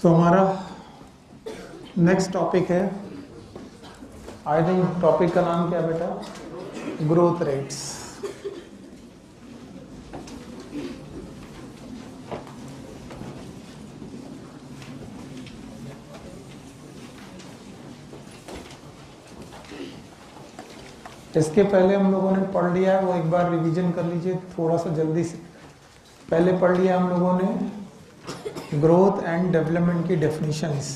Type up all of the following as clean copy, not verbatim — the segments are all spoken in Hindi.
तो हमारा नेक्स्ट टॉपिक है, आई थिंक टॉपिक का नाम क्या है बेटा? Growth rates. इसके पहले हम लोगों ने पढ़ लिया है, वो एक बार रिवीजन कर लीजिए थोड़ा सा जल्दी से। पहले पढ़ लिया हम लोगों ने ग्रोथ एंड डेवलपमेंट की डेफिनेशंस।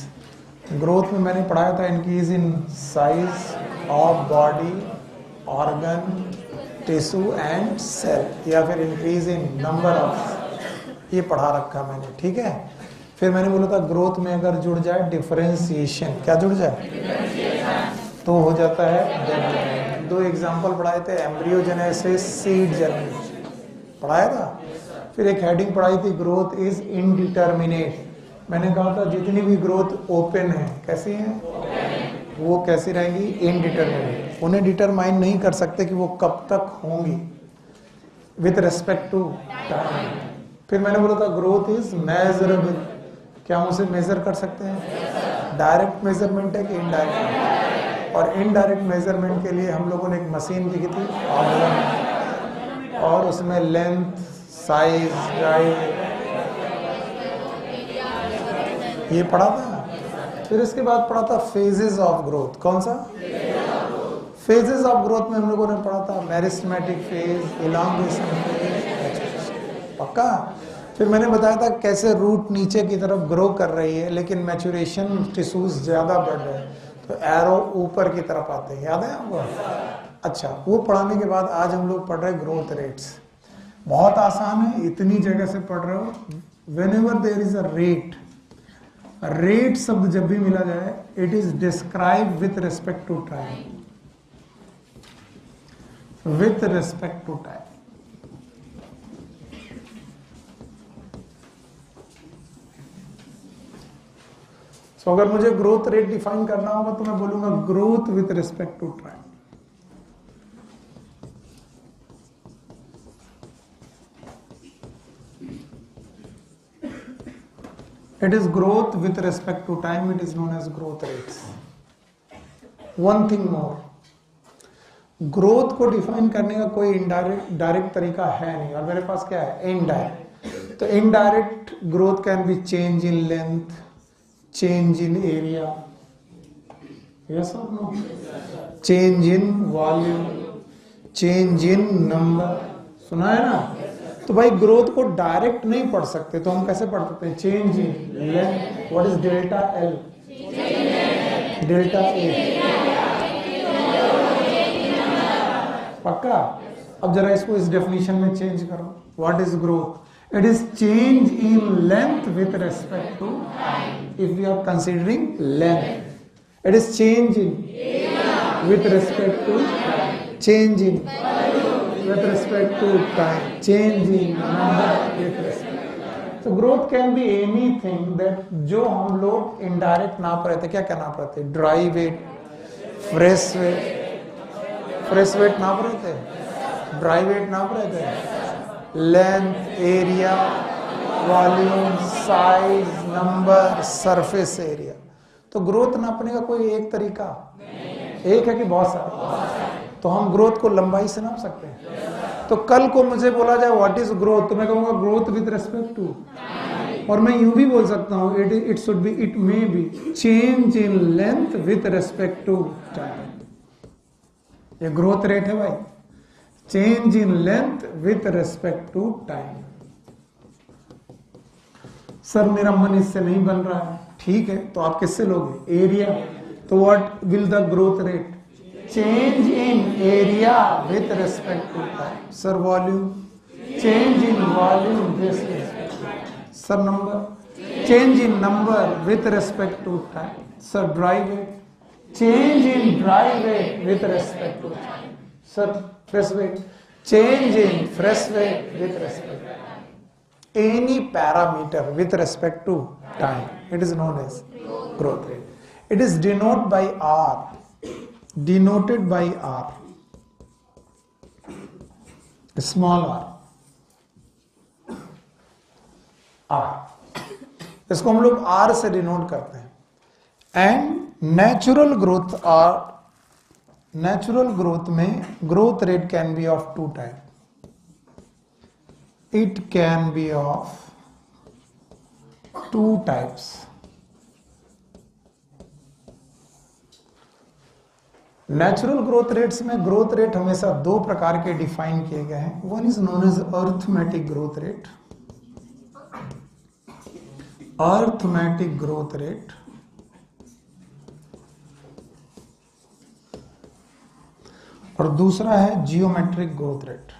ग्रोथ में मैंने पढ़ाया था increase in size of body, organ, tissue and cell, या फिर इंक्रीज इन नंबर ऑफ, ये पढ़ा रखा मैंने, ठीक है। फिर मैंने बोला था ग्रोथ में अगर जुड़ जाए डिफरेंशिएशन, क्या जुड़ जाए तो हो जाता है डेवलपमेंट। दो एग्जांपल पढ़ाए थे, एम्ब्रियोजेनेसिस, सीड जर्मिनेशन पढ़ाया था। फिर एक हेडिंग पढ़ाई थी, ग्रोथ इज इनडिटर्मिनेट। मैंने कहा था जितनी भी ग्रोथ ओपन है, कैसी है वो, कैसी रहेंगी? इनडिटर्मिनेट। उन्हें डिटरमाइन नहीं कर सकते कि वो कब तक होंगी विथ रिस्पेक्ट टू टाइम। फिर मैंने बोला था ग्रोथ इज मेजरेबल, क्या हम उसे मेजर कर सकते हैं? डायरेक्ट मेजरमेंट है कि इनडायरेक्ट? और इनडायरेक्ट मेजरमेंट के लिए हम लोगों ने एक मशीन देखी थी, और उसमें लेंथ, साइज, हाइट, ये पढ़ा था। फिर इसके बाद पढ़ा था फेजेस ऑफ ग्रोथ। कौन सा? फेजेस ऑफ ग्रोथ में हम लोगों ने पढ़ा था मेरिस्टेमेटिक फेज, इलांगेशन फेज, पक्का। फिर मैंने बताया था कैसे रूट नीचे की तरफ ग्रो कर रही है, लेकिन मैच्योरेशन टिश्यूज ज्यादा बढ़ रहे हैं, तो एरो ऊपर की तरफ आते हैं, याद है आपको? अच्छा, वो पढ़ाने के बाद आज हम लोग पढ़ रहे हैं ग्रोथ रेट्स। बहुत आसान है, इतनी जगह से पढ़ रहे हो। Whenever there is a rate, rate शब्द जब भी मिला जाए, it is describe with respect to time, with respect to time. So अगर मुझे ग्रोथ रेट डिफाइन करना होगा तो मैं बोलूंगा growth with respect to time. It is growth with respect to time. It is known as growth rates. One thing more, growth को डिफाइन करने का कोई डायरेक्ट तरीका है नहीं, और मेरे पास क्या है? इनडायरेक्ट। तो indirect growth can be change in length, change in area, yes और no, change in volume, change in number, सुना है ना? तो भाई ग्रोथ को डायरेक्ट नहीं पढ़ सकते, तो हम कैसे पढ़ सकते हैं? Change in length, what is delta L, delta A, पक्का। अब जरा इसको इस डेफिनेशन में चेंज करो, what is growth? It is change in length with respect to time. If we are considering length, it is change in with respect to time, change in with respect to time, change in number with respect. So growth can be anything that जो हम लोग indirect नाप रहे थे, क्या क्या नाप रहे थे? ड्राई वेट, फ्रेश वेट नाप रहे थे, ड्राई वेट नाप रहे थे, length, area, volume, size, number, surface area. तो ग्रोथ नापने का कोई एक तरीका एक है कि बहुत सारे? तो हम ग्रोथ को लंबाई से नाप सकते हैं। तो कल को मुझे बोला जाए व्हाट इज ग्रोथ, तो मैं कहूंगा ग्रोथ विद रिस्पेक्ट टू, और मैं यूं भी बोल सकता हूं it should be, it may be change in length with respect to time. ये ग्रोथ रेट है भाई, change in length with respect to time. Sir मेरा मन इससे नहीं बन रहा है, ठीक है, तो आप किससे लोगे? एरिया। तो what will the growth rate? Change in area with respect to time. Sir volume, change in volume with respect. Sir number, change in number with respect to time. Sir dry weight, change in dry weight with respect to time. Sir fresh weight, change in fresh weight with respect to time. Any parameter with respect to time, it is known as growth rate. It is denoted by R, denoted by R, small r, R. इसको हम लोग आर से डिनोट करते हैं। एंड नेचुरल ग्रोथ में growth rate can be of two type. It can be of two types. Natural growth rates में ग्रोथ रेट हमेशा दो प्रकार के डिफाइन किए गए हैं। One is known as arithmetic growth rate, arithmetic growth rate, और दूसरा है जियोमेट्रिक ग्रोथ रेट।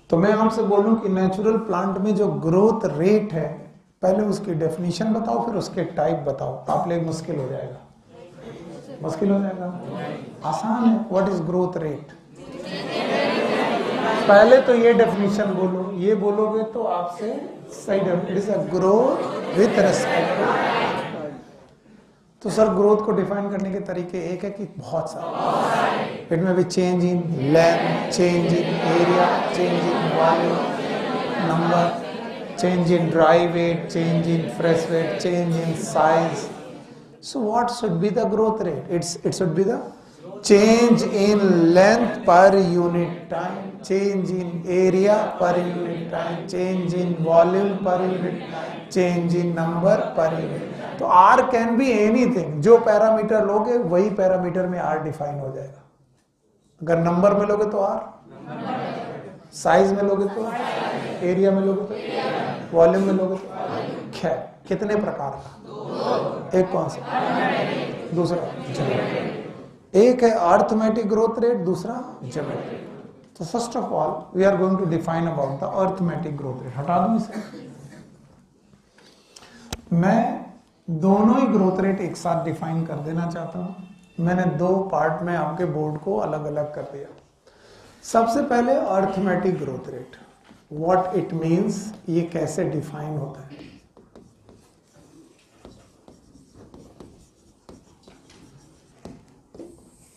तो मैं आपसे बोलूं कि नेचुरल प्लांट में जो ग्रोथ रेट है, पहले उसकी डेफिनेशन बताओ फिर उसके टाइप बताओ। आप लोग मुश्किल हो जाएगा, मुश्किल हो जाएगा, आसान है। What is growth rate? पहले तो ये डेफिनेशन बोलो, ये बोलोगे तो आपसे सही। It is a growth with respect. तो सर ग्रोथ को डिफाइन करने के तरीके एक है कि बहुत सारे। इट में भी change in length, change in area, change in volume, number, change in dry weight, change in fresh weight, change in size. So what should be the growth rate? It should be the change in length per unit time, change in area per unit time, change in volume per unit time, change in number per unit। तो R can be anything। जो पैरामीटर लोगे वही पैरामीटर में R डिफाइन हो जाएगा। अगर नंबर में लोगे तो R, साइज में लोगे तो, एरिया में लोगे तो, वॉल्यूम में लोगे तो। खैर कितने प्रकार का? एक कौन सा? दूसरा एक है अर्थमेटिक ग्रोथ रेट, दूसरा जियोमेट्रिक। तो first of all we are going to define about the arithmetic growth rate. हटा दूं इसे? मैं दोनों ही ग्रोथ रेट एक साथ डिफाइन कर देना चाहता हूं। मैंने दो पार्ट में आपके बोर्ड को अलग अलग कर दिया। सबसे पहले arithmetic growth rate, what it means, ये कैसे डिफाइन होता है।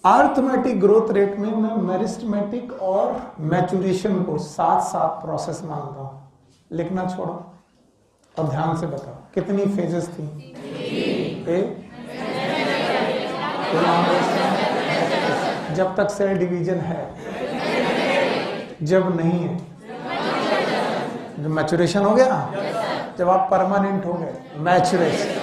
अर्थमेटिक ग्रोथ रेट में मैं मेरिस्टेमेटिक और मैचुरेशन को साथ साथ प्रोसेस मानता हूं। लिखना छोड़ो और ध्यान से बताओ कितनी फेजेस थी? जब तक सेल डिवीजन है, जब नहीं है, जब मैचुरेशन हो गया, जब आप परमानेंट हो गए, मैचुरेशन।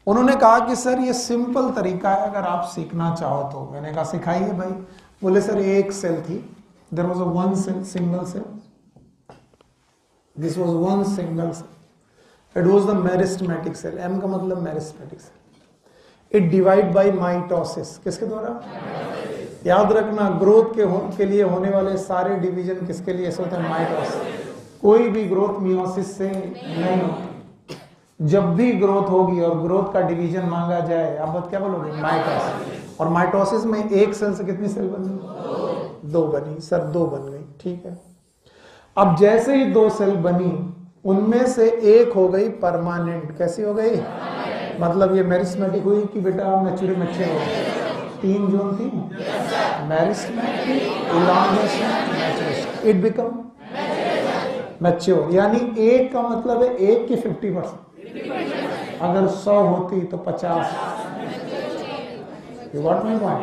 उन्होंने कहा कि सर ये सिंपल तरीका है अगर आप सीखना चाहो तो। मैंने कहा सिखाइए भाई। बोले सर एक सेल थी, there was a one cell, single cell, this was one single cell, it was the meristematic cell. M का मतलब meristematic cell. It divide by mitosis. किसके द्वारा? याद रखना ग्रोथ के लिए होने वाले सारे डिवीजन किसके लिए ऐसे होते हैं? माइटोसिस। कोई भी ग्रोथ मियोसिस से नहीं होती। जब भी ग्रोथ होगी और ग्रोथ का डिवीजन मांगा जाए, आप क्या बोलोगे? माइटोसिस। और माइटोसिस में एक सेल से कितनी सेल बनी? दो बनी। सर दो बन गई, ठीक है। अब जैसे ही दो सेल बनी, उनमें से एक हो गई परमानेंट। कैसी हो गई? मतलब ये मेरिस्टेमेटिक हुई कि बेटा मैच्योर हो गई। तीन जोन थी, meristematic, elongation, maturation. It become mature. यानी एक का मतलब है एक की 50%। अगर 100 होती तो 50। You got my point?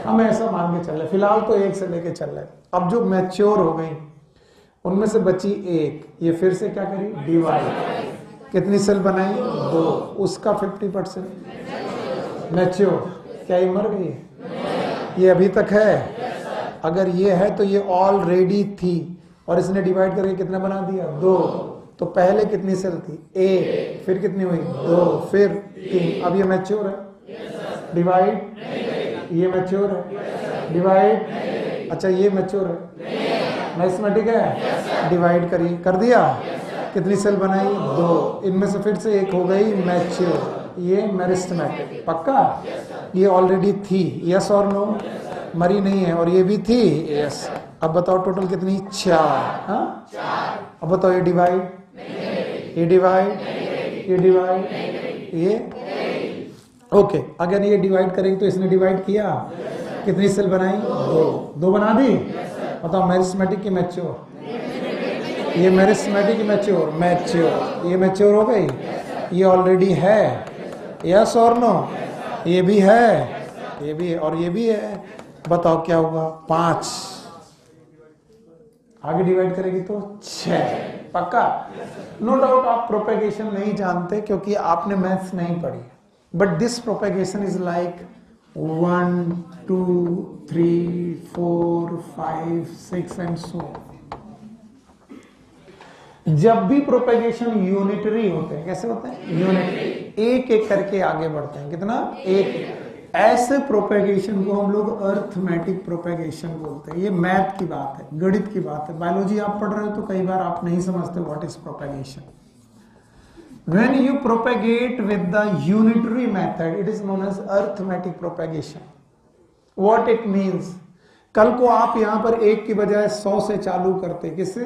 हम ऐसा मान के चल रहे, फिलहाल तो एक से लेके चल रहे। अब जो मैच्योर हो गई उनमें से बची एक, ये फिर से क्या करी? डिवाइड। कितनी सेल बनाई? दो। उसका 50% मैच्योर। क्या ये मर गई? ये अभी तक है। अगर ये है तो ये ऑलरेडी थी और इसने डिवाइड करके कितना बना दिया? दो। तो पहले कितनी सेल थी? एक। फिर कितनी हुई? दो। फिर तीन। अब ये मैच्योर है। डिवाइड। ये मैच्योर है। डिवाइड। अच्छा ये मैच्योर है, मैथमेटिक है। डिवाइड करिए, कर दिया। कितनी सेल बनाई? दो। इनमें से फिर से एक हो गई मैच्योर। ये मेरिस्टेमेटिक। पक्का? ये ऑलरेडी थी। यस और नो? मरी नहीं है। और ये भी थी। यस। अब बताओ टोटल कितनी? 4। हाँ, अब बताओ ये डिवाइड, ये डिवाइड, ये डिवाइड, ये ओके। अगर ये डिवाइड करेंगे तो इसने डिवाइड किया, कितनी सेल बनाई? 2 बना दी। बताओ मेरिस्मेटिक की मैच्योर, ये मेरिस्मेटिक की मैच्योर, ये मैच्योर हो गई, ये ऑलरेडी है, यस और नो? ये भी है, ये भी है और ये भी है। बताओ क्या होगा? 5। आगे डिवाइड करेगी तो 6। पक्का? नो डाउट आप प्रोपेगेशन नहीं जानते क्योंकि आपने मैथ्स नहीं पढ़ी, but this propagation is like 1 2 3 4 5 6 and so. जब भी प्रोपेगेशन यूनिटरी होते हैं, कैसे होते हैं? यूनिटरी, एक एक करके आगे बढ़ते हैं। कितना? एक। ऐसे प्रोपेगेशन को हम लोग अर्थमेटिक प्रोपेगेशन बोलते हैं। ये मैथ की बात है, गणित की बात है। बायोलॉजी आप पढ़ रहे हो तो कई बार आप नहीं समझते what is propagation. When you propagate with the unitary method, it is known as arithmetic propagation. What it means? कल को आप यहां पर 1 की बजाय 100 से चालू करते, किससे?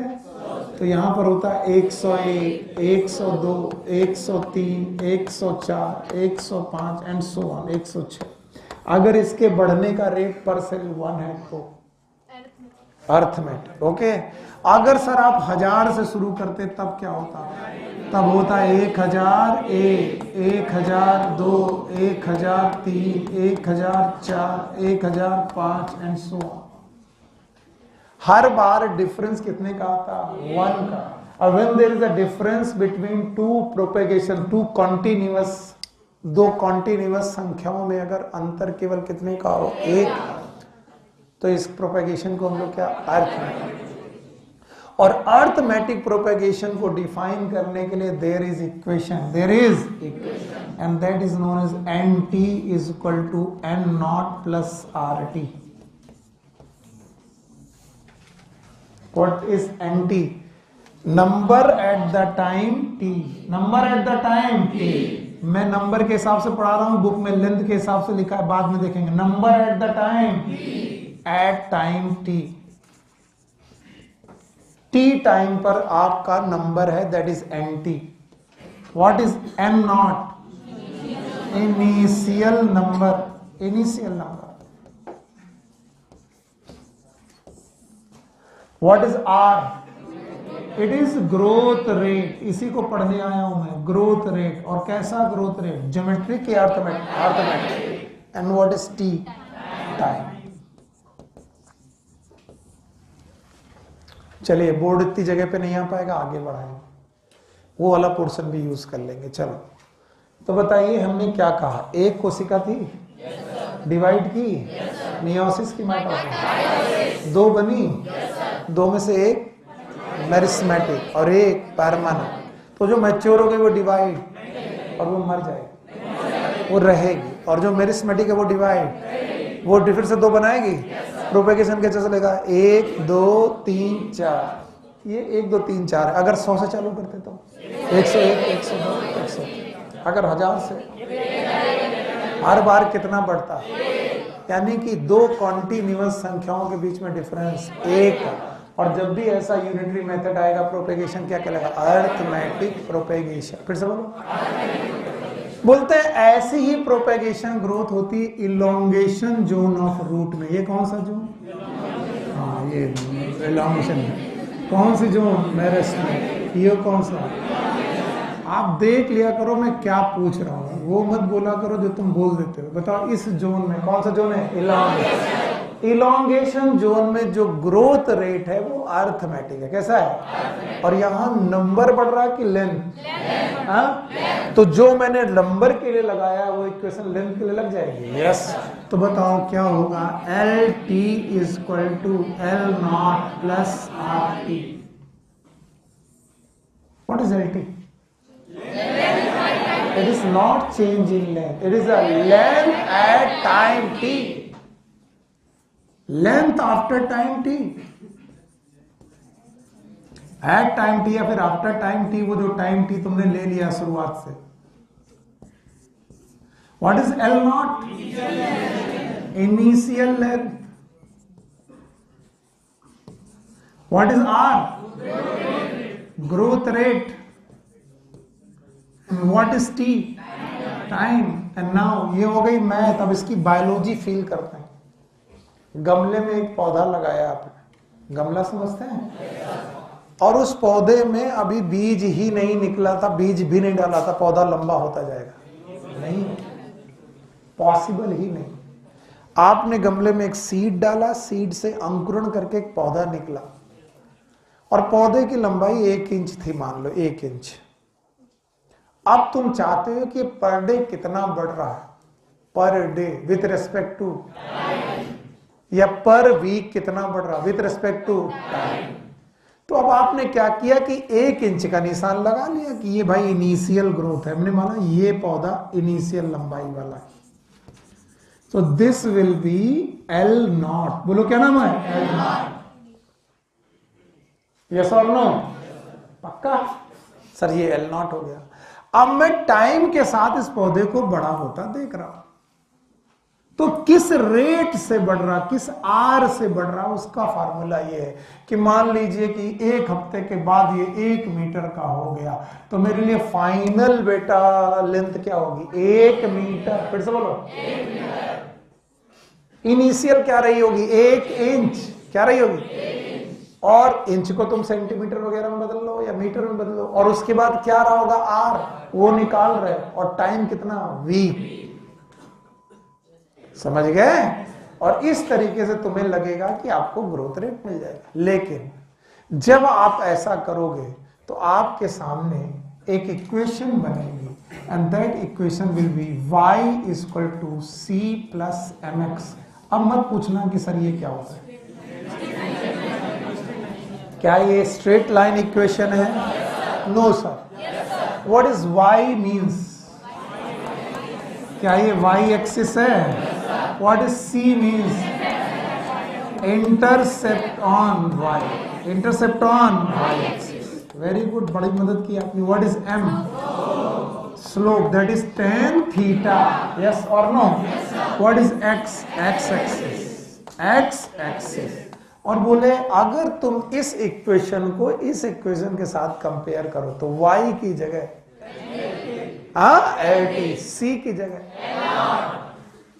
तो यहां पर होता है 101, 102, 103, 104, 105 एंड सो ऑन, 106। अगर इसके बढ़ने का रेट पर सेल 1 है तो अर्थमेटिक। ओके। अगर सर आप 1000 से शुरू करते तब क्या होता? तब होता है 1001, 1002, 1003, 1004, 1005 एंड सो ऑन। हर बार डिफरेंस कितने का आता? 1 का। और when there is a difference between two propagation, दो कॉन्टिन्यूअस संख्याओं में अगर अंतर केवल कितने का हो? 1, तो इस प्रोपेगेशन को हम लोग क्या? अर्थमेटिक। और अर्थमेटिक प्रोपेगेशन को डिफाइन करने के लिए there is equation, and that is known as NT is equal to N0 plus RT। What is NT? Number at the time T। Number at the time T। मैं नंबर के हिसाब से पढ़ा रहा हूं, बुक में लेंथ के हिसाब से लिखा है, बाद में देखेंगे। Number at the time at time T। T time पर आपका नंबर है, that is NT। What is N0? Initial number. What is R? It is growth rate. इसी को पढ़ने आया हूं मैं, ग्रोथ रेट। और कैसा ग्रोथ रेट? ज्योमेट्रिक या arithmetic? And what is T? Time. चलिए, बोर्ड इतनी जगह पे नहीं आ पाएगा, आगे बढ़ाएंगे, वो वाला पोर्शन भी यूज कर लेंगे। चलो, तो बताइए हमने क्या कहा? एक कोशिका थी, डिवाइड की, मियोसिस की माइटोसिस, 2 बनी, 2 में से 1 मेरिस्मेटिक और 1 परमानेंट। तो जो मैच्योर हो गई वो डिवाइड और वो मर जाएगी, वो रहेगी। और जो मेरिस्मेटिक है वो डिवाइड, वो फिर से 2 बनाएगी। प्रोपेगेशन कैसे चलेगा? 1 2 3 4। ये 1 2 3 4 है। अगर 100 से चालू करते तो 101, 102, 100। अगर 1000 से, हर बार कितना बढ़ता? यानी कि 2 कॉन्टिन्यूअस संख्याओं के बीच में डिफरेंस 1। और जब भी ऐसा यूनिटरी मेथड आएगा, प्रोपेगेशन क्या कहलाएगा? Arithmetic propagation. फिर से बोलो। बोलते हैं ऐसी ही प्रोपेगेशन ग्रोथ होती है इलोंगेशन जोन ऑफ रूट में। ये कौन सा जोन? हाँ, ये इलोंगेशन है। कौन सी जोन? मेरिस्टेम। ये कौन सा? आप देख लिया करो मैं क्या पूछ रहा हूँ, वो मत बोला करो जो तुम बोल देते हो। बताओ इस जोन में कौन सा जोन है? इलोंगेशन। इलोंगेशन जोन में जो ग्रोथ रेट है वो अर्थमेटिक है। कैसा है? और यहाँ नंबर बढ़ रहा है कि लेंथ? हाँ, तो जो मैंने नंबर के लिए लगाया वो इक्वेशन लेंथ के लिए लग जाएगी। यस। तो बताओ क्या होगा? LT is equal to L0 plus RT। What is LT? It is not change in length. It is a length at time T. Length after time T. At time T या फिर after time T, वो जो time T तुमने ले लिया शुरुआत से। What is L0? Initial length. What is R? Growth rate. What is T? Time. And now ये हो गई मैथ। अब इसकी बायोलॉजी फील करते हैं। गमले में एक पौधा लगाया आपने, गमला समझते हैं, और उस पौधे में अभी बीज ही नहीं निकला था, बीज भी नहीं डाला था, पौधा लंबा होता जाएगा? नहीं, पॉसिबल ही नहीं। आपने गमले में एक सीड डाला, सीड से अंकुरण करके एक पौधा निकला, और पौधे की लंबाई 1 इंच थी, मान लो 1 इंच। अब तुम चाहते हो कि पर डे कितना बढ़ रहा है, per day with respect to, या पर वीक कितना बढ़ रहा विथ रेस्पेक्ट टू टाइम। तो अब आपने क्या किया कि 1 इंच का निशान लगा लिया कि ये भाई इनिशियल ग्रोथ है, हमने माना ये पौधा इनिशियल लंबाई वाला है। तो दिस विल बी L0। बोलो क्या नाम है? L0। यस और नो? पक्का? सर ये L0 हो गया। अब मैं टाइम के साथ इस पौधे को बड़ा होता देख रहा हूं, तो किस रेट से बढ़ रहा, किस आर से बढ़ रहा, उसका फार्मूला ये है कि मान लीजिए कि 1 हफ्ते के बाद ये 1 मीटर का हो गया, तो मेरे लिए फाइनल बेटा लेंथ क्या होगी? 1 मीटर। फिर से बोलो, 1 मीटर। इनिशियल क्या रही होगी? 1 इंच। क्या रही होगी? 1 इंच। और इंच को तुम सेंटीमीटर वगैरह में बदल लो या मीटर में बदल लो, और उसके बाद क्या रहा होगा? आर, वो निकाल रहे, और टाइम कितना? वीक। समझ गए? और इस तरीके से तुम्हें लगेगा कि आपको ग्रोथ रेट मिल जाएगा। लेकिन जब आप ऐसा करोगे तो आपके सामने एक इक्वेशन बनेगी, and that equation will be y equal to c plus mx। अब मत पूछना कि सर ये क्या होता है, क्या ये स्ट्रेट लाइन इक्वेशन है? No sir. What is y means? क्या ये y एक्सिस है? What is C means? Intercept on Y. Intercept on Y axis. Very good. बड़ी मदद की आपने। What is M? Slope. That is tan theta. Yes or no? Yes, sir. What is X? X axis. X axis. और बोले अगर तुम इस इक्वेशन को इस इक्वेशन के साथ कंपेयर करो तो Y की जगह LT, C की जगह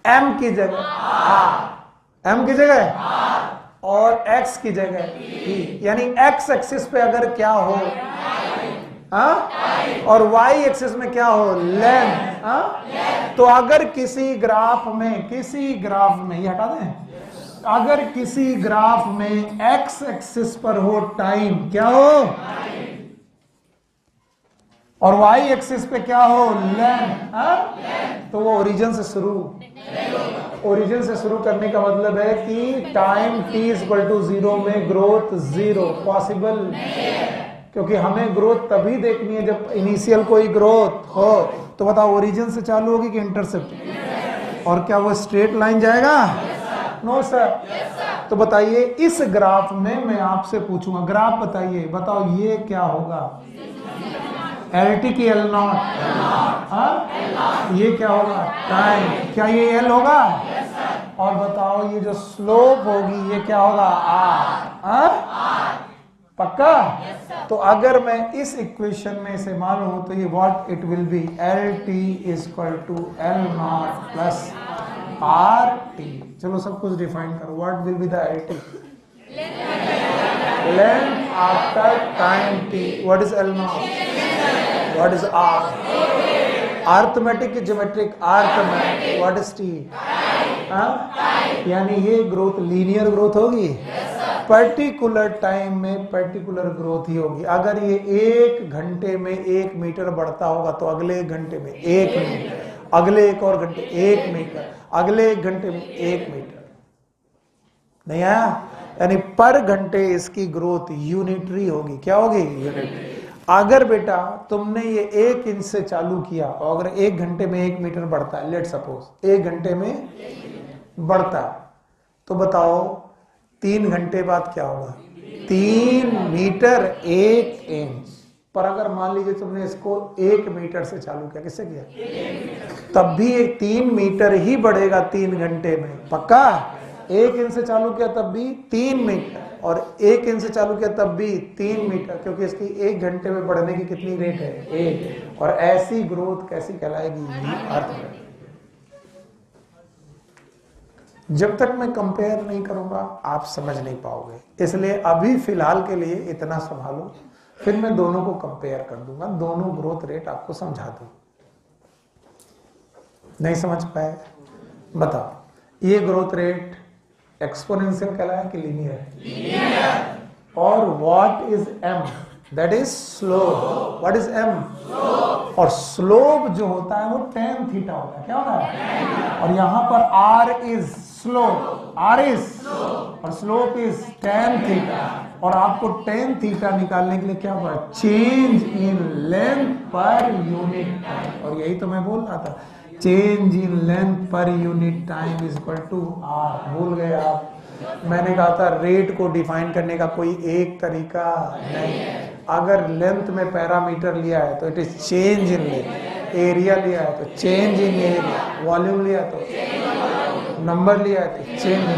M की जगह R, M की जगह और X की जगह E, यानी X एक्सिस पे अगर क्या हो और Y एक्सिस में क्या हो? लेंथ। तो अगर किसी ग्राफ में ये हटा दें, अगर किसी ग्राफ में X एक्सिस पर हो टाइम, क्या हो? और Y एक्सिस पे क्या हो? लेंथ। तो वो ओरिजिन से शुरू करने का मतलब है कि टाइम t इक्वल टू 0 में ग्रोथ 0 पॉसिबल, क्योंकि हमें ग्रोथ तभी देखनी है जब इनिशियल कोई ग्रोथ हो। तो बताओ ओरिजिन से चालू होगी कि इंटरसेप्ट? और क्या वो स्ट्रेट लाइन जाएगा? No sir. तो बताइए इस ग्राफ में मैं आपसे पूछूंगा, ग्राफ बताइए, बताओ ये क्या होगा? LT की L0, ये क्या होगा? टाइम। क्या ये L होगा? और बताओ ये जो स्लोप होगी ये क्या होगा? R। पक्का? तो अगर मैं इस इक्वेशन में इसे मानूं तो ये what it will be? LT equal to L0 plus RT। चलो सब कुछ डिफाइन करो। What will be the LT? Length after time t। What is L0? What is R? Arithmetic की geometric? Arithmetic. What is T? यानी ये ग्रोथ लीनियर ग्रोथ होगी, पर्टिकुलर टाइम में पर्टिकुलर ग्रोथ ही होगी। अगर ये 1 घंटे में 1 मीटर बढ़ता होगा तो अगले 1 घंटे में 1 मीटर, अगले 1 और घंटे 1 मीटर, अगले 1 घंटे में 1 मीटर। नहीं आया? यानी पर घंटे इसकी ग्रोथ यूनिटरी होगी। क्या होगी? यूनिटरी। अगर बेटा तुमने ये 1 इंच से चालू किया और अगर 1 घंटे में 1 मीटर बढ़ता है, लेट सपोज 1 घंटे में बढ़ता है, तो बताओ 3 घंटे बाद क्या होगा? 3 मीटर 1 इंच। पर अगर मान लीजिए तुमने इसको 1 मीटर से चालू किया, किससे किया? तब भी 3 मीटर ही बढ़ेगा 3 घंटे में। पक्का? 1 इंच से चालू किया तब भी 3 मीटर, और 1 इंच से चालू किया तब भी 3 मीटर, क्योंकि इसकी 1 घंटे में बढ़ने की कितनी रेट है? 1। और ऐसी ग्रोथ कैसी कहलाएगी? जब तक मैं कंपेयर नहीं करूंगा आप समझ नहीं पाओगे, इसलिए अभी फिलहाल के लिए इतना संभालो, फिर मैं दोनों को कंपेयर कर दूंगा, दोनों ग्रोथ रेट आपको समझा दूं। नहीं समझ पाए? बताओ, ये ग्रोथ रेट एक्सपोनेंशियल कहलाया कि लीनियर? और what is M? That is slope. What is M? और स्लोप जो होता है वो tan थीटा होता है। क्या होता है? और यहां पर r is slope, r is और स्लोप इज tan थीटा। और आपको tan थीटा निकालने के लिए क्या हुआ? Change in length per unit time. और यही तो मैं बोल रहा था, change in length per unit time is equal to r। भूल गए आप? मैंने कहा था रेट को डिफाइन करने का कोई एक तरीका नहीं। अगर लेंथ में पैरामीटर लिया है तो it is change in length, area लिया है तो चेंज इन एरिया, वॉल्यूम लिया है तो नंबर लिया है तो चेंज इन।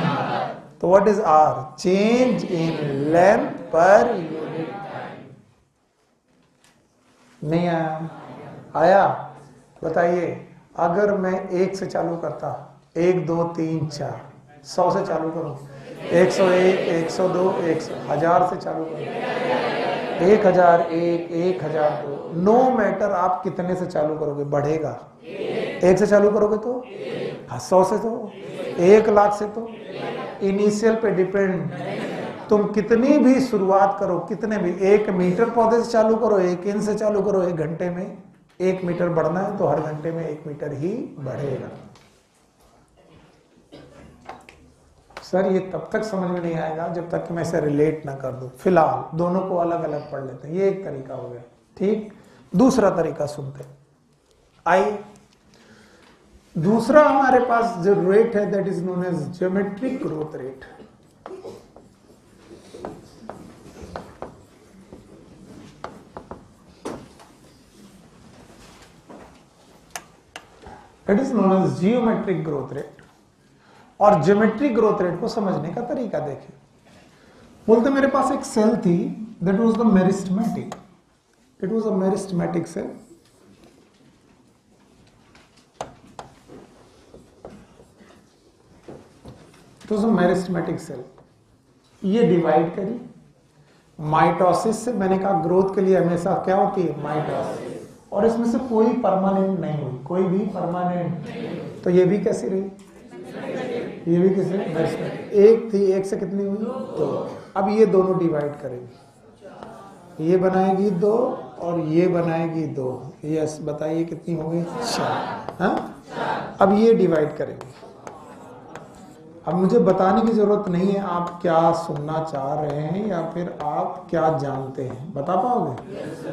तो what is R? Change in length per unit time. नहीं आया? आया? बताइए, अगर मैं 1 से चालू करता, 1 2 3 4, 100 से चालू करूं, 101 102 1000 से चालू करूं, 1001 1002, नो मैटर आप कितने से चालू करोगे बढ़ेगा। 1 से चालू करोगे तो 100 से, तो 1 लाख से, तो इनिशियल पे डिपेंड। तुम कितनी भी शुरुआत करो, कितने भी, 1 मीटर पौधे से चालू करो, 1 इंच से चालू करो, 1 घंटे में 1 मीटर बढ़ना है तो हर घंटे में 1 मीटर ही बढ़ेगा। सर ये तब तक समझ में नहीं आएगा जब तक कि मैं इसे रिलेट ना कर दूं। फिलहाल दोनों को अलग अलग पढ़ लेते हैं, ये एक तरीका हो गया। ठीक, दूसरा तरीका सुनते हैं। आइए, दूसरा हमारे पास जो रेट है that is known as geometric growth rate. It is known as geometric growth rate. और ज्योमेट्रिक ग्रोथ रेट को समझने का तरीका देखें। बोलते मेरे पास एक सेल थी, that was the meristematic. It was a meristematic cell. It was a meristematic cell. ये डिवाइड करी माइटोसिस से। मैंने कहा ग्रोथ के लिए हमेशा क्या होती है? माइटोसिस। और इसमें से कोई परमानेंट नहीं हुई, कोई भी परमानेंट। तो ये भी कैसी रही? ये भी किसी एक थी, 1 से कितनी हुई? 2। अब ये दोनों डिवाइड करेंगे, ये बनाएगी 2 और ये बनाएगी 2। यस, बताइए कितनी हो गई? 4। हाँ, अब ये डिवाइड करेंगे। अब मुझे बताने की जरूरत नहीं है आप क्या सुनना चाह रहे हैं या फिर आप क्या जानते हैं, बता पाओगे?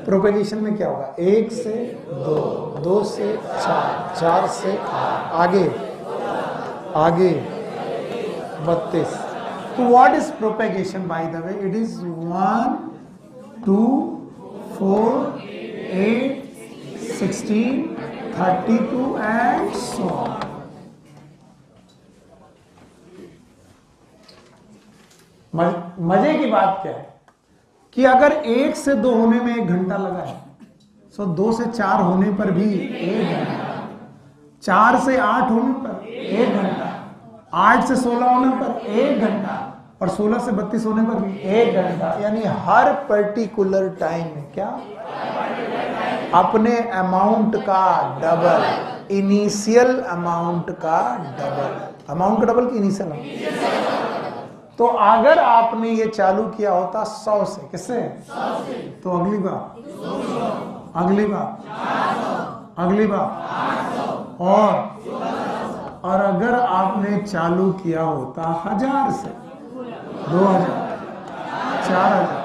प्रोपेगेशन में क्या होगा? 1 से 2, 2 से 4, 4 से 8, आगे आगे 32। तो what is propagation? By the way it is 1 2 4 8 16 32 and so on. मजे की बात क्या है कि अगर 1 से 2 होने में 1 घंटा लगा है, तो 2 से 4 होने पर भी 1 घंटा, 4 से 8 होने पर 1 घंटा, 8 से 16 होने पर 1 घंटा और 16 से 32 होने पर भी 1 घंटा। यानी हर पर्टिकुलर टाइम में क्या? अपने अमाउंट का डबल, इनिशियल अमाउंट का डबल। अमाउंट का डबल की इनिशियल अमाउंट। तो अगर आपने ये चालू किया होता 100 से, किससे? 100 से, तो अगली बार 200, अगली बार अगली बार और अगर आपने चालू किया होता 1000 से, 2000, 4000।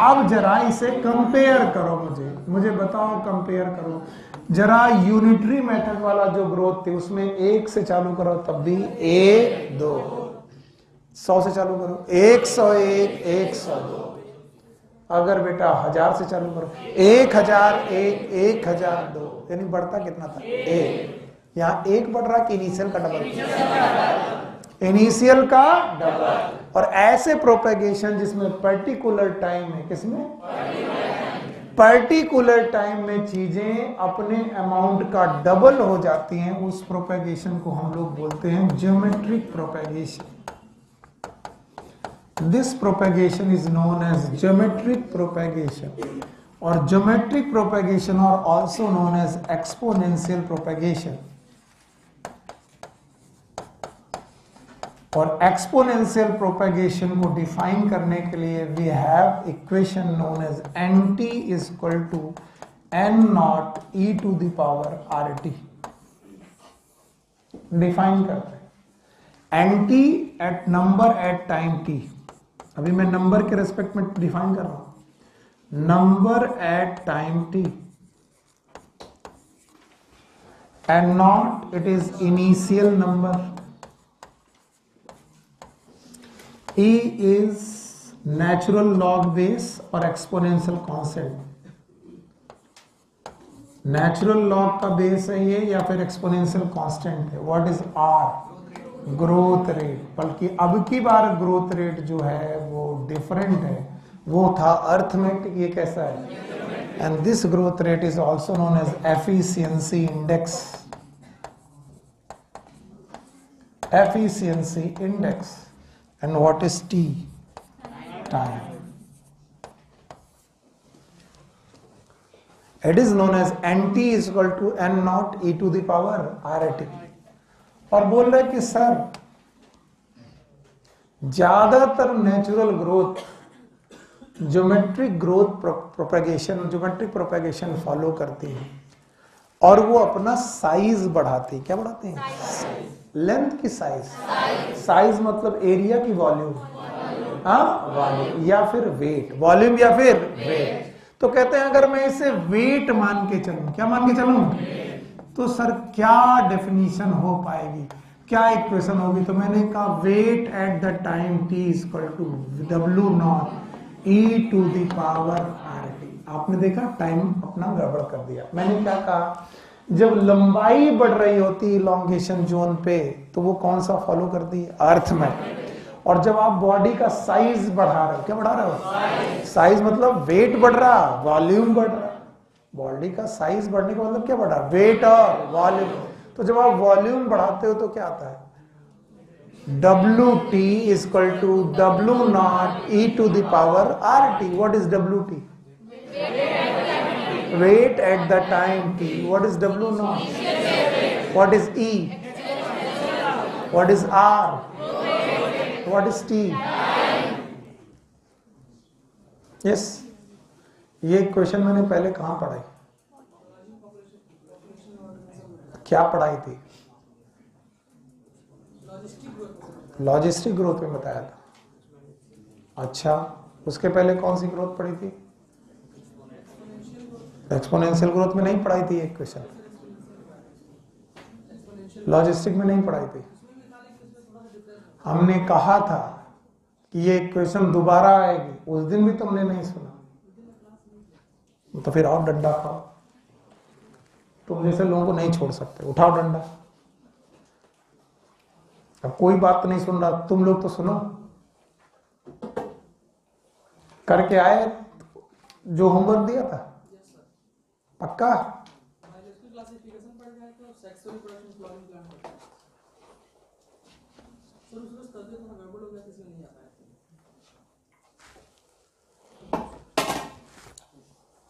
अब जरा इसे कंपेयर करो, मुझे बताओ, कंपेयर करो जरा। यूनिटरी मेथड वाला जो ग्रोथ थी उसमें 1 से चालू करो तब भी 1 2, 100 से चालू करो 101 102। अगर बेटा 1000 से चालू करो 1001 1002, यानी बढ़ता कितना था? 1। यहाँ 1 बढ़ रहा कि इनिशियल का डबल? इनिशियल का डबल। और ऐसे प्रोपेगेशन जिसमें पर्टिकुलर टाइम है, किसमें? पर्टिकुलर टाइम में चीजें अपने अमाउंट का डबल हो जाती हैं, उस प्रोपेगेशन को हम लोग बोलते हैं geometric propagation. This propagation is known as geometric propagation, और geometric propagation are also known as exponential propagation. और एक्सपोनेंशियल प्रोपेगेशन को डिफाइन करने के लिए we have equation known as nt is equal to n not e to the power rt। Define करते हैं nt at number at time t। अभी मैं नंबर के रेस्पेक्ट में डिफाइन कर रहा हूं, number at time t, and naught it is initial number. E is natural log base और exponential constant। natural log का बेस है ये या फिर exponential constant है। what is R? growth rate। बल्कि अब की बार growth rate जो है वो different है, वो था arithmetic, ये कैसा है, and this growth rate is also known as efficiency index। efficiency index। And what is t? Time। It is known as nt is equal to n naught e to the power rt। और बोल रहे कि सर ज्यादातर natural growth geometric growth propagation, geometric propagation follow करती है, और वो अपना साइज बढ़ाती है। क्या बढ़ाते हैं? लेंथ की साइज। साइज मतलब एरिया की वॉल्यूम, हाँ वॉल्यूम या फिर वेट, वॉल्यूम या फिर वेट। तो कहते हैं अगर मैं इसे वेट मान के चलूं, क्या मान के चलूं, तो सर क्या डेफिनेशन हो पाएगी, क्या इक्वेशन होगी? तो मैंने कहा weight at the time t is equal to w not e to the power rt। आपने देखा टाइम अपना गड़बड़ कर दिया। मैंने क्या कहा, जब लंबाई बढ़ रही होती इलॉन्गेशन जोन पे तो वो कौन सा फॉलो करती है, अर्थमेटिक। और जब आप बॉडी का साइज बढ़ा रहे हो, क्या बढ़ा रहे हो, साइज मतलब वेट बढ़ रहा, वॉल्यूम बढ़ रहा। बॉडी का साइज बढ़ने का मतलब क्या बढ़ा, वेट और वॉल्यूम। तो जब आप वॉल्यूम बढ़ाते हो तो क्या आता है, WT is equal to W naught e to the power RT। What is WT? Weight at the time t। What is W naught? What is E? What is R? What is T? Yes। ये क्वेश्चन मैंने पहले कहां पढ़ाई, क्या पढ़ाई थी, लॉजिस्टिक ग्रोथ में बताया था। अच्छा, उसके पहले कौन सी ग्रोथ पढ़ी थी, एक्सपोनेंशियल ग्रोथ में नहीं पढ़ाई थी। एक क्वेश्चन लॉजिस्टिक में नहीं पढ़ाई थी। हमने कहा था कि ये क्वेश्चन दोबारा आएगी, उस दिन भी तुमने नहीं सुना, तो फिर और डंडा खाओ। तुम जैसे लोगों को नहीं छोड़ सकते, उठाओ डंडा। अब कोई बात तो नहीं सुन रहा, तुम लोग तो सुनो। करके आए जो होमवर्क दिया था, पक्का?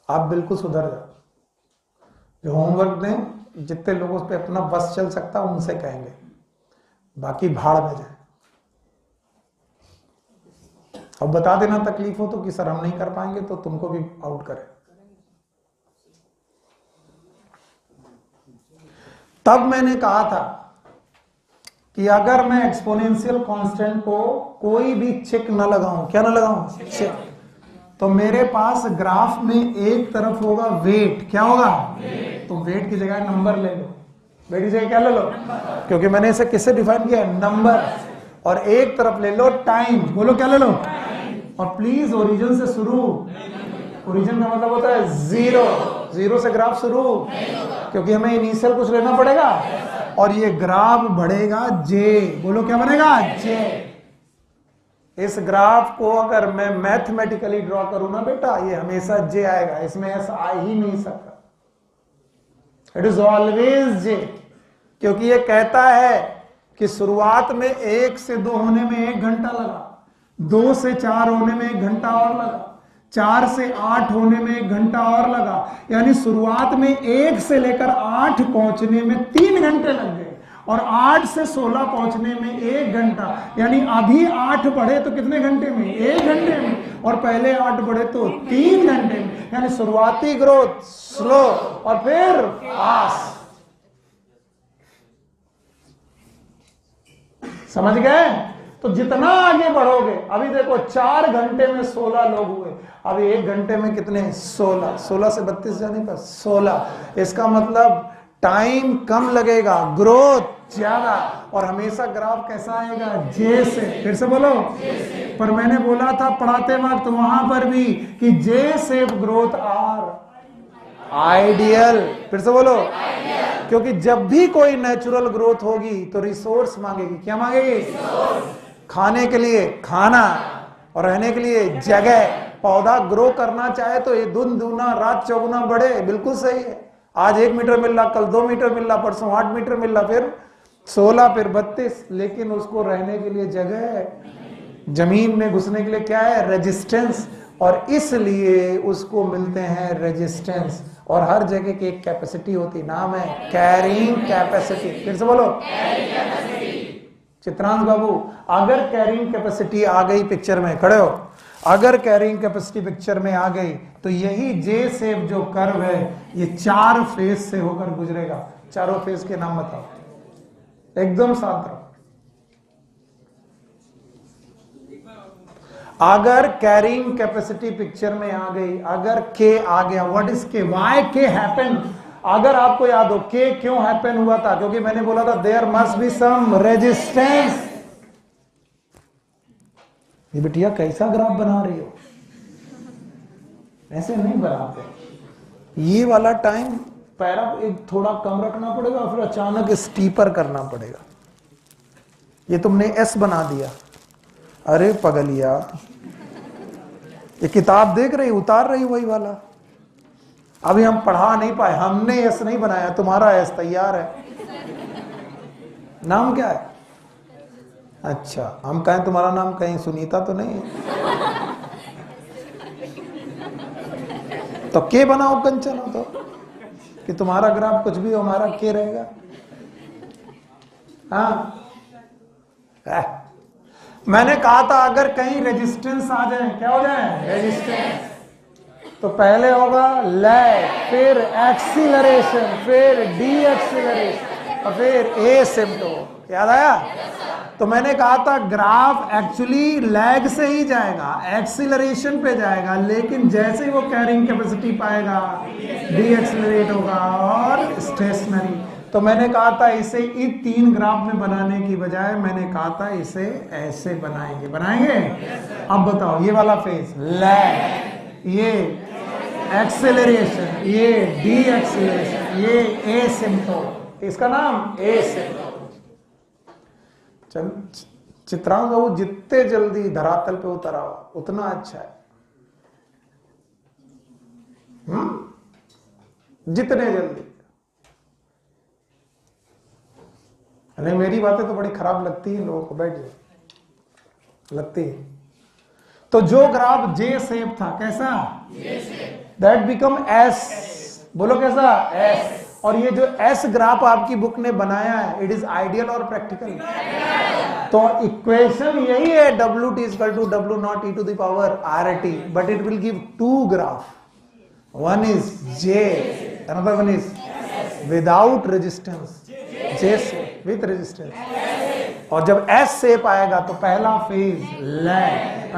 आप बिल्कुल सुधर जाओ। जो होमवर्क दें, जितने लोगों पे अपना बस चल सकता उनसे कहेंगे, बाकी भाड़ में जाए। अब बता देना तकलीफ हो तो कि सर हम नहीं कर पाएंगे, तो तुमको भी आउट करें। तब मैंने कहा था कि अगर मैं एक्सपोनेंशियल कांस्टेंट को कोई भी चेक न लगाऊं, क्या ना लगाऊं, चेक, तो मेरे पास ग्राफ में एक तरफ होगा वेट, क्या होगा, तो वेट की जगह नंबर ले लो। वेट की जगह क्या ले लो, क्योंकि मैंने इसे किससे डिफाइन किया, नंबर। और एक तरफ ले लो टाइम, बोलो क्या ले लो, और प्लीज ओरिजिन से शुरू। ओरिजिन का मतलब होता है जीरो, जीरो से ग्राफ शुरू, क्योंकि हमें इनिशियल कुछ लेना पड़ेगा। और ये ग्राफ बढ़ेगा जे, बोलो क्या बनेगा, जे। इस ग्राफ को अगर मैं मैथमेटिकली ड्रॉ करूं ना बेटा, ये हमेशा जे आएगा, इसमें ऐसा आ ही नहीं सकता। इट इज ऑलवेज जे, क्योंकि ये कहता है कि शुरुआत में 1 से 2 होने में 1 घंटा लगा, 2 से 4 होने में 1 घंटा और लगा, 4 से 8 होने में 1 घंटा और लगा, यानी शुरुआत में 1 से लेकर 8 पहुंचने में 3 घंटे लग गए, और 8 से 16 पहुंचने में 1 घंटा, यानी अभी 8 बढ़े तो कितने घंटे में? 1 घंटे में, और पहले 8 बढ़े तो 3 घंटे में, यानी शुरुआती ग्रोथ स्लो और फिर फास्ट। समझ गए? तो जितना आगे बढ़ोगे, अभी देखो 4 घंटे में 16 लोग हुए, अभी 1 घंटे में कितने? 16, 16 से 32 जाने पर 16, इसका मतलब टाइम कम लगेगा, ग्रोथ ज्यादा, और हमेशा ग्राफ कैसा आएगा? जे से। फिर से बोलो। पर मैंने बोला था पढ़ाते वक्त वहां पर भी कि J shape growth are ideal. फिर से बोलो। क्योंकि जब भी कोई नेचुरल ग्रोथ होगी तो रिसोर्स मांगेगी। क्या मांगेगी? खाने के लिए खाना और रहने के लिए जगह। पौधा ग्रो करना चाहे तो ये दिन दूना रात चौगुना बढ़े, बिल्कुल सही है। आज 1 मीटर मिल रहा, कल 2 मीटर मिल रहा, परसों 8 मीटर मिल रहा, फिर 16, फिर 32, लेकिन उसको रहने के लिए जगह है, जमीन में घुसने के लिए क्या है? रेजिस्टेंस, और इसलिए उसको मिलते हैं रेजिस्टेंस। और हर जगह की एक कैपेसिटी होती, नाम है कैरिंग कैपेसिटी। फिर से बोलो। चित्रांश बाबू, अगर कैरिंग कैपेसिटी आ गई पिक्चर में, खड़े हो, अगर कैरिंग कैपेसिटी पिक्चर में आ गई तो यही जे शेप जो कर्व है ये 4 फेज से होकर गुजरेगा। चारों फेज के नाम बताओ, एकदम शांत रहो। अगर कैरिंग कैपेसिटी पिक्चर में आ गई, अगर के आ गया, व्हाट इज के? व्हाई के हैपन? अगर आपको याद हो के क्यों हैपन हुआ था, क्योंकि मैंने बोला था there must be some resistance. ये बिटिया कैसा ग्राफ बना रही हो? ऐसे नहीं बनाते। ये वाला टाइम पैरा एक थोड़ा कम रखना पड़ेगा, फिर अचानक स्टीपर करना पड़ेगा। ये तुमने एस बना दिया, अरे पगलिया, ये किताब देख रही, उतार रही वही वाला। अभी हम पढ़ा नहीं पाए, हमने एस नहीं बनाया, तुम्हारा एस तैयार है। नाम क्या है? अच्छा, हम कहें तुम्हारा नाम कहीं सुनीता तो नहीं है? तो के बनाओ कंचन हो, तो कि तुम्हारा ग्राफ कुछ भी हो, हमारा के रहेगा। हाँ, मैंने कहा था अगर कहीं रेजिस्टेंस आ जाए, क्या हो जाए? रेजिस्टेंस। तो पहले होगा लैग, फिर एक्सीलरेशन, फिर डी एक्सीलरेशन, और फिर एसिम्प्टोट। याद आया? तो मैंने कहा था ग्राफ एक्चुअली लैग से ही जाएगा, एक्सीलरेशन पे जाएगा, लेकिन जैसे ही वो कैरिंग कैपेसिटी पाएगा डी एक्सीलरेट होगा और स्टेशनरी। तो मैंने कहा था इसे इन 3 ग्राफ में बनाने की बजाय मैंने कहा था इसे ऐसे बनाएंगे। बनाएंगे? अब बताओ, ये वाला फेज लैग, ये एक्सेलरेशन, ये डी एक्सेलरेशन, ये एसिम्प्टोट, इसका नाम एसिम्प्टोट। चल चित्रांश बाबू, जितने जल्दी धरातल पे उतर आओ उतना अच्छा है। जितने जल्दी। अरे मेरी बातें तो बड़ी खराब लगती है लोगों को, बैठ जाओ, लगती है। तो जो ग्राफ जे शेप था, कैसा? That become S. बोलो कैसा? एस। और ये जो एस ग्राफ आपकी बुक ने बनाया है, इट इज आइडियल और प्रैक्टिकल? तो इक्वेशन यही है, WT = W0 e to the power RT, but it will give 2 graph. One is J, another one is without resistance, J with resistance. और जब S शेप आएगा तो पहला फेज लैग,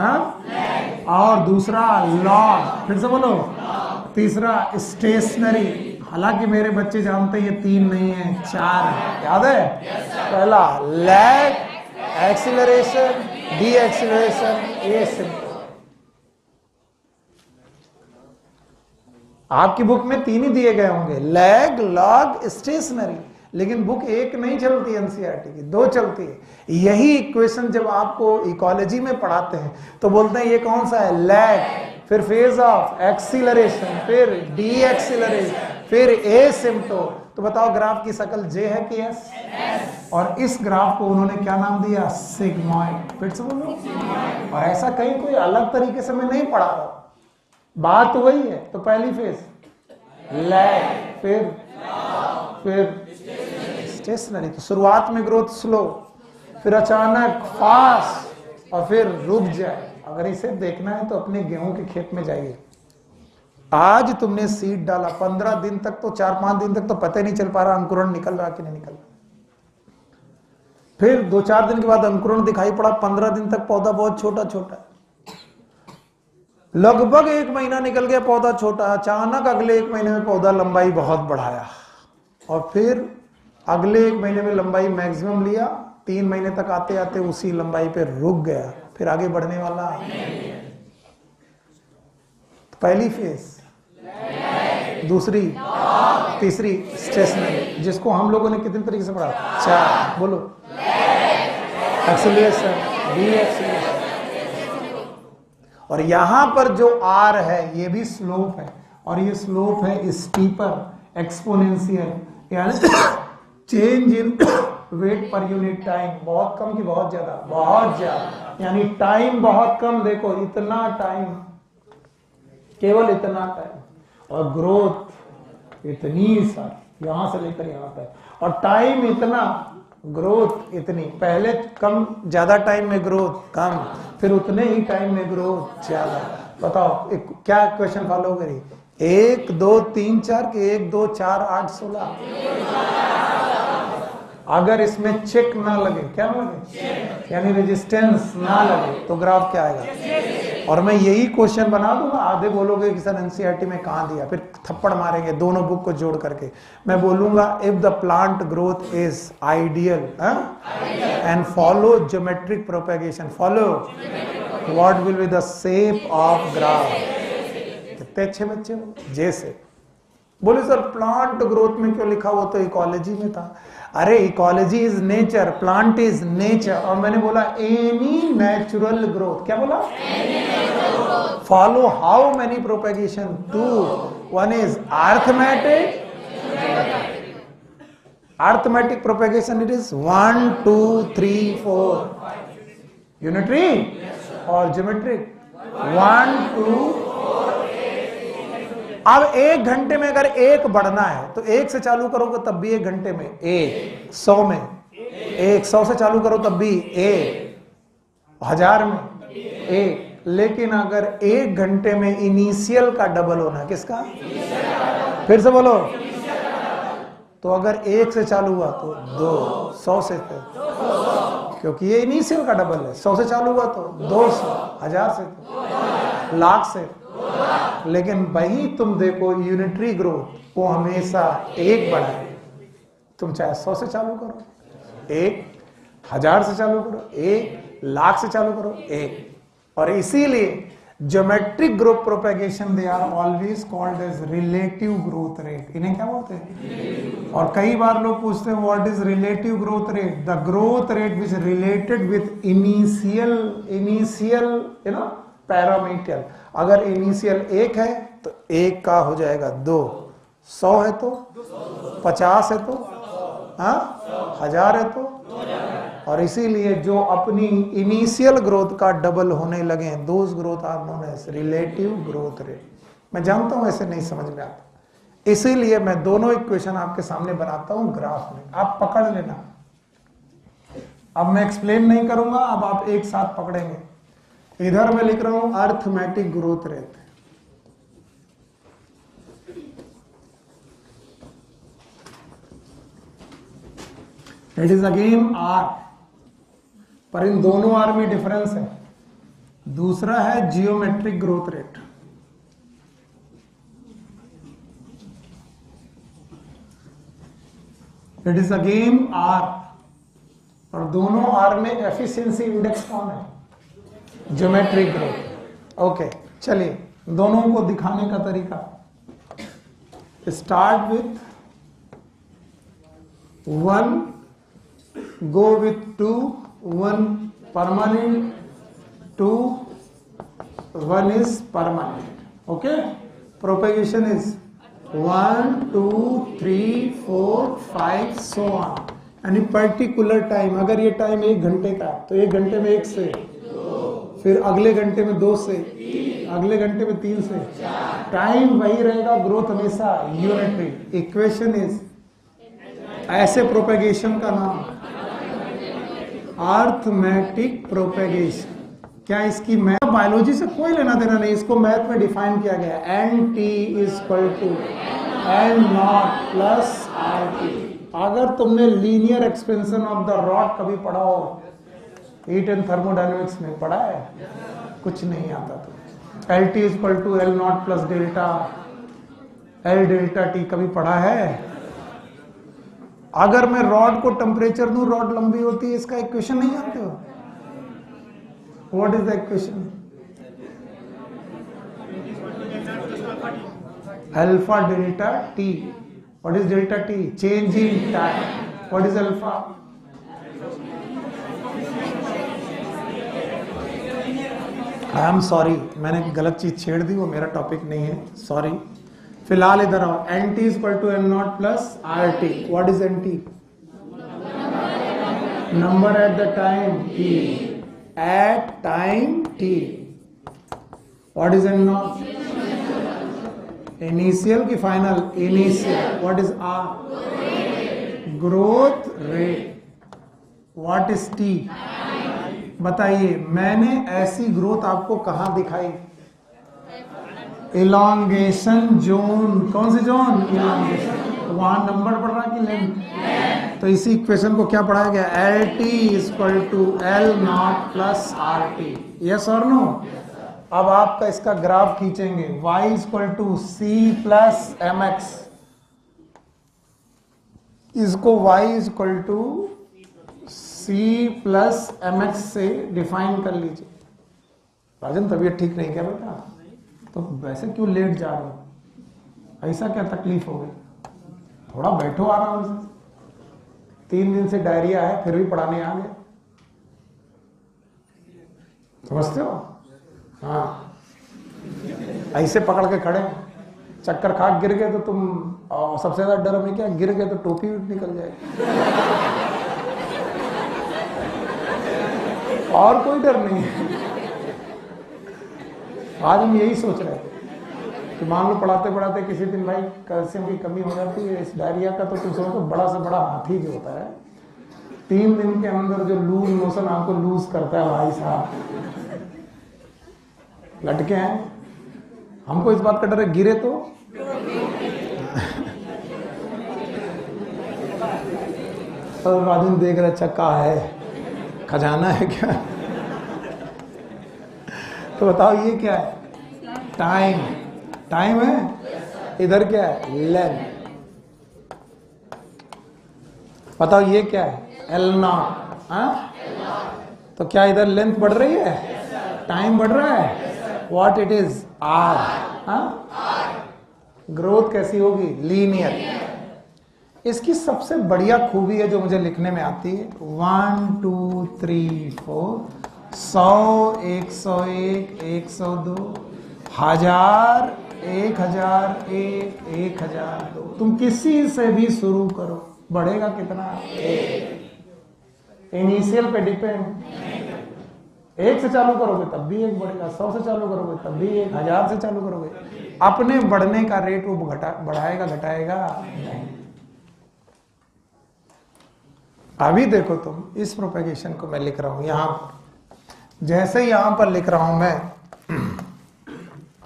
और दूसरा लॉग। फिर से बोलो। तीसरा स्टेशनरी। हालांकि मेरे बच्चे जानते हैं ये 3 नहीं है, 4 है। याद है? पहला lag, acceleration, D acceleration, asymptote. आपकी बुक में 3 ही दिए गए होंगे, लैग, लॉग, स्टेशनरी। लेकिन बुक एक नहीं चलती एनसीईआरटी की, 2 चलती है। यही इक्वेशन जब आपको इकोलॉजी में पढ़ाते हैं तो बोलते हैं ये कौन सा है, लैग, फिर फेज ऑफ एक्सीलरेशन, फिर डी एक्सीलरेशन, फिर एसिम्प्टोट। तो बताओ ग्राफ की शक्ल जे है कि एस? और इस ग्राफ को उन्होंने क्या नाम दिया, सिग्मॉइड। फिर से बोलो, और ऐसा कहीं कोई अलग तरीके से मैं नहीं पढ़ा रहा हूं, बात वही है। तो पहली फेज लैग, फिर स्टेशनरी। तो शुरुआत में ग्रोथ स्लो, फिर अचानक फास्ट, और फिर रुक जाए। अगर इसे देखना है तो अपने गेहूं के खेत में जाइए। आज तुमने सीड डाला, 15 दिन तक तो 4-5 दिन तक तो पता ही नहीं चल पा रहा अंकुरण निकल रहा कि नहीं निकल रहा। फिर 2-4 दिन के बाद अंकुरण दिखाई पड़ा, 15 दिन तक पौधा बहुत छोटा छोटा, लगभग 1 महीना निकल गया पौधा छोटा, अचानक अगले 1 महीने में पौधा लंबाई बहुत बढ़ाया, और फिर अगले 1 महीने में लंबाई मैक्सिमम लिया, 3 महीने तक आते आते उसी लंबाई पे रुक गया, फिर आगे बढ़ने वाला। तो पहली फेज, दूसरी, तीसरी स्टेशनरी, जिसको हम लोगों ने कितने तरीके से पढ़ा, 4, बोलो, एक्सीलरेशन, डी एक्सीलरेशन। और यहां पर जो आर है ये भी स्लोप है, और ये स्लोप है स्टीपर, एक्सपोनेंशियल, यानी change in weight per unit time, बहुत कम की बहुत ज्यादा, बहुत ज्यादा, यानी टाइम बहुत कम। देखो इतना टाइम, केवल इतना टाइम, और ग्रोथ इतनी सारी, यहां से लेकर यहां तक, और टाइम इतना, ग्रोथ इतनी। पहले कम, ज्यादा टाइम में ग्रोथ कम, फिर उतने ही टाइम में ग्रोथ ज्यादा। बताओ क्या क्वेश्चन फॉलो करी, 1 2 3 4 के 1 2 4 8 16। अगर इसमें चेक ना लगे, क्या ना लगे, यानी रेजिस्टेंस ना लगे, तो ग्राफ क्या आएगा। और मैं यही क्वेश्चन बना दूंगा, आधे बोलोगे कि सर एनसीईआरटी में कहां दिया, फिर थप्पड़ मारेंगे दोनों बुक को जोड़ करके। मैं बोलूंगा if the plant growth is ideal and follow geometric propagation, follow what will be the shape of graph. कितने अच्छे बच्चे, जैसे बोले सर प्लांट ग्रोथ में क्यों लिखा, वो तो इकोलॉजी में था। अरे ecology is nature, plant is nature, और मैंने बोला एनी नेचुरल ग्रोथ, क्या बोला, follow how many propagation, 2, 1 is arithmetic, arithmetic propagation it is 1 2 3 4, unitary और ज्योमेट्रिक 1 2। अब 1 घंटे में अगर 1 बढ़ना है तो 1 से चालू करोगे तब भी 1 घंटे में 1, 100 में 1, 100 से चालू करो तब भी 1, 1000 में 1। लेकिन अगर 1 घंटे में इनिशियल का डबल होना, किसका, फिर से बोलो, तो अगर 1 से चालू हुआ तो 2, 100 से तो, क्योंकि ये इनिशियल का डबल है, 100 से चालू हुआ तो 200, 1000 से तो, लाख से। लेकिन वही तुम देखो यूनिटरी ग्रोथ वो हमेशा 1 बढ़ाए, तुम चाहे 100 से चालू करो 1, 1000 से चालू करो 1, लाख से चालू करो 1। और इसीलिए geometric growth propagation they are always called as relative growth rate. इन्हें क्या बोलते हैं, और कई बार लोग पूछते हैं what is relative growth rate, the growth rate which related with initial parameter. अगर इनिशियल 1 है तो 1 का हो जाएगा 2, 100 है तो 50 है तो 1000 है तो। और इसीलिए जो अपनी इनिशियल ग्रोथ का डबल होने लगे, those growth are known as relative growth rate. मैं जानता हूं ऐसे नहीं समझ में आता, इसीलिए मैं दोनों इक्वेशन आपके सामने बनाता हूं ग्राफ में, आप पकड़ लेना। अब मैं एक्सप्लेन नहीं करूंगा, अब आप एक साथ पकड़ेंगे। इधर मैं लिख रहा हूं arithmetic growth rate, it is again R, पर इन दोनों आर में डिफरेंस है। दूसरा है geometric growth rate, it is again R, और दोनों आर में एफिशिएंसी इंडेक्स कौन है, ज्योमेट्रिक ग्रोथ। ओके चलिए दोनों को दिखाने का तरीका, start with 1 go with 2, 1 permanent, 2, 1 is permanent. Okay, propagation is 1 2 3 4 5 so on. यानी पर्टिकुलर टाइम, अगर ये टाइम 1 घंटे का तो 1 घंटे में 1 से, फिर अगले घंटे में 2 से, अगले घंटे में 3 से, टाइम वही रहेगा, ग्रोथ हमेशा यूनिटरी। इक्वेशन इज, ऐसे प्रोपेगेशन का नाम अर्थमेटिक प्रोपेगेशन। क्या इसकी मैथ बायोलॉजी से कोई लेना देना नहीं, इसको मैथ में डिफाइन किया गया, N T is equal to N not plus R T. अगर तुमने linear expansion of the rod कभी पढ़ा हो, हीट एंड थर्मोडायनेमिक्स में पढ़ा है, कुछ नहीं आता तो। L T is equal to L not plus delta L delta T कभी पढ़ा है? अगर मैं रॉड को टेम्परेचर दूं, रॉड लंबी होती है, इसका इक्वेशन नहीं जानते हो? What is the equation? Alpha delta T. What is delta T? Change in time. What is alpha? I am sorry, मैंने गलत चीज छेड़ दी, वो मेरा टॉपिक नहीं है, सॉरी। फिलहाल इधर आओ, N T is equal to N not plus R T. What is N T? Number at the time T, at time T. What is N naught? Initial की final? Initial. What is R? Growth rate. What is T? बताइए, मैंने ऐसी ग्रोथ आपको कहां दिखाई? Elongation zone. कौन सी जोन? इलॉन्गेशन। वहां नंबर पढ़ रहा कि लेंथ? तो इसी इक्वेशन को क्या पढ़ाया गया? L T equal to L not plus R T. Yes और नो? अब आपका इसका ग्राफ खींचेंगे, y equal to C plus M X. इसको y equal to C plus M X से डिफाइन कर लीजिए। राजन तबीयत ठीक नहीं क्या बेटा? तो वैसे क्यों लेट जा रहे हो? ऐसा क्या तकलीफ हो गई? थोड़ा बैठो आराम से। 3 दिन से डायरिया है, फिर भी पढ़ाने आ गए, समझते हो? हाँ, ऐसे पकड़ के खड़े, चक्कर खा गिर गए तो तुम, सबसे ज्यादा डर में क्या, गिर गए तो टोपी निकल जाएगी। और कोई डर नहीं है। आज हम यही सोच रहे थे कि मान लो पढ़ाते पढ़ाते किसी दिन भाई कैल्शियम की कमी हो जाती है, इस डायरिया का, तो तुम समझो बड़ा से बड़ा हाथी जो होता है, 3 दिन के अंदर जो लूज मोशन आपको लूज करता है भाई साहब, लटके हैं। हमको इस बात का डर है, गिरे तो राजन देख रहे, अच्छा कहा है, खजाना है क्या? तो बताओ ये क्या है? टाइम। टाइम है, इधर क्या है? लेंथ। बताओ ये क्या है? L not. तो क्या इधर लेंथ बढ़ रही है? टाइम बढ़ रहा है? What it is? R. Growth कैसी होगी? लीनियर। इसकी सबसे बढ़िया खूबी है जो मुझे लिखने में आती है, 1 2 3 4 100 101 102 1000 1001 1002। तुम किसी से भी शुरू करो, बढ़ेगा कितना? इनिशियल पे डिपेंड। 1 से चालू करोगे तब भी 1 बढ़ेगा, 100 से चालू करोगे तब भी 1, 1000 से चालू करोगे, अपने बढ़ने का रेट वो बढ़ाएगा घटाएगा नहीं। अभी देखो तुम, इस प्रोपेगेशन को मैं लिख रहा हूं यहां, जैसे यहां पर लिख रहा हूं मैं,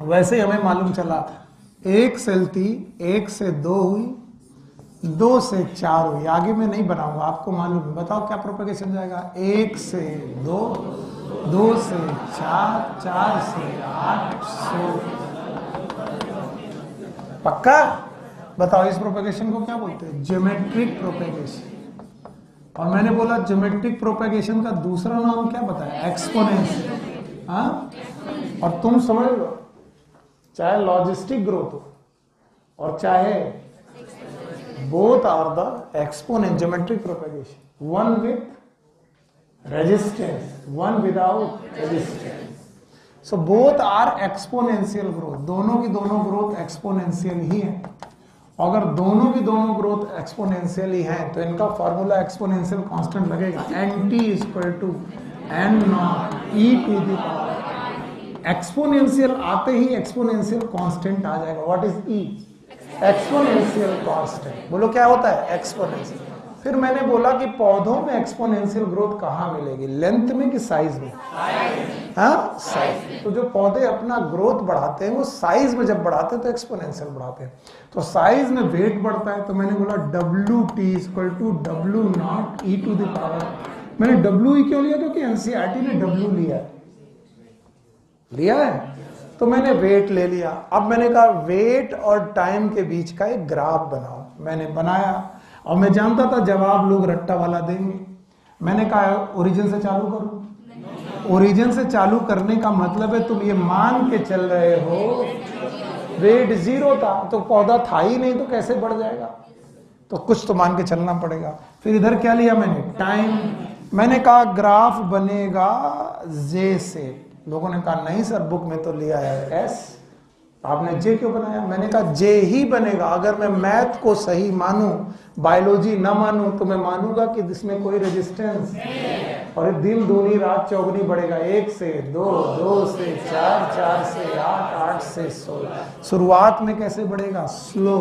वैसे ही हमें मालूम चला 1 सेल थी, 1 से 2 हुई, 2 से 4 हुई, आगे मैं नहीं बनाऊंगा, आपको मालूम है। बताओ क्या प्रोपेगेशन जाएगा? 1 से 2, 2 से 4, 4 से 8, 100। पक्का? बताओ इस प्रोपेगेशन को क्या बोलते हैं? Geometric propagation. और मैंने बोला ज्योमेट्रिक प्रोपेगेशन का दूसरा नाम क्या बताया? एक्सपोनेंशियल। हाँ, और तुम समझ लो, चाहे लॉजिस्टिक ग्रोथ हो और चाहे both are the exponent geometric propagation, one with resistance, one without resistance. So both are exponential growth, दोनों की दोनों ग्रोथ एक्सपोनेंशियल ही है। अगर दोनों की दोनों ग्रोथ एक्सपोनेंशियल ही है तो इनका फॉर्मूला एक्सपोनेंशियल कांस्टेंट लगेगा, nt equal to n not e to the power. Exponential आते ही एक्सपोनेंशियल कांस्टेंट आ जाएगा। What is e? Exponential constant. बोलो क्या होता है? एक्सपोनेंशियल। फिर मैंने बोला कि पौधों में एक्सपोनेंशियल ग्रोथ कहाँ मिलेगी, लेंथ में कि साइज में? हाँ, साइज। तो जो पौधे अपना ग्रोथ बढ़ाते हैं वो साइज में जब बढ़ाते हैं तो एक्सपोनेंशियल बढ़ाते हैं। तो साइज में वेट बढ़ता है तो मैंने बोला WT equal to W not e to the power. मैंने WE क्यों लिया? क्योंकि एनसीईआरटी ने W लिया है तो मैंने वेट ले लिया। अब मैंने कहा वेट और टाइम के बीच का एक ग्राफ बनाओ। मैंने बनाया और मैं जानता था जवाब लोग रट्टा वाला देंगे। मैंने कहा ओरिजिन से चालू करो। ओरिजिन से चालू करने का मतलब है तुम ये मान के चल रहे हो वेट 0 था तो पौधा था ही नहीं तो कैसे बढ़ जाएगा, तो कुछ तो मान के चलना पड़ेगा। फिर इधर क्या लिया मैंने? टाइम। मैंने कहा ग्राफ बनेगा जे से। लोगों ने कहा नहीं सर बुक में तो लिया है एस, आपने जे क्यों बनाया? मैंने कहा जे ही बनेगा। अगर मैं मैथ को सही मानूं, बायोलॉजी ना मानूं तो मैं मानूंगा कि इसमें कोई रेजिस्टेंस, और दिन दूनी रात चौगुनी बढ़ेगा। 1 से 2, 2 से 4, 4 से 8, 8 से 16। शुरुआत में कैसे बढ़ेगा? स्लो।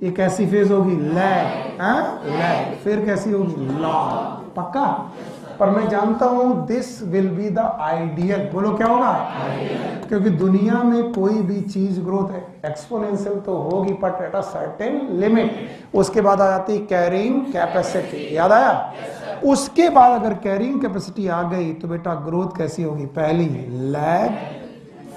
ये कैसी फेज होगी? लैग। लैग। फिर कैसी होगी? लॉन्ग। पक्का? पर मैं जानता हूं this will be the ideal. बोलो क्या होगा? क्योंकि दुनिया में कोई भी चीज ग्रोथ है एक्सपोनेंशियल तो होगी but at a certain limit. उसके बाद आ जाती है कैरिंग कैपेसिटी। याद आया? उसके बाद अगर कैरिंग कैपेसिटी आ गई तो बेटा ग्रोथ कैसी होगी? पहली लैग,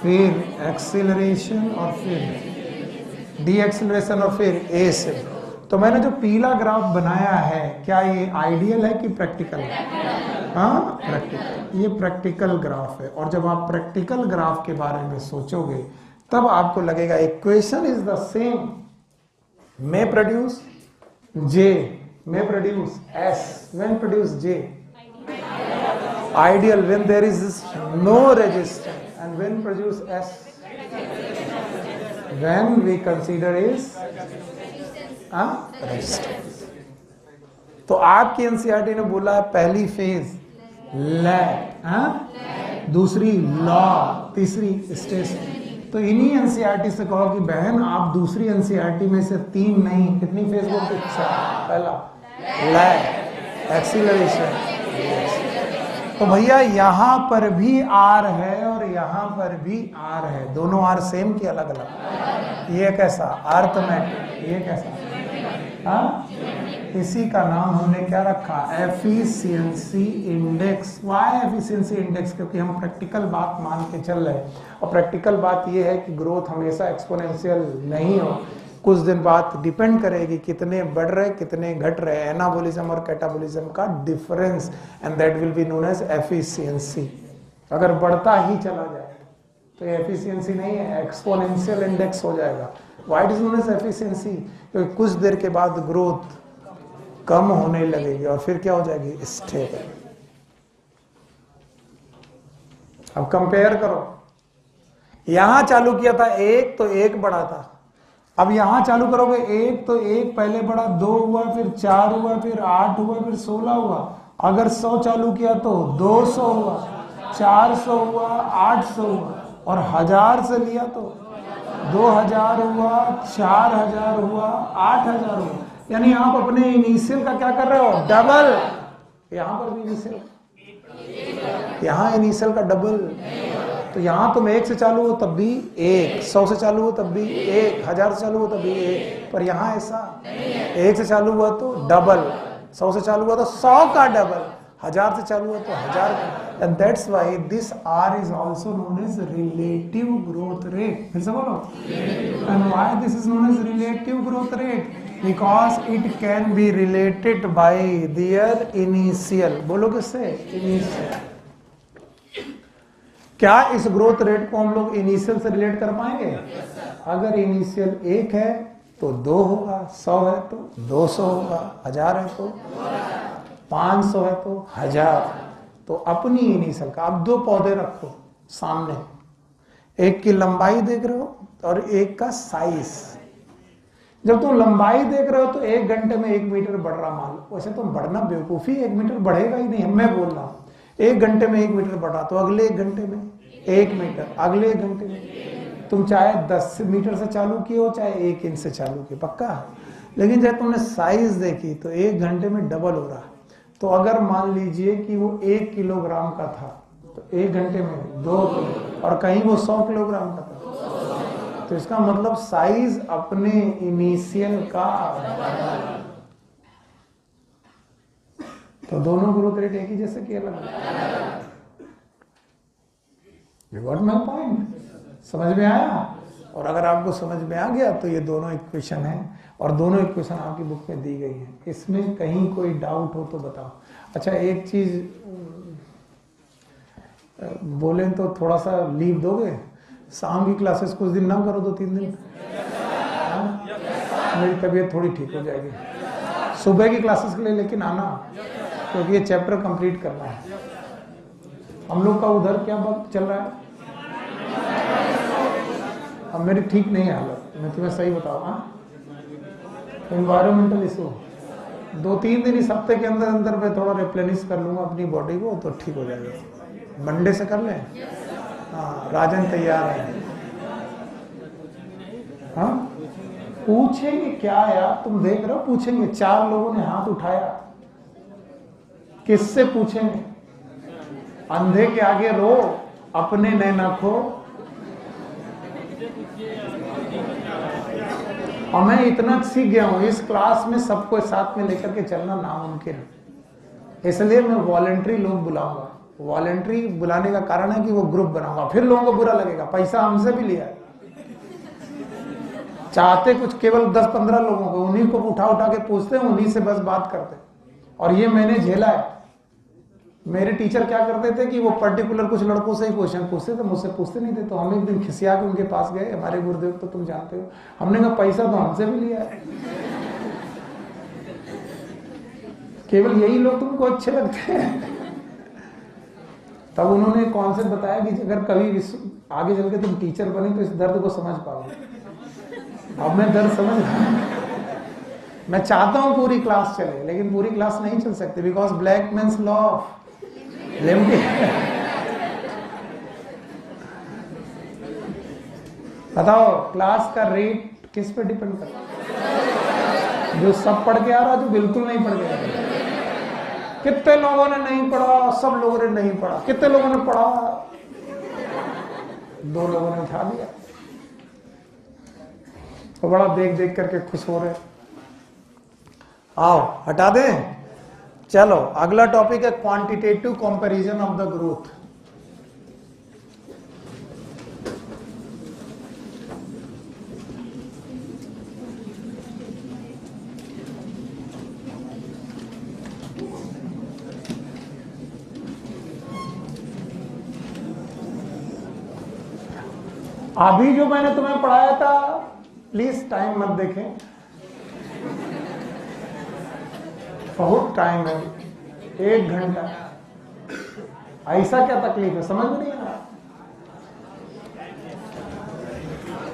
फिर एक्सीलरेशन और फिर डी एक्सीलरेशन और फिर ए से। तो मैंने जो पीला ग्राफ बनाया है क्या ये आइडियल है कि प्रैक्टिकल है? हाँ, प्रैक्टिकल। ये प्रैक्टिकल ग्राफ है। और जब आप प्रैक्टिकल ग्राफ के बारे में सोचोगे तब आपको लगेगा equation is the same. May produce J, may produce S, when produce J. Ideal when there is no resistance, and when produce S when we consider is resistance. तो आपकी एनसीईआरटी ने बोला है पहली फेज लैग, दूसरी लॉ, तीसरी स्टेशन। तो इन्हीं एनसीईआरटी से कहो कि बहन आप दूसरी एनसीईआरटी में से 3 नहीं, कितनी फेज बोलते? 4। पहला लैग, एक्सीलरेशन। तो भैया यहां पर भी आर है और यहां पर भी आर है। दोनों आर सेम की अलग अलग? ये कैसा? अर्थमेटिक। ये कैसा? हाँ, इसी का नाम हमने क्या रखा? Efficiency index. Why efficiency index? क्योंकि हम प्रैक्टिकल बात मान के चल रहे हैं और प्रैक्टिकल बात ये है कि ग्रोथ हमेशा एक्सपोनेंशियल नहीं हो, कुछ दिन बाद डिपेंड करेगी कितने बढ़ रहे कितने घट रहे, एनाबोलिज्म और कैटाबोलिज्म का difference, and that will be known as efficiency. अगर बढ़ता ही चला जाए तो एफिशिएंसी नहीं है, एक्सपोनेंशियल इंडेक्स हो जाएगा। Why it is known as efficiency? क्योंकि कुछ देर के बाद ग्रोथ कम होने लगेगी और फिर क्या हो जाएगी? स्टेबल। अब कंपेयर करो, यहां चालू किया था 1 तो 1 बढ़ा था। अब यहां चालू करोगे 1 तो 1 पहले बढ़ा, 2 हुआ, फिर 4 हुआ, फिर 8 हुआ, फिर 16 हुआ। अगर 100 चालू किया तो 200 हुआ, 400 हुआ, 800 हुआ, और 1000 से लिया तो 2000 हुआ, 4000 हुआ, 8000 हुआ। यानी आप अपने इनिशियल का क्या कर रहे हो? डबल। यहां पर भी इनिशियल, यहां इनिशियल का डबल। तो यहां तुम 1 से चालू हो तब भी 1, 100 से चालू हो तब भी 1, 1000 से चालू हो तब भी 1। पर यहां ऐसा 1 से चालू हुआ तो डबल, 100 से चालू हुआ तो 100 का डबल, 1000 से चालू हुआ तो 1000 का। And that's why this R is also known as relative growth rate. फिर से बोलो, and why this is known as relative growth rate? Because it can be related by their initial. बोलो किससे? इनिशियल। क्या इस ग्रोथ रेट को हम लोग इनिशियल से रिलेट कर पाएंगे? अगर इनिशियल 1 है तो 2 होगा, 100 है तो 200 होगा, 1000 है तो 500 है तो 1000। तो अपनी इनिशियल का आप 2 पौधे रखो सामने, एक की लंबाई देख रहे हो और एक का साइज। जब तुम लंबाई देख रहे हो तो 1 घंटे में 1 मीटर बढ़ रहा मान लो, वैसे तुम बढ़ना बेवकूफी, 1 मीटर बढ़ेगा ही नहीं, मैं बोल रहा हूं 1 घंटे में 1 मीटर बढ़ रहा, तो अगले 1 घंटे में 1 मीटर, अगले 1 घंटे में तुम चाहे 10 मीटर से चालू किए हो चाहे 1 इंच से चालू किए, पक्का। लेकिन जब तुमने साइज देखी तो 1 घंटे में डबल हो रहा। तो अगर मान लीजिए कि वो 1 किलोग्राम का था तो 1 घंटे में 2 किलो, और कहीं वो 100 किलोग्राम का था, तो इसका मतलब साइज अपने इनिशियल का। तो दोनों ग्रोथ रेट एक ही जैसे कि अलग। You got my point? समझ में आया? और अगर आपको समझ में आ गया तो ये दोनों इक्वेशन है, और दोनों इक्वेशन आपकी बुक में दी गई है। इसमें कहीं कोई डाउट हो तो बताओ। अच्छा, एक चीज बोले तो थोड़ा सा लीव दोगे? शाम की क्लासेस कुछ दिन ना करो, 2-3 दिन। मेरी तबीयत थोड़ी ठीक हो जाएगी। सुबह की क्लासेस के लिए लेकिन आना, क्योंकि ये चैप्टर कंप्लीट करना है। हम लोग का उधर क्या वक्त चल रहा है? अब मेरी ठीक नहीं है हालत, मैं तुम्हें सही बताऊँ। एनवायरमेंटल इशू 2-3 दिन इस हफ्ते के अंदर अंदर मैं थोड़ा रिप्लेनिश कर लूंगा अपनी बॉडी को, तो ठीक हो जाएगा। मंडे से कर लें? हाँ, राजन तैयार है। हाँ, पूछेंगे क्या यार, तुम देख रहे हो? पूछेंगे। 4 लोगों ने हाथ उठाया, किससे पूछेंगे? अंधे के आगे रो, अपने नैना खो। और मैं इतना सीख गया हूं, इस क्लास में सबको साथ में लेकर के चलना नामुमकिन है, इसलिए मैं वॉलंटरी लोग बुलाऊंगा। वॉलंटरी बुलाने का कारण है कि वो ग्रुप बनाऊंगा, फिर लोगों को बुरा लगेगा, पैसा हमसे भी लिया है। चाहते कुछ केवल 10-15 लोगों को, उन्हीं को उठा उठा के पूछते हैं, उन्हीं से बस बात करते। और ये मैंने झेला है। मेरे टीचर क्या करते थे कि वो पर्टिकुलर कुछ लड़कों से ही क्वेश्चन पूछते थे, मुझसे पूछते नहीं थे। तो हम एक दिन खिसिया के उनके पास गए, हमारे गुरुदेव तो तुम जानते हो। हमने कहा पैसा तो हमसे भी लिया है, केवल यही लोग तुमको अच्छे लगते हैं। तब उन्होंने कॉन्सेप्ट बताया कि अगर कभी आगे चल के तुम टीचर बने तो इस दर्द को समझ पाओगे। अब मैं दर्द समझ रहा हूं। मैं चाहता हूं पूरी क्लास चले, लेकिन पूरी क्लास नहीं चल सकती, because Blackman's law of limited. बताओ, क्लास का रेट किस पे डिपेंड करता है? जो सब पढ़ के आ रहा, जो बिल्कुल नहीं पढ़ के आ रहा। कितने लोगों ने नहीं पढ़ा? सब लोगों ने नहीं पढ़ा। कितने लोगों ने पढ़ा? 2 लोगों ने उठा दिया। तो बड़ा देख देख करके खुश हो रहे। आओ हटा दें। चलो, अगला टॉपिक है quantitative comparison of the growth. अभी जो मैंने तुम्हें पढ़ाया था, प्लीज टाइम मत देखें, बहुत टाइम है, 1 घंटा। ऐसा क्या तकलीफ है, समझ में नहीं आ रहा?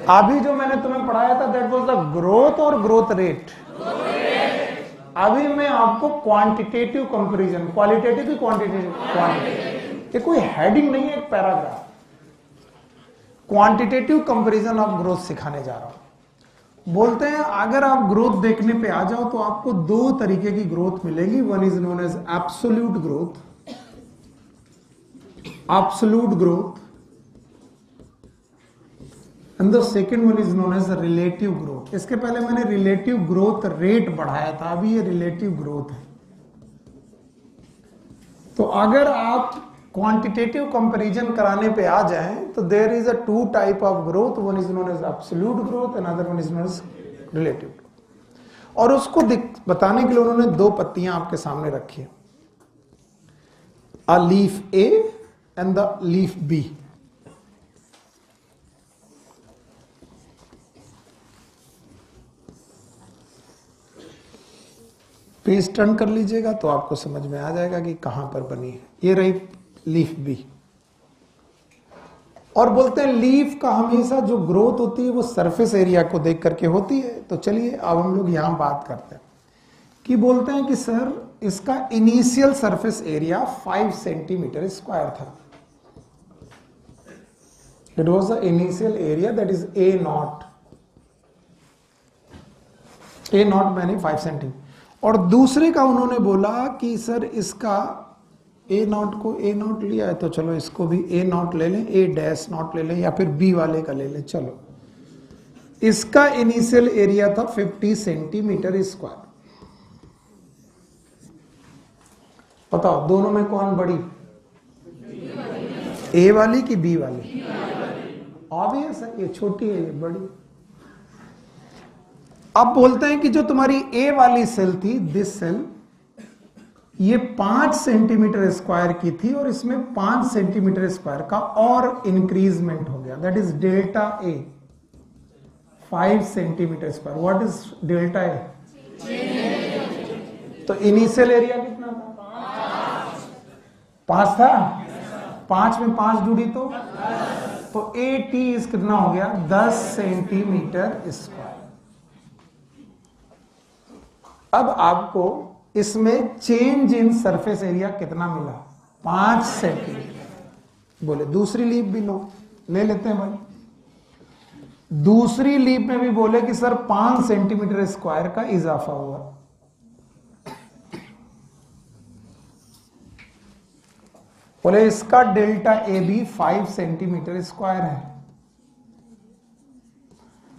अभी जो मैंने तुम्हें पढ़ाया था दैट वाज द ग्रोथ और ग्रोथ रेट। अभी मैं आपको क्वांटिटेटिव कंपैरिजन, क्वालिटेटिव की क्वांटिटेटिव, ये कोई हेडिंग नहीं है, एक paragraph. Quantitative comparison of growth सिखाने जा रहा हूं। बोलते हैं अगर आप ग्रोथ देखने पे आ जाओ तो आपको 2 तरीके की ग्रोथ मिलेगी। One is known as absolute growth, absolute growth, and the second one is known as relative growth. इसके पहले मैंने रिलेटिव ग्रोथ रेट बढ़ाया था, अभी ये रिलेटिव ग्रोथ है। तो अगर आप क्वांटिटेटिव कंपैरिजन कराने पे आ जाएं तो there is a 2 type of growth, one is known as absolute growth and other one is known as relative growth. और उसको बताने के लिए उन्होंने 2 पत्तियां आपके सामने रखी है, a leaf A and the leaf B. Page turn कर लीजिएगा तो आपको समझ में आ जाएगा कि कहां पर बनी है। ये रही लीफ बी। और बोलते हैं लीफ का हमेशा जो ग्रोथ होती है वो सरफेस एरिया को देख करके होती है। तो चलिए अब हम लोग यहां बात करते हैं कि बोलते हैं कि सर इसका initial surface area 5 centimetre square था। It was the initial area that is A naught मैंने 5 सेंटीमीटर। और दूसरे का उन्होंने बोला कि सर इसका ए नॉट को ए नॉट लिया है तो चलो इसको भी ए नॉट ले लें, ए डैश नॉट ले लें, या फिर बी वाले का ले लें। चलो इसका इनिशियल एरिया था 50 सेंटीमीटर स्क्वायर। बताओ दोनों में कौन बड़ी, ए वाली कि बी वाली? ऑब्वियस है, ये छोटी है ये बड़ी। अब बोलते हैं कि जो तुम्हारी ए वाली सेल थी, दिस सेल, ये 5 सेंटीमीटर स्क्वायर की थी और इसमें 5 सेंटीमीटर स्क्वायर का और इंक्रीजमेंट हो गया, that is delta A 5 centimetre square. What is delta A? तो इनिशियल एरिया कितना था? 5 था। 5 में 5 जुड़ी तो ए टी इस कितना हो गया? 10 सेंटीमीटर स्क्वायर। अब आपको इसमें चेंज इन सरफेस एरिया कितना मिला? 5 सेंटीमीटर। बोले दूसरी लीफ भी लो, ले लेते हैं भाई। दूसरी लीफ में भी बोले कि सर 5 सेंटीमीटर स्क्वायर का इजाफा हुआ। बोले इसका डेल्टा ए भी 5 सेंटीमीटर स्क्वायर है,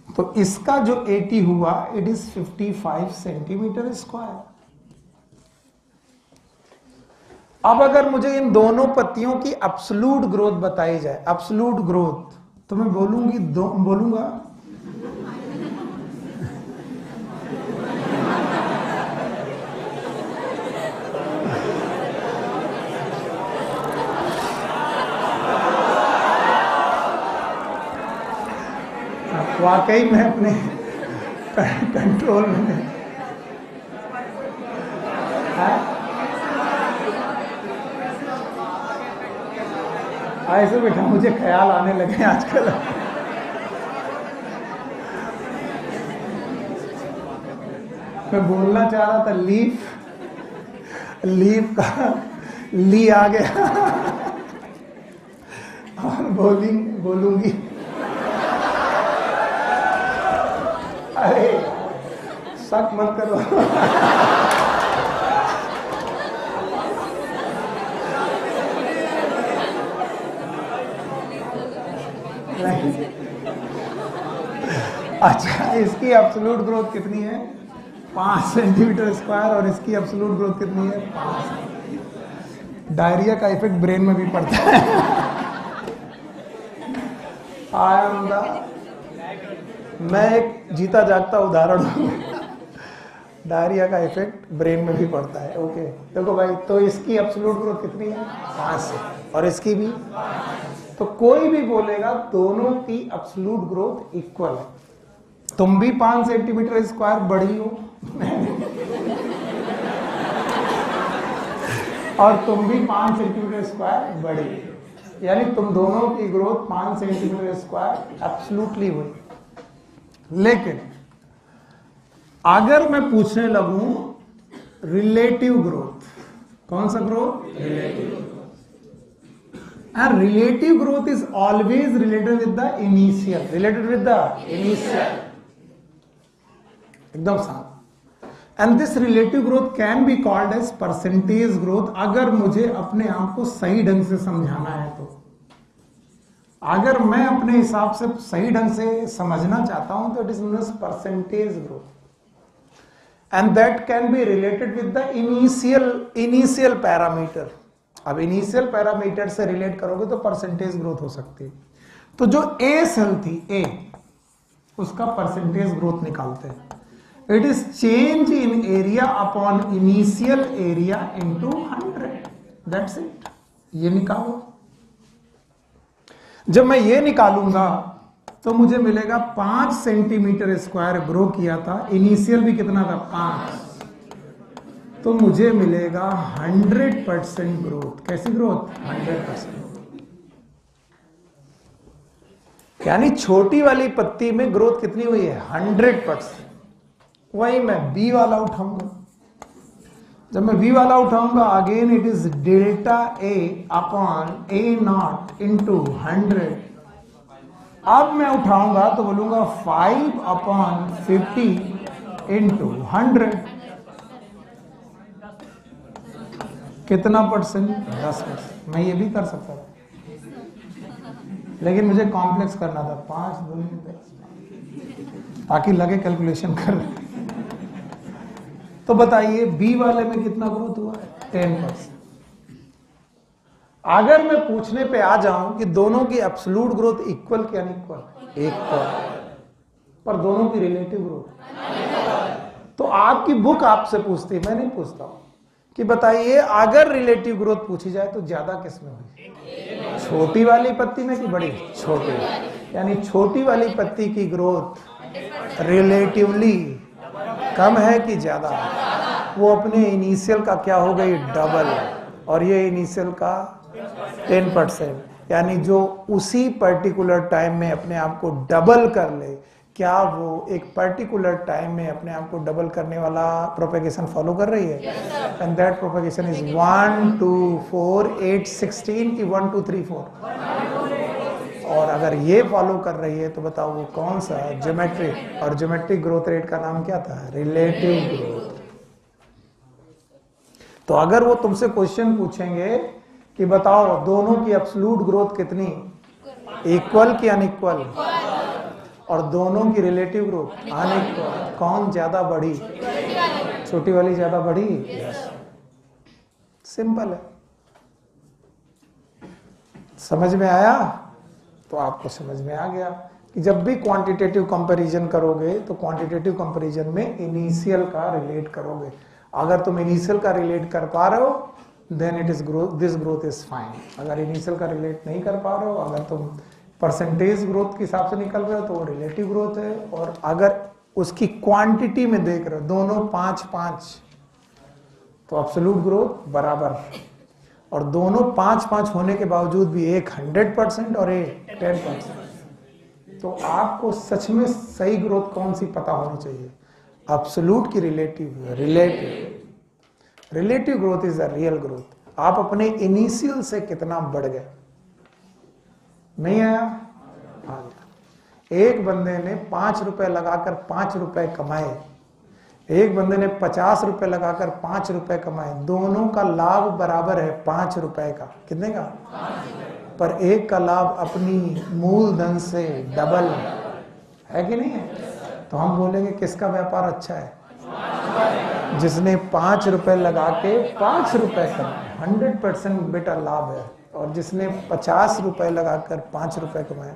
तो इसका जो 80 हुआ इट इज 55 सेंटीमीटर स्क्वायर। अब अगर मुझे इन दोनों पत्तियों की एब्सोल्यूट ग्रोथ बताई जाए, एब्सोल्यूट ग्रोथ, तो मैं बोलूंगा वाकई में अपने कंट्रोल में ऐसे बेटा मुझे ख्याल आने लगे आजकल। मैं बोलना चाह रहा था लीफ का ली आ गया और बोलूंगी अरे शक मत करो अच्छा, इसकी एब्सोल्यूट ग्रोथ कितनी है? 5 सेंटीमीटर स्क्वायर। और इसकी एब्सोल्यूट ग्रोथ कितनी है? 5। डायरिया का इफेक्ट ब्रेन में भी पड़ता है। आई एम द मैं एक जीता जागता उदाहरण हूं। डायरिया का इफेक्ट ब्रेन में भी पड़ता है। ओके देखो भाई, तो इसकी एब्सोल्यूट ग्रोथ कितनी है? 5 से, और इसकी भी। तो कोई भी बोलेगा दोनों की एब्सोल्यूट ग्रोथ इक्वल है। तुम भी 5 सेंटीमीटर स्क्वायर बड़ी हो और तुम भी 5 सेंटीमीटर स्क्वायर बड़ी, यानी तुम दोनों की ग्रोथ 5 सेंटीमीटर स्क्वायर एब्सोल्युटली हुई। लेकिन अगर मैं पूछने लगूं रिलेटिव ग्रोथ, कौन सा growth? Relative growth. And relative growth is always related with the initial, एकदम साफ। And this relative growth can be called as percentage growth, अगर मुझे अपने आप को सही ढंग से समझाना है तो। अगर मैं अपने हिसाब से सही ढंग से समझना चाहता हूं तो it is known as percentage growth, and that can be related with the initial parameter. अब इनिशियल पैरामीटर से रिलेट करोगे तो परसेंटेज ग्रोथ हो सकती है। तो जो ए सेल थी, ए, उसका परसेंटेज ग्रोथ निकालते हैं। It is change in area upon initial area into 100, that's it. ये निकालो। जब मैं ये निकालूंगा तो मुझे मिलेगा 5 सेंटीमीटर स्क्वायर ग्रो किया था, इनिशियल भी कितना था? 5। तो मुझे मिलेगा 100% ग्रोथ। कैसी ग्रोथ? 100%। यानी छोटी वाली पत्ती में ग्रोथ कितनी हुई है? 100%। वही मैं बी वाला उठाऊंगा। जब मैं बी वाला उठाऊंगा, again it is delta A upon A not into 100। अब मैं उठाऊंगा तो बोलूंगा 5/50 इंटू 100। कितना परसेंट? 10%। मैं ये भी कर सकता था, लेकिन मुझे कॉम्प्लेक्स करना था। 5 2 10 ताकि लगे कैलकुलेशन कर रहे। तो बताइए बी वाले में कितना ग्रोथ हुआ है? 10%। अगर मैं पूछने पे आ जाऊं कि दोनों की एब्सोल्यूट ग्रोथ इक्वल क्या अनइक्वल? इक्वल। पर दोनों की रिलेटिव ग्रोथ, तो आपकी बुक आपसे पूछती, मैं नहीं पूछता हूं कि बताइए अगर रिलेटिव ग्रोथ पूछी जाए तो ज्यादा किसमें हुई? छोटी वाली पत्ती में कि बड़ी? छोटी। यानी छोटी वाली पत्ती की ग्रोथ रिलेटिवली कम है कि ज्यादा? वो अपने इनिशियल का क्या हो गई? डबल। और ये इनिशियल का 10%। यानी जो उसी पर्टिकुलर टाइम में अपने आप को डबल कर ले, क्या वो एक पर्टिकुलर टाइम में अपने आप को डबल करने वाला प्रोपेगेशन फॉलो कर रही है? एंड दैट प्रोपेगेशन इज 1 2 4 8 16 की 1 2 3 4। और अगर ये फॉलो कर रही है तो बताओ वो कौन सा? ज्योमेट्रिक। और ज्योमेट्रिक ग्रोथ रेट का नाम क्या था? Relative growth. तो अगर वो तुमसे क्वेश्चन पूछेंगे कि बताओ दोनों की एब्सोल्यूट ग्रोथ कितनी? इक्वल कि अनइक्वल? और दोनों की रिलेटिव ग्रोथ अनइक्वल। कौन ज्यादा बढ़ी? छोटी वाली ज्यादा बढ़ी। सिंपल है। समझ में आया? तो आपको समझ में आ गया कि जब भी क्वांटिटेटिव कंपैरिजन करोगे तो क्वांटिटेटिव कंपैरिजन में इनिशियल का रिलेट करोगे। अगर तुम इनिशियल का रिलेट कर पा रहे हो then it is growth, this growth is fine. अगर इनिशियल का रिलेट नहीं कर पा रहे हो, अगर तुम परसेंटेज ग्रोथ के हिसाब से निकल रहे हो तो वो रिलेटिव ग्रोथ है। और अगर उसकी क्वांटिटी में देख रहे हो दोनों 5-5 तो एब्सोल्यूट ग्रोथ बराबर। और दोनों 5-5 होने के बावजूद भी एक 100% और एक 10%। तो आपको सच में सही ग्रोथ कौन सी पता होनी चाहिए? एब्सोल्यूट की relative? Relative. Relative growth is the real growth. आप अपने इनिशियल से कितना बढ़ गए। नहीं आया? आ गया। एक बंदे ने 5 रुपए लगाकर 5 रुपए कमाए, एक बंदे ने 50 रुपए लगाकर 5 रुपए कमाए। दोनों का लाभ बराबर है 5 रुपए का। कितने का? 5। पर एक का लाभ अपनी मूलधन से डबल है कि नहीं है? तो हम बोलेंगे किसका व्यापार अच्छा है? जिसने 5 रुपए लगा के 5 रुपए कमाए, 100% बेटा लाभ है। और जिसने 50 रुपए लगाकर 5 रुपए कमाए,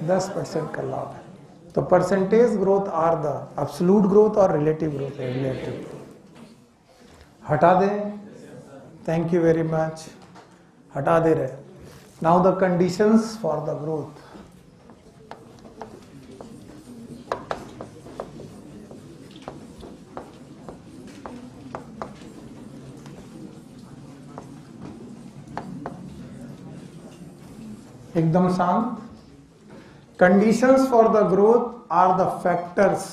10% का लाभ है। तो percentage growth are the absolute growth और रिलेटिव ग्रोथ है। रिलेटिव हटा दे। Thank you very much. हटा दे रहे। Now the conditions for the growth. एकदम शांत। Conditions for the growth are the factors.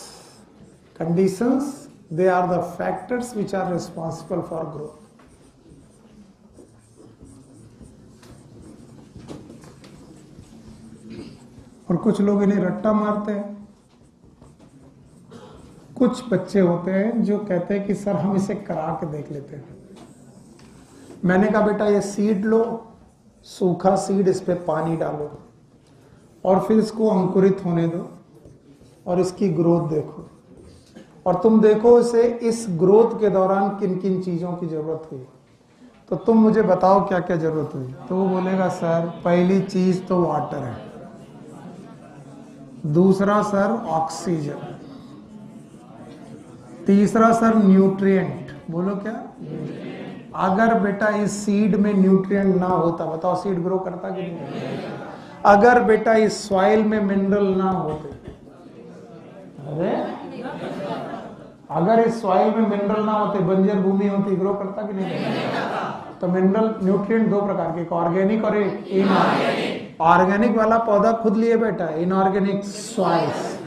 Conditions, they are the factors which are responsible for growth. और कुछ लोग इन्हें रट्टा मारते हैं। कुछ बच्चे होते हैं जो कहते हैं कि सर हम इसे करा के देख लेते हैं। मैंने कहा बेटा ये सीड लो, सूखा सीड, इस पे पानी डालो और फिर इसको अंकुरित होने दो और इसकी ग्रोथ देखो। और तुम देखो इसे इस ग्रोथ के दौरान किन किन चीजों की जरूरत हुई। तो तुम मुझे बताओ क्या क्या जरूरत हुई। तो वो बोलेगा सर पहली चीज तो वाटर है, दूसरा सर ऑक्सीजन, तीसरा सर न्यूट्रिएंट। बोलो क्या? अगर बेटा इस सीड में न्यूट्रिएंट ना होता, बताओ सीड ग्रो करता कि नहीं? अगर बेटा इस सॉइल में मिनरल ना होते, अरे अगर इस सॉइल में मिनरल ना होते, बंजर भूमि होती, ग्रो करता कि नहीं करता? तो मिनरल न्यूट्रिएंट दो प्रकार के, एक ऑर्गेनिक और एक इनऑर्गेनिक। ऑर्गेनिक वाला पौधा खुद लिए बैठा है, इनऑर्गेनिक सॉइल्स।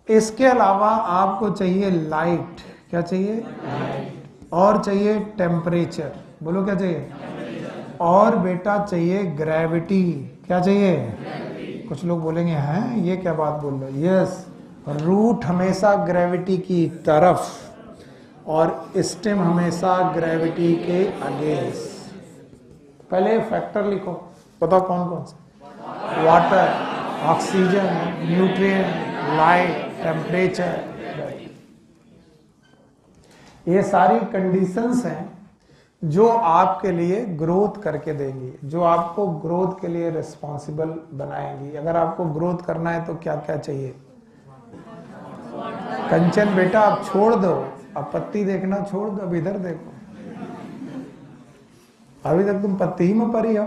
इसके अलावा आपको चाहिए लाइट, क्या चाहिए? लाइट। और चाहिए टेम्परेचर, बोलो क्या चाहिए? और बेटा चाहिए ग्रेविटी, क्या चाहिए? कुछ लोग बोलेंगे हैं ये क्या बात बोल रहे हो? यस, रूट हमेशा ग्रेविटी की तरफ और स्टेम हमेशा ग्रेविटी के अगेंस्ट। पहले फैक्टर लिखो, बताओ कौन कौन से? Water, oxygen, nutrient, light, temperature. ये सारी कंडीशंस हैं जो आपके लिए ग्रोथ करके देंगी, जो आपको ग्रोथ के लिए रिस्पॉन्सिबल बनाएंगी। अगर आपको ग्रोथ करना है तो क्या क्या चाहिए? कंचन बेटा आप छोड़ दो, अब पत्ती देखना छोड़ दो, अब इधर देखो। अभी तक तुम पत्ती ही में पड़ी हो।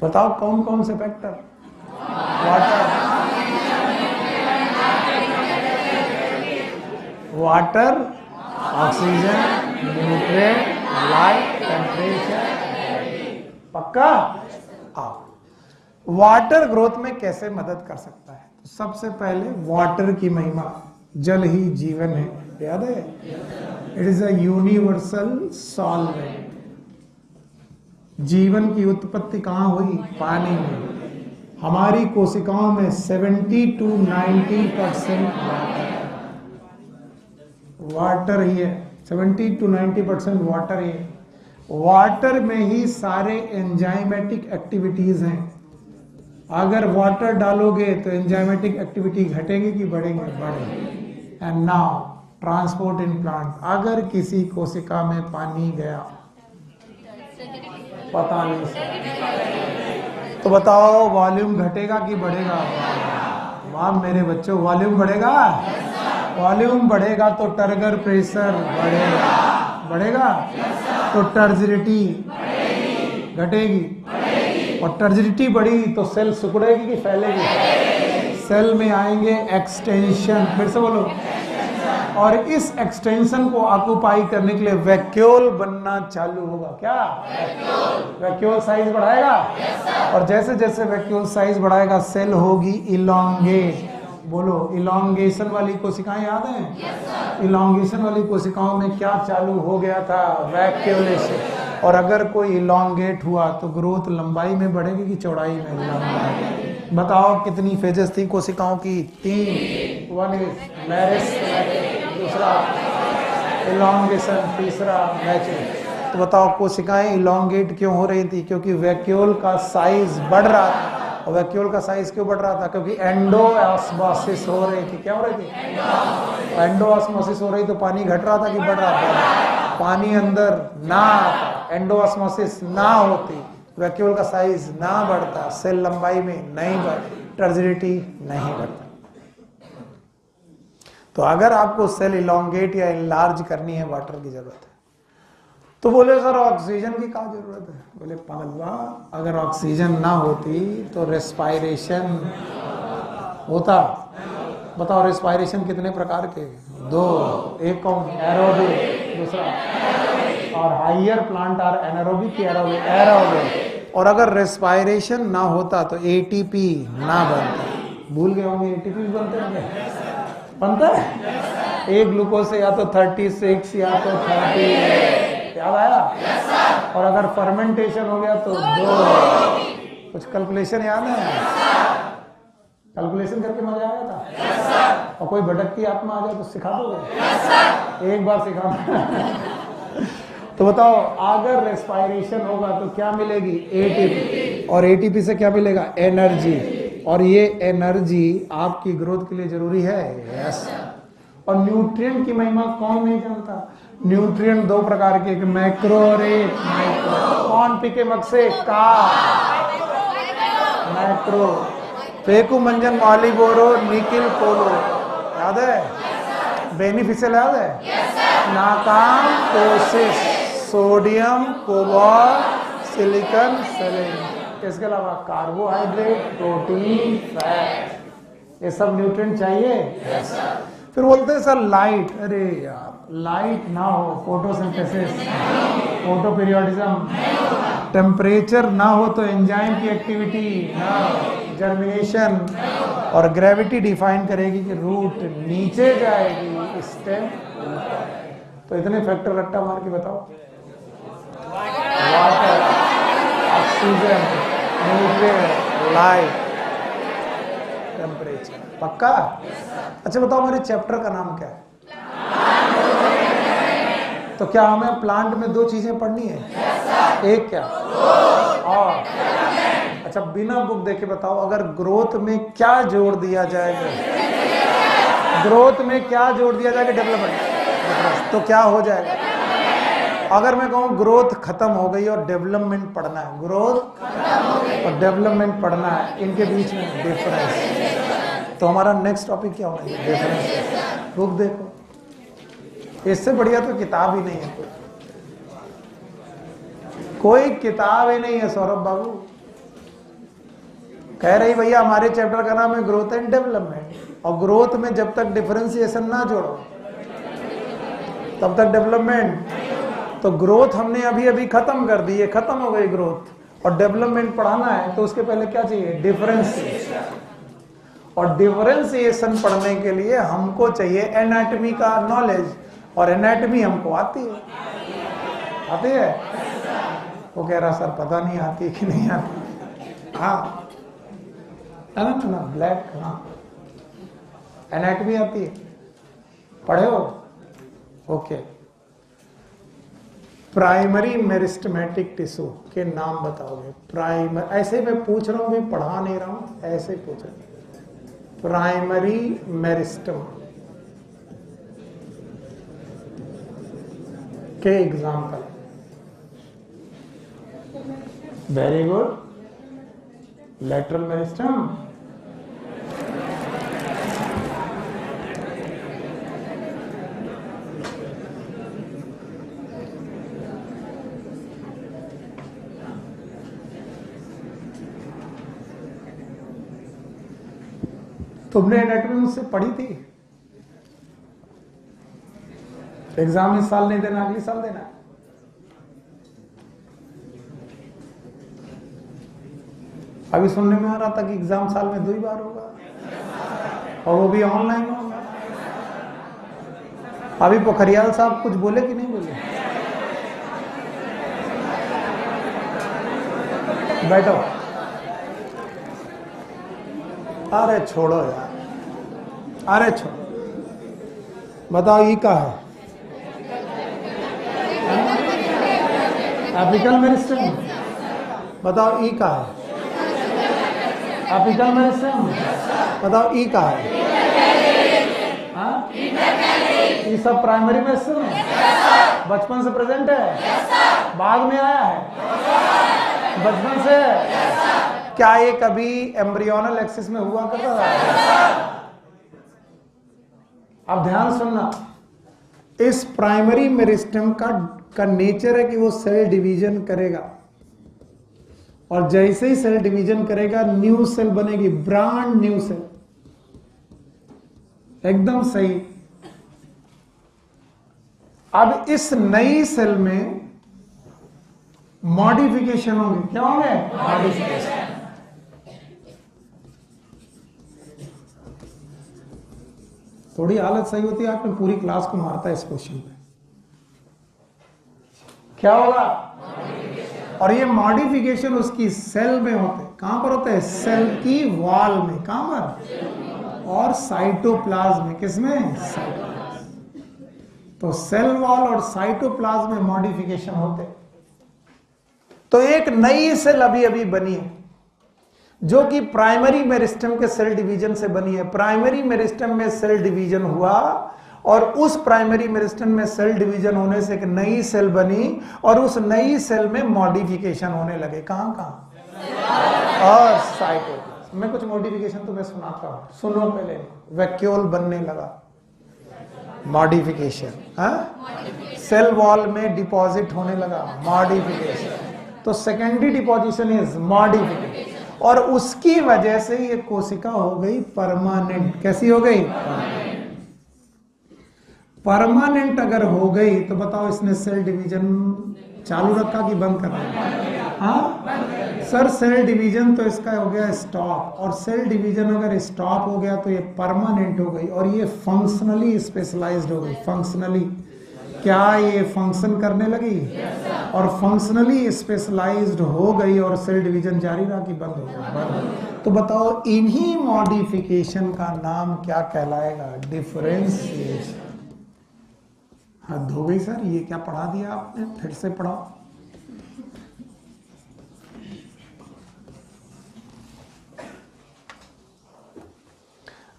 बताओ कौन कौन से factor? Water, oxygen, nutrient, light, temperature. पक्का? आओ, वाटर ग्रोथ में कैसे मदद कर सकता है? तो सबसे पहले वाटर की महिमा, जल ही जीवन है, याद है? It is a universal solvent. जीवन की उत्पत्ति कहां हुई? पानी में। हमारी कोशिकाओं में 70 to 90% वाटर ही है। 70 to 90% वाटर ही है। वाटर में ही सारे एंजाइमेटिक एक्टिविटीज हैं। अगर वाटर डालोगे तो एंजाइमेटिक एक्टिविटी घटेगी कि बढ़ेंगे? बढ़ेगी। And now transport in plant, अगर किसी कोशिका में पानी गया, पता नहीं, तो बताओ वॉल्यूम घटेगा कि बढ़ेगा? वाह मेरे बच्चों, वॉल्यूम बढ़ेगा। वॉल्यूम बढ़ेगा तो टर्गर प्रेशर बढ़ेगा, बढ़ेगा तो टर्जिडिटी घटेगी, और टर्जिडिटी बढ़ी तो सेल सिकुड़ेगी कि फैलेगी? सेल में आएंगे एक्सटेंशन, फिर से बोलो। और इस एक्सटेंशन को ऑक्यूपाई करने के लिए वैक्यूल बनना चालू होगा। क्या? वैक्यूल साइज बढ़ाएगा। और जैसे जैसे वैक्यूल साइज बढ़ाएगा सेल होगी इलॉन्गेट। बोलो, इलॉन्गेशन वाली कोशिकाएं याद हैं? इलॉन्गेशन वाली कोशिकाओं में क्या चालू हो गया था? वैक्यूलेशन। और अगर कोई इलॉन्गेट हुआ तो ग्रोथ लंबाई में बढ़ेगी कि चौड़ाई में? लंबाई। बताओ कितनी फेजेस थी कोशिकाओं की? 3। वन इज मैरिज, दूसरा इलॉन्गेशन, तीसरा मैचुरेशन। तो बताओ कोशिकाएं इलॉन्गेट क्यों हो रही थी? क्योंकि वैक्यूल का साइज बढ़ रहा था। और वैक्यूल का साइज क्यों बढ़ रहा था? क्योंकि एंडोऑस्मोसिस हो रही थी। क्या हो रही थी? एंडोऑस्मोसिस हो रही, तो पानी घट रहा था कि बढ़ रहा था? पानी अंदर ना आता, एंडोऑस्मोसिस ना होती, वैक्यूल का साइज ना बढ़ता, सेल लंबाई में नहीं बढ़ती, टर्जिडिटी नहीं बढ़ती। तो अगर आपको सेल इलॉन्गेट या इनलार्ज करनी है, वाटर की जरूरत है। तो बोले सर ऑक्सीजन की क्या जरूरत है? बोले पागलवा, अगर ऑक्सीजन ना होती तो रेस्पायरेशन होता? बताओ रेस्पायरेशन कितने प्रकार के? 2। एक कौन? एरोबिक, दूसरा और higher plant are anaerobic, aerobic, aerobic. और अगर रेस्पायरेशन ना होता तो एटीपी ना बनता। भूल गए होंगे एटीपी बनते हैं? बनता है। एक ग्लूकोज से या तो 36 या तो 38, याद आया? और अगर फर्मेंटेशन हो गया तो 2। कुछ कैलकुलेशन याद है? कैलकुलेशन करके मजा आया था? और कोई भटकती आत्मा आ जाए तो सिखा दोगे? एक बार सिखा दो। तो बताओ अगर रेस्पायरेशन होगा तो क्या मिलेगी? एटीपी। और एटीपी से क्या मिलेगा? एनर्जी। और ये एनर्जी आपकी ग्रोथ के लिए जरूरी है। यस। और न्यूट्रिएंट की महिमा कौन नहीं जानता? न्यूट्रिएंट 2 प्रकार के, एक मैक्रो और एक माइक्रो। कौन पीके मग से? का मैक्रो। फेकू मंजन मॉलिबोरो निकिल पोलो, याद है? बेनिफिशियल याद है? नाकाम कोशिश, सोडियम, कोबाल्ट, सिलिकॉन, सेलेनियम। इसके अलावा कार्बोहाइड्रेट, प्रोटीन, फैट। ये सब न्यूट्रिएंट चाहिए। फिर बोलते हैं सर लाइट, अरे यार लाइट ना हो, फोटोसिंथेसिस, फोटो पीरियोडिज्म, टेम्परेचर ना हो तो एंजाइम की एक्टिविटी ना, जर्मिनेशन, और ग्रेविटी डिफाइन करेगी कि रूट नीचे जाएगी, स्टेम। तो इतने फैक्टर रट्टा मार के बताओ। Water, oxygen, nutrient, light, temperature, पक्का? अच्छा बताओ मेरे चैप्टर का नाम क्या है? तो क्या हमें प्लांट में दो चीजें पढ़नी है? एक क्या? और अच्छा बिना बुक देखे बताओ, अगर ग्रोथ में क्या जोड़ दिया जाएगा, ग्रोथ में क्या जोड़ दिया जाएगा? डेवलपमेंट, तो क्या हो जाएगा? अगर मैं कहूँ ग्रोथ खत्म हो गई और डेवलपमेंट पढ़ना है, ग्रोथ और डेवलपमेंट पढ़ना है, इनके बीच में डिफरेंस, तो हमारा नेक्स्ट टॉपिक क्या होगा? डिफरेंस। बुक देखो, इससे बढ़िया तो किताब ही नहीं है, कोई किताब ही नहीं है। सौरभ बाबू कह रही भैया हमारे चैप्टर का नाम है ग्रोथ एंड डेवलपमेंट, और ग्रोथ में जब तक डिफरेंशिएशन ना जोड़ो तब तक डेवलपमेंट। तो ग्रोथ हमने अभी अभी खत्म कर दी है, खत्म हो गई ग्रोथ, और डेवलपमेंट पढ़ाना है तो उसके पहले क्या चाहिए? डिफरेंशिएशन। और डिफरेंशिएशन पढ़ने के लिए हमको चाहिए एनाटॉमी का नॉलेज, और एनाटॉमी हमको आती है, आती है? वो कह रहा सर पता नहीं आती कि नहीं आती। हाँ ना ब्लैक, हाँ एनाटॉमी आती है, पढ़े हो? ओके। प्राइमरी मेरिस्टेमेटिक टिश्यू के नाम बताओगे? प्राइमरी, ऐसे मैं पूछ रहा हूं, मैं पढ़ा नहीं रहा हूं, ऐसे ही पूछ रहा हूं। प्राइमरी मेरिस्टेम के example? Very good. Lateral meristem, तुमने एनाटॉमी मुझसे पढ़ी थी? एग्जाम इस साल नहीं देना, अगले साल देना है। अभी सुनने में आ रहा था कि एग्जाम साल में 2 बार होगा, और वो भी ऑनलाइन होगा। अभी पोखरियाल साहब कुछ बोले कि नहीं बोले? बैठो। अरे छोड़ो यार, अरे छोड़ो, बताओ ई का है? एपिकल मेरिस्टेम, बताओ ई का है? एपिकल मेरिस्टेम, बताओ ई का है? ये सब प्राइमरी मेरिस्टेम है, बचपन से प्रेजेंट है, बाद में आया है, बचपन से। क्या ये कभी एम्ब्रियोनल एक्सिस में हुआ करता था? अब ध्यान सुनना, इस प्राइमरी मेरिस्टेम का नेचर है कि वो सेल डिवीजन करेगा, और जैसे ही सेल डिवीजन करेगा न्यू सेल बनेगी, ब्रांड न्यू सेल। एकदम सही। अब इस नई सेल में मॉडिफिकेशन होंगे। क्या होंगे? मॉडिफिकेशन। थोड़ी हालत सही होती है, आपने पूरी क्लास को मारता है इस क्वेश्चन पे। क्या होगा? और ये मॉडिफिकेशन उसकी सेल में होते हैं। कहां पर होते हैं? सेल की वॉल में। कहां पर? और साइटोप्लाज्म में। किसमें? साइटोप्लाज्म। तो सेल वॉल और साइटोप्लाज्म में मॉडिफिकेशन होते हैं। तो एक नई सेल अभी अभी बनी है जो कि प्राइमरी मेरिस्टेम के सेल डिवीजन से बनी है। प्राइमरी मेरिस्टेम में सेल डिवीजन हुआ, और उस प्राइमरी मेरिस्टेम में सेल डिवीजन होने से एक नई सेल बनी, और उस नई सेल में मॉडिफिकेशन होने लगे। कहां कहां? और साइटोप्लाज्म में। कुछ मॉडिफिकेशन तुम्हें सुनाता हूं, सुनो पहले। वैक्यूल बनने लगा, मॉडिफिकेशन। सेल वॉल में डिपॉजिट होने लगा, मॉडिफिकेशन। तो सेकेंडरी डिपोजिशन इज मॉडिफिकेशन। और उसकी वजह से ये कोशिका हो गई परमानेंट। कैसी हो गई? परमानेंट अगर हो गई तो बताओ इसने सेल डिवीजन चालू रखा कि बंद कर रहा? हाँ सर, सेल डिवीजन तो इसका हो गया स्टॉप, और सेल डिवीजन अगर स्टॉप हो गया तो ये परमानेंट हो गई और ये फंक्शनली स्पेशलाइज्ड हो गई। फंक्शनली क्या ये फंक्शन करने लगी? और फंक्शनली स्पेशलाइज्ड हो गई और सेल डिवीजन जारी रहा कि बंद हो गया? बंद। तो बताओ इन्हीं मॉडिफिकेशन का नाम क्या कहलाएगा? डिफरेंशिएशन। हद हो गई सर, ये क्या पढ़ा दिया आपने? फिर से पढ़ाओ।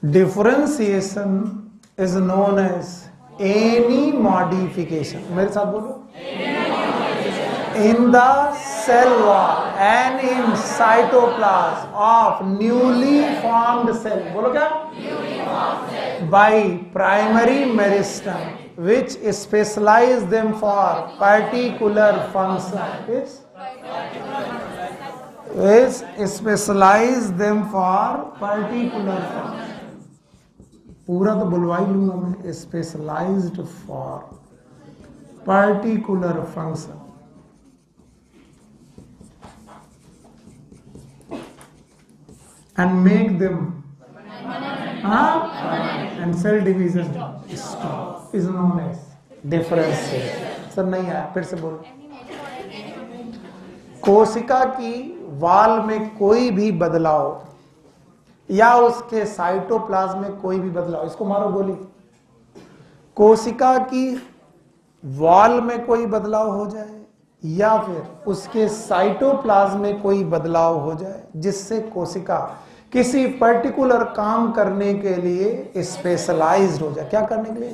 Differentiation is known as any modification, मेरे साथ बोलो, in the cell wall and in cytoplasm of newly formed cell, बोलो क्या? By primary meristem which specialize them for particular function, which specialize them for particular function। पूरा तो बुलवा ही लूंगा मैं, specialized for particular function and make them and cell division stop is known as differentiation। Sir नहीं आया, फिर से बोलो। कोशिका की वाल में कोई भी बदलाव या उसके साइटोप्लाज्म में कोई भी बदलाव, इसको मारो गोली। कोशिका की वॉल में कोई बदलाव हो जाए या फिर उसके साइटोप्लाज्म में कोई बदलाव हो जाए जिससे कोशिका किसी पर्टिकुलर काम करने के लिए स्पेशलाइज्ड हो जाए। क्या करने के लिए?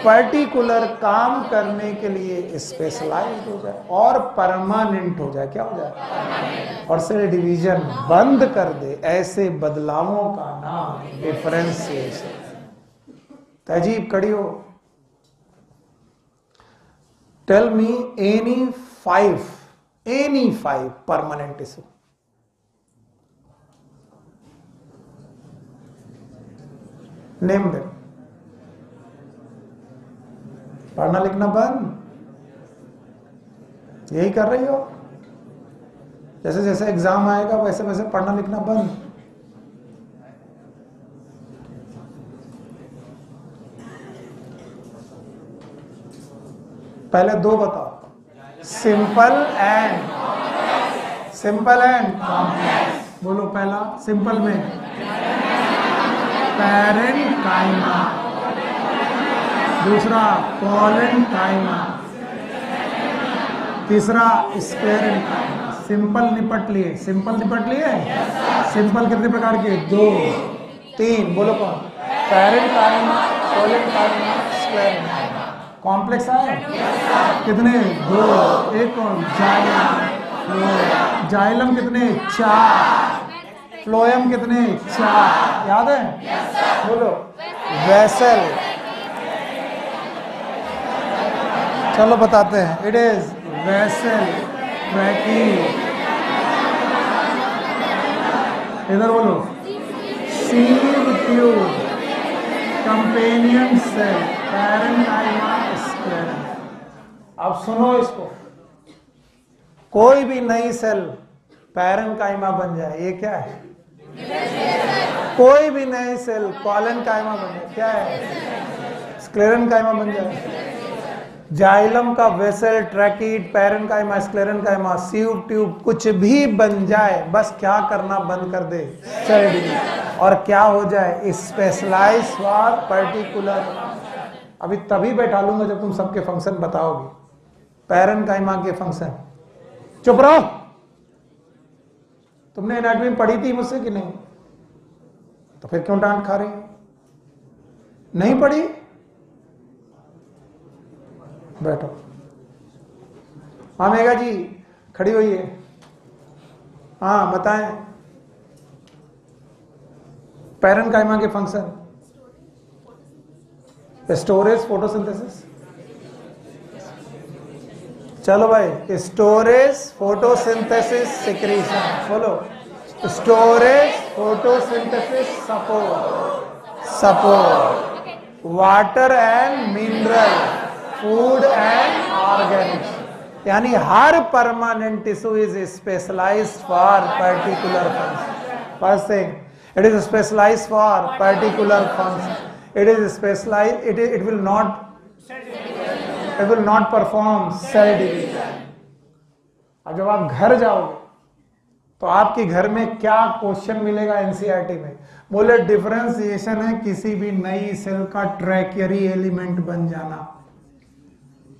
पर्टिकुलर काम करने के लिए स्पेशलाइज्ड हो जाए और परमानेंट हो जाए। क्या हो जाए? और सेल डिवीजन बंद कर दे। ऐसे बदलावों का नाम डिफरेंशिएशन। तहजीब कड़ी हो। Tell me any five permanent tissue. Name them. पढ़ना लिखना बंद, यही कर रही हो? जैसे जैसे एग्जाम आएगा वैसे वैसे पढ़ना लिखना बंद। पहले दो बताओ, सिंपल एंड कॉम्प्लेक्स। बोलो पहला सिंपल में पैरेन्काइमा, दूसरा कोलेन्काइमा, तीसरा स्क्लेरेन्काइमा। सिंपल निपट लिए? सिंपल कितने प्रकार के? 2 3। बोलो कौन? Parenchyma, collenchyma, sclerenchyma. कॉम्प्लेक्स है कितने? 2। एक कौन? जाइलम कितने? 4। फ्लोएम कितने? 4। याद है? बोलो। वेसल। चलो बताते हैं। इट इज वेसल, ट्रैकी, इधर बोलो, sieve tube, companion cell, parenchyma, sclerenchyma. अब सुनो इसको, कोई भी नई सेल पैरेन्काइमा बन जाए, ये क्या है? कोई भी नई सेल कोलेन्काइमा बन जाए, क्या है? स्क्लेरेन्काइमा बन जाए। जाइलम का vessel, tracheid, parenchyma, sclerenchyma, sieve tube, कुछ भी बन जाए, बस क्या करना बंद कर दे? Cell division. और क्या हो जाए? Specialize for particular. अभी तभी बैठा लूंगा जब तुम सबके फंक्शन बताओगे। पैरेन्काइमा के फंक्शन। चुप रहो। तुमने एनाटॉमी पढ़ी थी मुझसे कि नहीं? तो फिर क्यों डांट खा रही हो? नहीं पढ़ी? बैठो। हाँ मेघा जी खड़ी हुई है। हाँ बताएं। पैरेन्काइमा के फंक्शन। स्टोरेज, फोटोसिंथेसिस, चलो भाई, स्टोरेज, फोटोसिंथेसिस, सिक्रीशन, बोलो। Storage, photosynthesis, support, water and mineral, food and organics. यानी हर permanent tissue is specialised for particular function. First thing, it is specialized for particular function. It is specialized, it will not perform cell division. अब जब आप घर जाओगे तो आपके घर में क्या क्वेश्चन मिलेगा एनसीईआरटी में? बोले डिफरेंशिएशन है किसी भी नई सेल का ट्रैकियरी एलिमेंट बन जाना।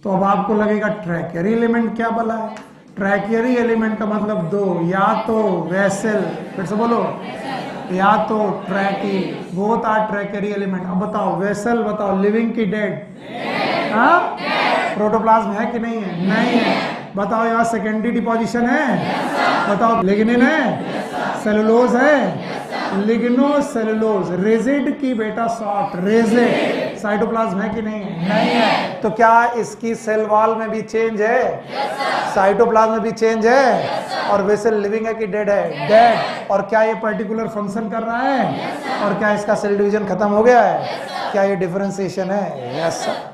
तो अब आपको लगेगा ट्रैकियरी एलिमेंट क्या भला है? ट्रैकियरी एलिमेंट का मतलब दो, या तो वेसल, फिर से बोलो, या तो ट्रैकी, बोथ आर ट्रैकियरी एलिमेंट। अब बताओ वेसल, बताओ लिविंग की डेड? हाँ, प्रोटोप्लाज्म है कि नहीं है? नहीं है। बताओ यहाँ सेकेंडरी डिपोजिशन है? बताओ लिग्निन है? सेलुलोज है? लिग्नोसेलुलोज, रिजिड की बेटा सॉफ्ट, रिजिड। साइटोप्लाज्म है कि नहीं है? नहीं है। तो क्या इसकी सेल वॉल में भी चेंज है? साइटोप्लाज्म में भी चेंज है। और वेसल लिविंग है कि डेड है? डेड। और क्या ये पर्टिकुलर फंक्शन कर रहा है? और क्या इसका सेल डिवीजन खत्म हो गया है? क्या ये डिफरेंशिएशन है? Yes sir.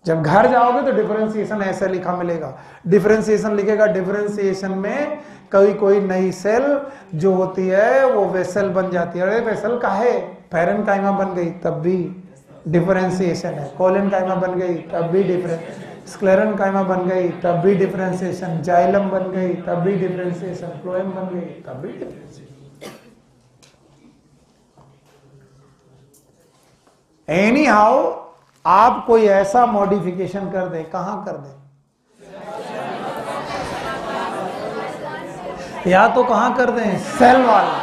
जब घर जाओगे तो डिफरेंशिएशन ऐसे लिखा मिलेगा। डिफरेंशिएशन लिखेगा, डिफरेंशिएशन में कोई नई सेल जो होती है वो वेसल बन जाती है। अरे वेसल का है, पैरेन्काइमा बन गई तब भी डिफरेंशिएशन है, कोलेनकाइमा बन गई तब भी डिफरेंस, स्क्लेरेनकाइमा बन गई तब भी डिफरेंशिएशन, जाइलम बन गई तब भी डिफरेंशिएशन, फ्लोएम बन गई तब भी डिफरेंशिएशन। एनी हाउ आप कोई ऐसा मॉडिफिकेशन कर दे, कहां कर दे? या तो कहां कर दें? सेल वाला,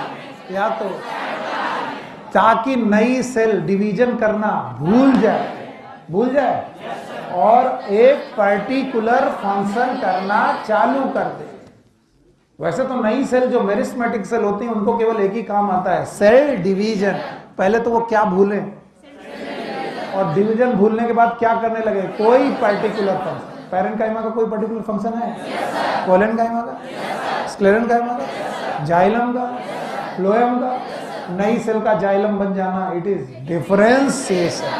या तो ताकि नई सेल डिवीजन करना भूल जाए और एक पर्टिकुलर फंक्शन करना चालू कर दे। वैसे तो नई सेल जो मेरिस्मेटिक सेल होती है उनको केवल एक ही काम आता है, सेल डिवीजन। पहले तो वो क्या भूलें, और डिवीजन भूलने के बाद क्या करने लगे? कोई पर्टिकुलर फंक्शन। पैरेन्काइमा का कोई पर्टिकुलर फंक्शन है? कोलेनकाइमा का, स्क्लेरेनकाइमा का, जाइलम का, फ्लोएम का। नई सेल का जाइलम बन जाना, इट इज डिफरेंशिएशन।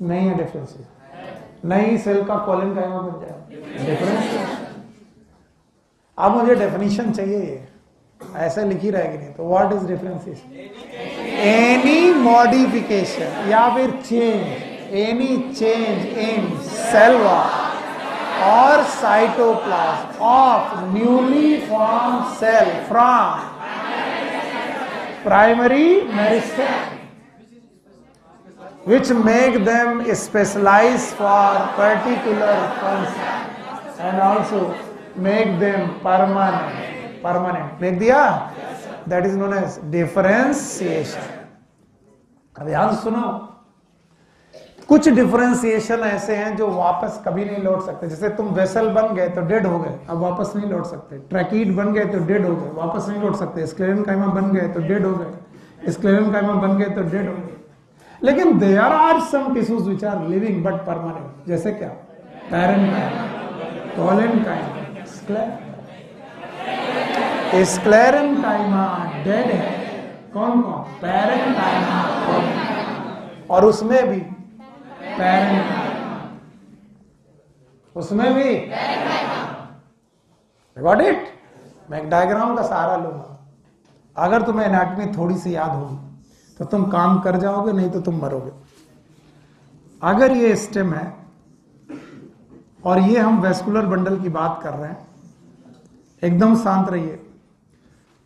नहीं है डिफरेंशिएशन। नई सेल का कोलेनकाइमा बन जाए, डिफरेंशिएशन। अब मुझे डेफिनेशन चाहिए, ये ऐसे लिखी रहेगी नहीं तो। What is differentiation? Any modification या फिर change, any change in cell wall or cytoplasm of newly formed cell from primary meristem, which make them specialized for particular function and also make them permanent. make दिया? That is known as differentiation. अब ध्यान सुनो, कुछ डिफरेंशिएशन ऐसे हैं जो वापस कभी नहीं लौट सकते। जैसे तुम वेसल बन गए तो डेड हो गए, अब वापस नहीं लौट सकते। ट्रैकीड बन गए तो डेड हो गए, वापस नहीं लौट सकते। स्क्लेरेनकाइमा बन गए तो डेड हो गए, स्क्लेरेनकाइमा बन गए तो डेड हो गए। लेकिन there are some tissues which are living but permanent. जैसे क्या? पैरेन्काइमा, कोलेनकाइमा, स्क्लेरेनकाइमा डेड है। कौन? पैरेन्काइमा, और उसमें भी उसमें भी गॉट इट। मैं एक डायग्राम का सहारा लूंगा। अगर तुम्हें एनाटॉमी थोड़ी सी याद होगी तो तुम काम कर जाओगे, नहीं तो तुम मरोगे। अगर ये स्टेम है और ये हम वेस्कुलर बंडल की बात कर रहे हैं, एकदम शांत रहिए।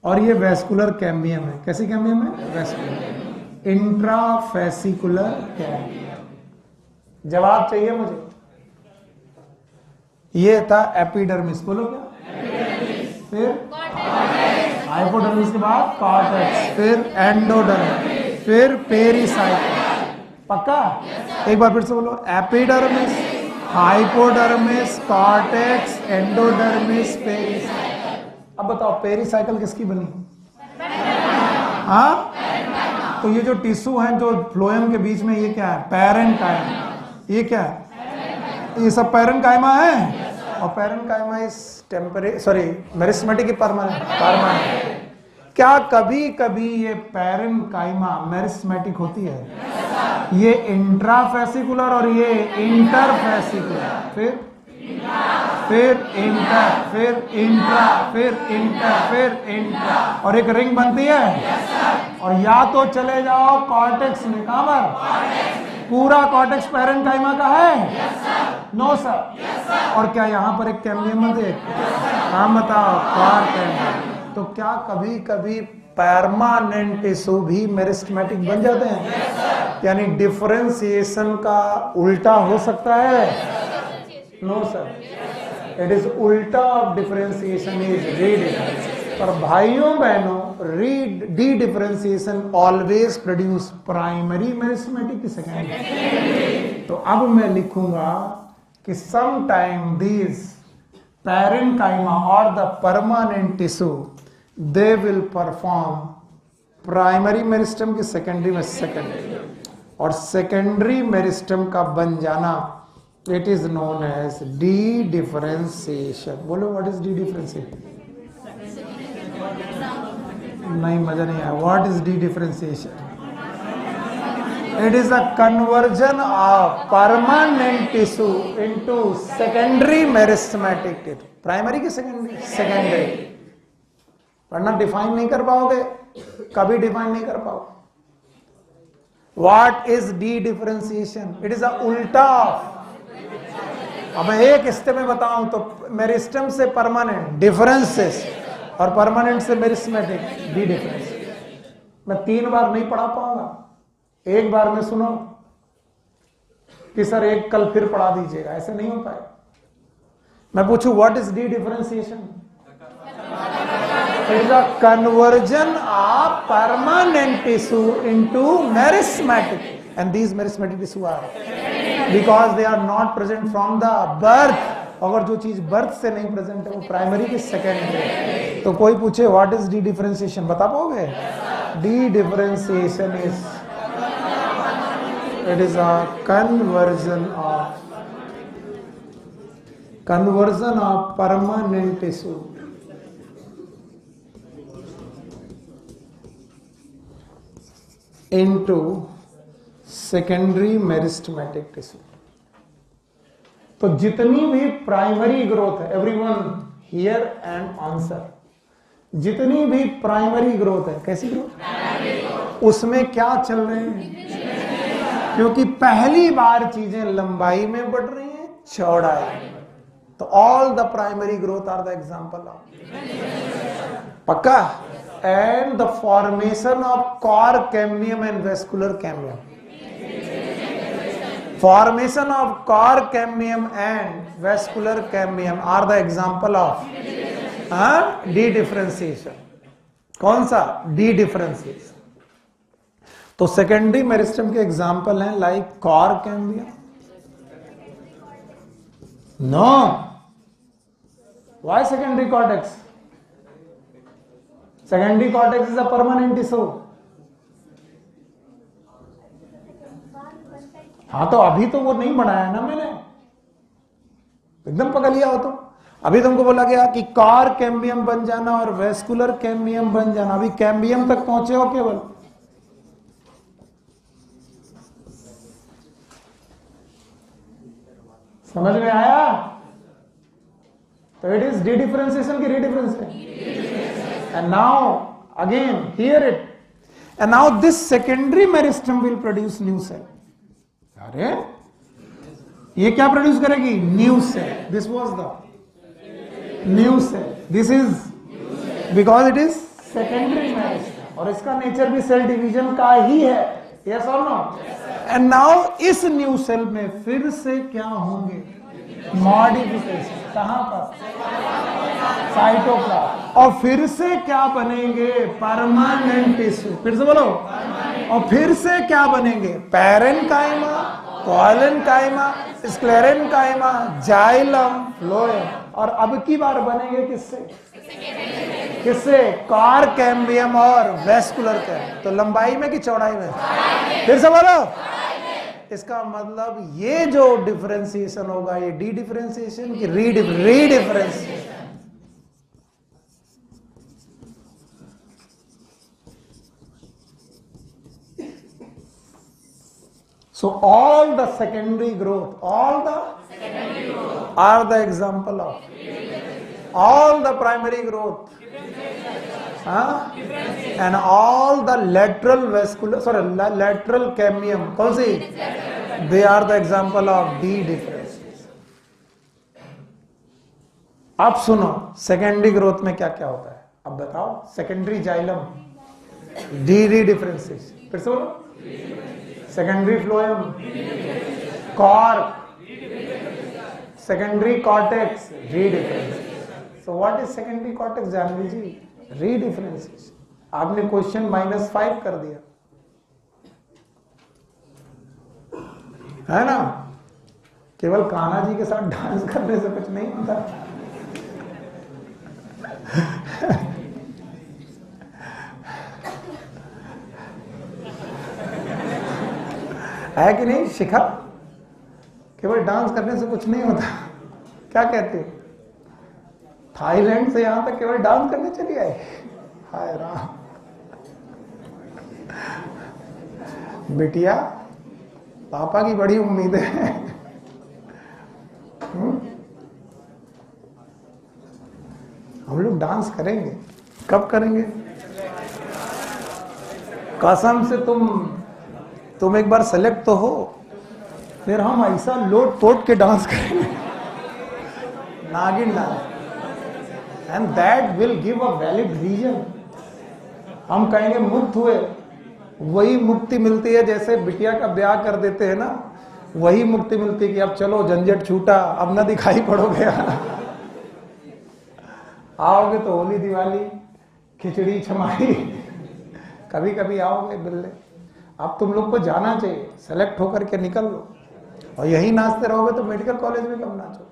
और ये वेस्कुलर कैम्बियम है। कैसी कैम्बियम है? Vascular intrafascicular cambium. जवाब चाहिए मुझे। ये था एपिडर्मिस, बोलो क्या? फिर हाइपोडर्मिस के बाद कॉर्टेक्स, फिर एंडोडर्मिस, फिर पेरिसाइकल। पक्का? एक बार फिर से बोलो, epidermis, hypodermis, cortex, endodermis, pericycle. अब बताओ पेरिसाइकल किसकी बनी? हाँ, तो ये जो टिश्यू है जो फ्लोएम के बीच में, ये क्या है? पैरेन्काइमा। ये क्या है? ये सब पैरेन्काइमा है, और पैरेन्काइमा इस मेरिस्टेमेटिक की परमानेंट। क्या कभी कभी ये पैरेन्काइमा मेरिस्टेमेटिक होती है? ये इंट्राफेसिकुलर और ये इंटरफेसिकुलर, फिर इंटर, फिर इंट्रा, फिर इंट्रा, और एक रिंग बनती है। और या तो चले जाओ कॉर्टेक्स में, कहां पर? पूरा कॉर्टेक्स पैरेन्काइमा का है? No sir. और क्या यहाँ पर एक कैम्बियम है? हाँ बताओ, तो क्या कभी कभी परमानेंट टिश्यू भी मेरिस्टेमेटिक बन जाते हैं? यानी डिफरेंशिएशन का उल्टा हो सकता है? नो सर, इट इज उल्टा ऑफ डिफरेंशिएशन इज रीडिफरेंशिएशन। पर भाइयों बहनों, dedifferentiation always produce primary meristematic, secondary. तो अब मैं लिखूंगा कि सम टाइम दीज पैरेन्काइमा और the permanent tissue they will perform primary meristem की सेकेंडरी में सेकेंडरी, और सेकेंडरी मेरिस्टेम का बन जाना it is known as dedifferentiation. बोलो व्हाट इज डी डिफरेंशिएशन? नहीं, मजा नहीं आया। What is D differentiation? It is a conversion of permanent tissue into secondary meristematic tissue. Primary की सेकेंडरी वरना डिफाइन नहीं कर पाओगे, कभी डिफाइन नहीं कर पाओगे। What is D differentiation? It is a उल्टा ऑफ। अब मैं एक स्टेप में बताऊं तो मेरिस्टेम से परमानेंट डिफरेंसेस और परमानेंट से मेरिस्टेमेटिक डी डिफरेंस। मैं 3 बार नहीं पढ़ा पाऊंगा, एक बार में सुनो कि सर एक कल फिर पढ़ा दीजिएगा, ऐसे नहीं हो पाएगा। मैं पूछूं what is D differentiation? It is a conversion of permanent tissue into meristematic, and these meristematic tissue are because they are not present from the birth. अगर जो चीज बर्थ से नहीं प्रेजेंट है वो प्राइमरी की सेकेंडरी। तो कोई पूछे व्हाट इज डी डिफरेंशिएशन, बता पाओगे? D differentiation is it is a conversion of permanent tissue into secondary meristematic tissue। तो जितनी भी प्राइमरी ग्रोथ है, एवरीवन हियर एंड आंसर, जितनी भी प्राइमरी ग्रोथ है, कैसी ग्रोथ? उसमें क्या चल रहे हैं? क्योंकि पहली बार चीजें लंबाई में बढ़ रही हैं, चौड़ाई में। तो all the primary growth are the example of पक्का and the formation of cork cambium and vascular cambium. Formation of core cambium and vascular cambium are the example of D differentiation। कौन सा? D differentiation। तो सेकेंडरी मेरिस्टेम के एग्जाम्पल हैं like cork cambium. No, why secondary cortex? Secondary cortex is a permanent tissue. हाँ तो अभी तो वो नहीं बनाया ना मैंने, एकदम पकड़ लिया हो तो। अभी तुमको बोला गया कि कॉर कैम्बियम बन जाना और वेस्कुलर कैम्बियम बन जाना, अभी कैम्बियम तक पहुंचे हो केवल। समझ में आया? तो इट इज डी डिफरेंशिएशन की redifferentiation. And now again here it, and now this secondary meristem will produce new cell. अरे ये क्या प्रोड्यूस करेगी? New cell. This was the new cell, this is because it is secondary meristem और इसका नेचर भी सेल डिवीजन का ही है। यस और नो? एंड नाउ इस न्यू सेल में फिर से क्या होंगे? मॉडिफिकेशन। कहां पर? साइटोप्लाज्म। और फिर से क्या बनेंगे? Permanent tissue. फिर से बोलो। और फिर से क्या बनेंगे? Parenchyma, collenchyma, sclerenchyma, xylem, phloem. और अब की बार बनेंगे किससे? किससे? कॉर कैम्बियम और वेस्कुलर कैम्बियम। तो लंबाई में कि चौड़ाई में? फिर से बोलो। इसका मतलब ये जो डिफरेंशिएशन होगा ये डी डिफरेंशिएशन की रीडिफरेंशिएशन। So all the secondary growth are the example of all the primary growth, and all the lateral cambium, कौन सी? They are the example of D differences. अब सुनो सेकेंडरी ग्रोथ में क्या क्या होता है, अब बताओ। सेकेंडरी जाइलम डी डिफरेंशिएशन, फिर से बोलो। Secondary phloem cork, secondary cortex redifferentiation. So what is secondary cortex Janvi ji? Redifferentiation. आपने क्वेश्चन -5 कर दिया है ना। केवल कान्हा जी के साथ डांस करने से कुछ नहीं होता। है कि नहीं शिखा? केवल डांस करने से कुछ नहीं होता। क्या कहते हो? थाईलैंड से यहां तक केवल डांस करने चली आए? हाय राम। बिटिया पापा की बड़ी उम्मीद है। हम लोग डांस करेंगे। कब करेंगे? कसम से तुम एक बार सेलेक्ट तो हो, फिर हम ऐसा लोट पोट के डांस करेंगे, नागिन dance, and that will give a valid reason. हम कहेंगे मुक्त हुए, वही मुक्ति मिलती है जैसे बिटिया का ब्याह कर देते हैं ना, वही मुक्ति मिलती है कि अब चलो झंझट छूटा, अब ना दिखाई पड़ोगे। आओगे तो होली दिवाली खिचड़ी छमाई कभी कभी आओगे बिल्ले। अब तुम लोग को जाना चाहिए, सेलेक्ट होकर के निकल लो, और यही नाचते रहोगे तो मेडिकल कॉलेज में कब नाचो?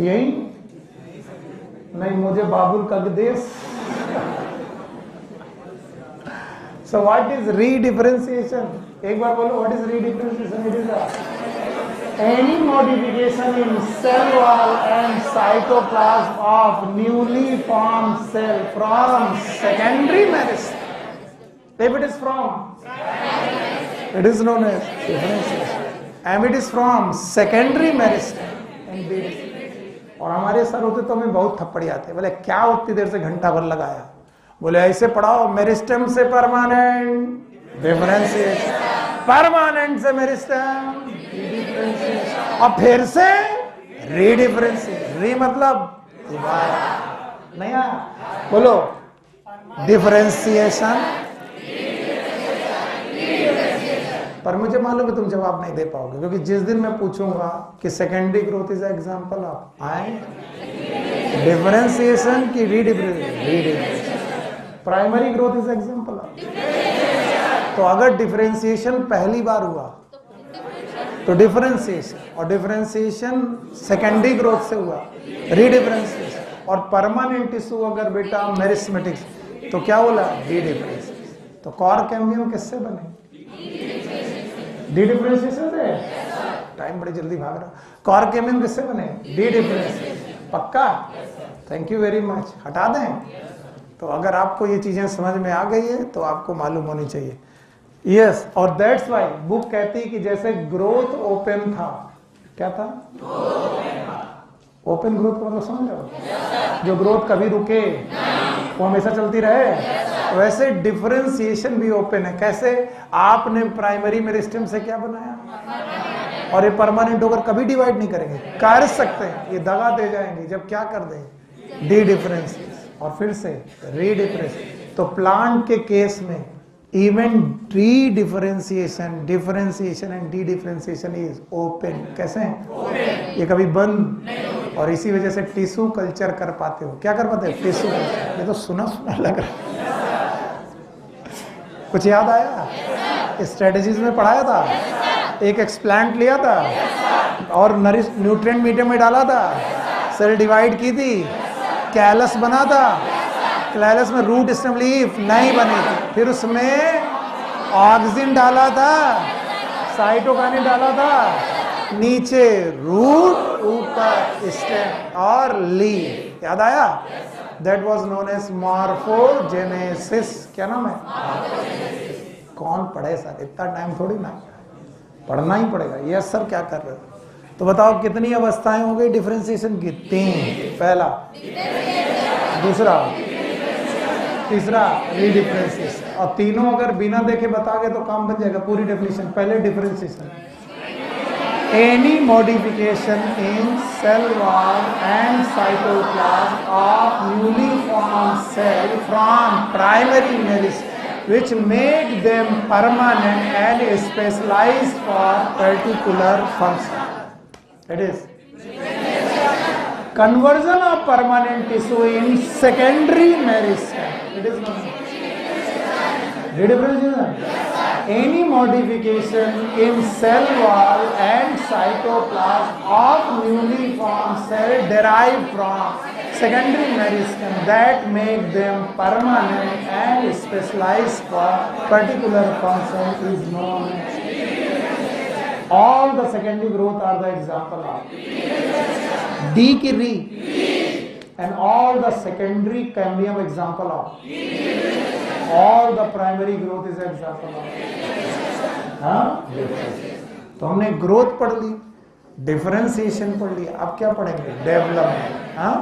यही नहीं, मुझे बाबुल का देश। सो व्हाट इज रीडिफरेंशिएशन? एक बार बोलो, what is रीडिफरेंशिएशन? It is any modification in cell wall and cytoplasm of newly formed cell from secondary meristem. If it is from, it is known as differentiation. And it is from secondary meristem and base. और हमारे सर होते तो हमें बहुत थप्पड़ी आते, बोले क्या उतनी देर से घंटा भर लगाया? बोले ऐसे पढ़ाओ, मेरिस्टम से परमानेंट डिफरेंशिएशन, परमानेंट से मेरिस्टम और फिर से रीडिफरेंशिएशन। री मतलब दोबारा नहीं आया, बोलो डिफरेंशिएशन। पर मुझे मालूम है तुम जवाब नहीं दे पाओगे, क्योंकि जिस दिन मैं पूछूंगा कि secondary growth is example of differentiation की redifferentiation, primary growth is example of, तो अगर डिफरेंशिएशन पहली बार हुआ तो डिफरेंशिएशन, और डिफरेंशिएशन सेकेंडरी ग्रोथ से हुआ रीडिफरेंशिएशन, और परमानेंट टिश्यू अगर बेटा मेरिस्मेटिक्स, तो क्या बोला? D differentiation. तो कॉर्क कैम्बियम किससे बने? डी डिफरेंशिएशन से। टाइम बड़ी जल्दी भाग रहा। कॉर्क कैम्बियम किससे बने? Dedifferentiation. पक्का? Thank you very much. हटा दें? तो अगर आपको ये चीजें समझ में आ गई है तो आपको मालूम होनी चाहिए। यस, और दैट्स वाई बुक कहती है कि जैसे ग्रोथ ओपन था, क्या था? ओपन ग्रोथ का मतलब समझ रहे? जो ग्रोथ कभी रुके, वो हमेशा चलती रहे, वैसे डिफरेंशिएशन भी ओपन है। कैसे? आपने प्राइमरी मेरिस्टम से क्या बनाया, और ये परमानेंट होकर कभी डिवाइड नहीं करेंगे। कर सकते हैं, ये दगा दे जाएंगे जब क्या कर दें? डी डिफरेंशिएशन और फिर से रीडिफरेंशिएशन। तो प्लांट के केस में even D differentiation, differentiation and D differentiation is open. कैसे? ये कभी बंद, और इसी वजह से टिश्यू कल्चर कर पाते हो। क्या कर पाते हो? Tissue culture. ये तो सुना सुना लग रहा। कुछ याद आया? स्ट्रेटेजीज में पढ़ाया था, एक एक्सप्लांट लिया था और न्यूट्रिएंट मीडियम में डाला था, सेल डिवाइड की थी, कैलस बना था, कैलस में रूट स्टेम लीफ नहीं बनी थी, फिर उसमें ऑक्सिन डाला था, साइटोकाइनिन डाला था, नीचे रूट, ऊपर स्टेम और लीफ। याद आया? That was known as morphogenesis. क्या नाम है? कौन पढ़े सर, इतना टाइम थोड़ी ना, पढ़ना ही पड़ेगा। यस सर, क्या कर रहे हो? तो बताओ कितनी अवस्थाएं हो गई डिफरेंशिएशन की? 3। पहला, दूसरा, तीसरा रीडिफरेंशिएशन। और तीनों अगर बिना देखे बता गए तो काम बन जाएगा पूरी डेफिनेशन। पहले differentiation, any modification in cell wall and cytoplasm of newly formed cell from primary meristem which make them permanent and specialized for particular function. That is conversion of permanent tissue in secondary meristem. It is not any modification in cell wall and cytoplasm of newly formed cell derived from secondary meristem that make them permanent and specialized for particular function is known as. All the secondary growth are the example of D ki re, and all the secondary cambium example of, all the primary growth is example of. हाँ, तो हमने ग्रोथ पढ़ ली, डिफरेंशिएशन पढ़ लिया, अब क्या पढ़ेंगे? डेवलपमेंट। हाँ,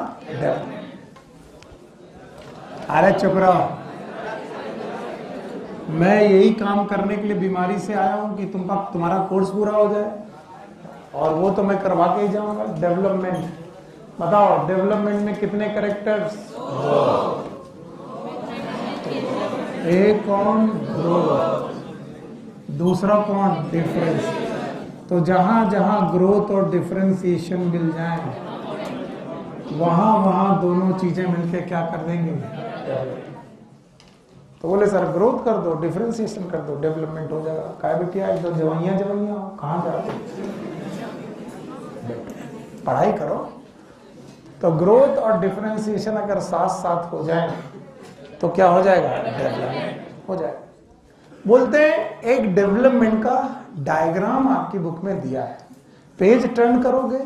अरे चुप रहो, मैं यही काम करने के लिए बीमारी से आया हूं कि तुम्हारा कोर्स पूरा हो जाए, और वो तो मैं करवा के ही जाऊंगा। डेवलपमेंट बताओ, डेवलपमेंट में कितने कैरेक्टर्स? एक कौन? ग्रोथ। दूसरा कौन? डिफरेंस। तो जहां जहां ग्रोथ और डिफरेंशिएशन मिल जाए वहां वहां दोनों चीजें मिलकर क्या कर देंगे? तो बोले सर ग्रोथ कर दो, डिफरेंशिएशन कर दो, डेवलपमेंट हो जाएगा। काय बेटिया, एक दो जवाइयां कहाँ जाते? पढ़ाई करो। तो ग्रोथ और डिफरेंशिएशन अगर साथ साथ हो जाए तो क्या हो जाएगा? डेवलपमेंट हो जाएगा। बोलते हैं एक डेवलपमेंट का डायग्राम आपकी बुक में दिया है, पेज टर्न करोगे।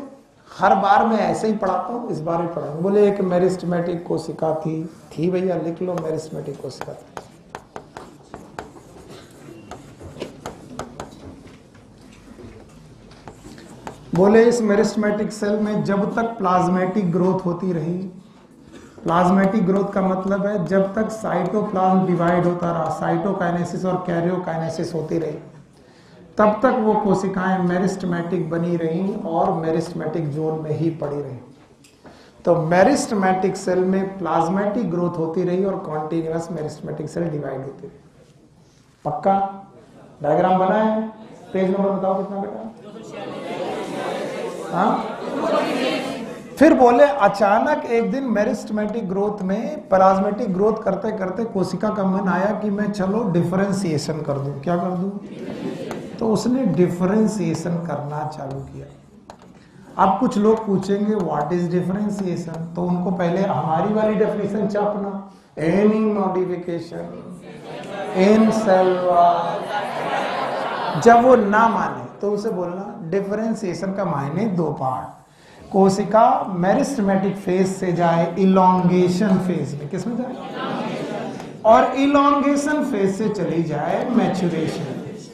हर बार मैं ऐसे ही पढ़ाता हूँ, इस बार भी पढ़ाऊंगा। बोले एक मेरिस्टेमेटिक कोशिका थी भैया, लिख लो मेरिस्टेमेटिक कोशिका थी। बोले इस मेरिस्टेमेटिक सेल में जब तक प्लाज्मेटिक ग्रोथ होती रही, प्लाज्मेटिक ग्रोथ का मतलब है जब तक साइटोप्लाज्म डिवाइड होता रहा, साइटोकाइनेसिस और कैरियोकाइनेसिस होती रही, तब तक वो कोशिकाएं मेरिस्टेमेटिक बनी रही और मेरिस्टेमेटिक जोन में ही पड़ी रही। तो मेरिस्टेमेटिक सेल में प्लाज्मेटिक ग्रोथ होती रही और कॉन्टिन्यूअस मेरिस्टेमेटिक सेल डिवाइड होती रही। पक्का डायग्राम बना है? पेज नंबर बताओ कितना बेटा? हाँ? फिर बोले अचानक एक दिन मेरिस्टेमेटिक ग्रोथ में प्लाज्मेटिक ग्रोथ करते करते कोशिका का मन आया कि मैं चलो डिफरेंशिएशन कर दूं। क्या कर दूं? तो उसने डिफरेंशिएशन करना चालू किया। अब कुछ लोग पूछेंगे व्हाट इज डिफरेंशिएशन, तो उनको पहले हमारी वाली डेफिनेशन छापना, any modification in cell wall. जब वो ना माने तो उसे बोलना डिफरेंशिएशन का मायने दो पार्ट। कोशिका मेरिस्टेमेटिक फेज से जाए इलॉन्गेशन फेज में, किसमें जाए? और इलॉन्गेशन फेज से चली जाए मैच्योरेशन फेज।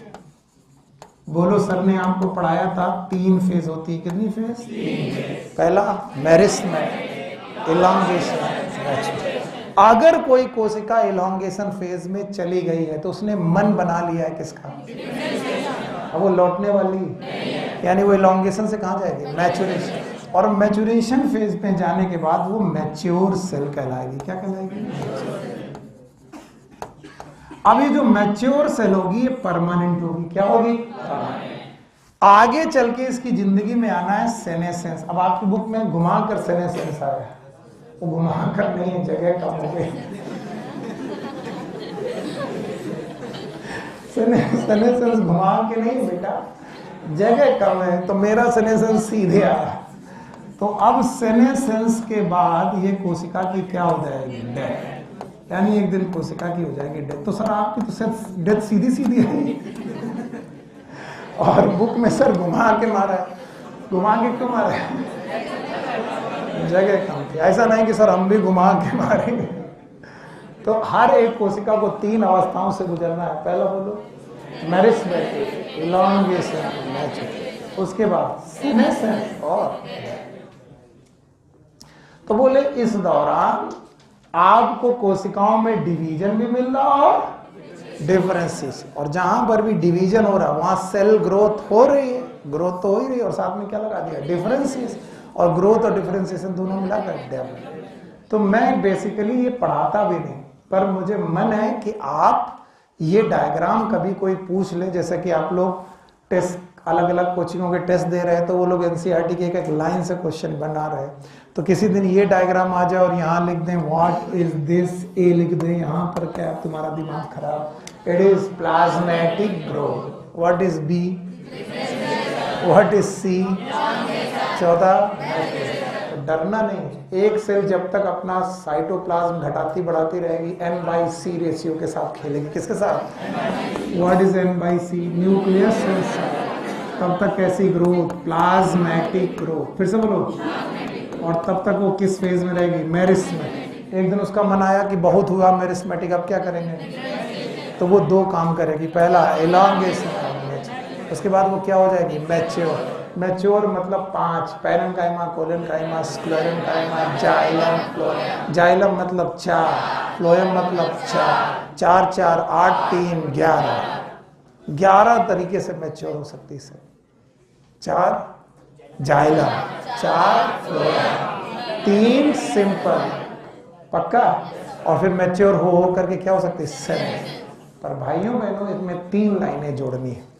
बोलो सर ने आपको पढ़ाया था 3 फेज होती है। कितनी फेज? 3। पहला मेरिस्टेमेटिक, इलॉन्गेशन, मैच्योरेशन। अगर कोई कोशिका इलॉन्गेशन फेज में चली गई है तो उसने मन बना लिया है किसका? अब वो लौटने वाली, यानी वो इलॉन्गेशन से कहाँ जाएगी? मैच्योरेशन। और मैच्योरेशन फेज में जाने के बाद वो मैच्योर सेल कहलाएगी। क्या कहलाएगी? अब ये जो मैच्योर सेल होगी ये परमानेंट होगी। क्या होगी? आगे चल के इसकी जिंदगी में आना है सेनेसेंस। अब आपकी बुक में घुमा कर सेनेसेंस आया, वो घुमा कर नहीं है, जगह कम हो गई। सेनेसेंस घुमा के नहीं बेटा, जगह कम है, तो मेरा सेनेसेंस सीधे आया। तो अब सेनेसेंस के बाद ये कोशिका की क्या हो जाएगी? डेथ। यानी एक दिन कोशिका की हो जाएगी डेथ। तो सर आपकी तो डेथ सीधी सीधी है और बुक में सर घुमा के मारा है। घुमा के क्यों मारा है? जगह कम थी। ऐसा नहीं कि सर हम भी घुमा के मारेंगे। तो हर एक कोशिका को 3 अवस्थाओं से गुजरना है। पहला बोलो मेरिस्टेमेटिक, इलॉन्गेशन, मैच्योरिटी, उसके बाद सीनेसेंस और तो बोले इस दौरान आपको कोशिकाओं में डिवीजन भी मिल रहा और डिफरेंसेस, और जहां पर भी डिवीजन हो रहा है वहां सेल ग्रोथ हो रही है। ग्रोथ तो हो ही रही है और साथ में क्या लगा दिया? डिफरेंसेस। और ग्रोथ और डिफरेंशिएशन दोनों मिलाकर डेवलपमेंट। तो मैं बेसिकली ये पढ़ाता भी नहीं, पर मुझे मन है कि आप ये डायग्राम कभी कोई पूछ ले, जैसे कि आप लोग टेस्ट अलग अलग कोचिंगों के टेस्ट दे रहे हैं तो वो लोग एनसीईआरटी के एक लाइन से क्वेश्चन बना रहे हैं, तो किसी दिन ये डायग्राम आ जाए और यहाँ लिख दें व्हाट इज दिस, ए लिख दें, यहाँ पर क्या है, तुम्हारा दिमाग खराब। It is plasmatic growth. What is B, what is C, चौथा डरना नहीं। एक सेल जब तक अपना साइटोप्लाज्म घटाती बढ़ाती रहेगी n/c रेशियो के साथ खेलेगी। किसके साथ? What is n/c? Nucleus cells. तब तक कैसी ग्रोथ? प्लाज्मेटिक ग्रोथ। फिर से बोलो। और तब तक वो किस फेज में रहेगी? मेरिस्टेमेटिक। एक दिन उसका मन आया कि बहुत हुआ मेरिस्टेमेटिक, अब क्या करेंगे? तो वो 2 काम करेगी। पहला एलॉन्गेशन, उसके बाद वो क्या हो जाएगी? मैच्योर। मैच्योर मतलब 5, parenchyma, collenchyma, sclerenchyma, xylem, phloem. Xylem मतलब 4, फ्लोएम मतलब 4, 4 4 8 3 11। 11 तरीके से मैच्योर हो सकती है। 4 जाइलम, 4 फ्लोएम, 3 सिंपल, पक्का। और फिर मैच्योर हो करके क्या हो सकती है? 7। पर भाइयों बहनों इसमें 3 लाइनें जोड़नी है।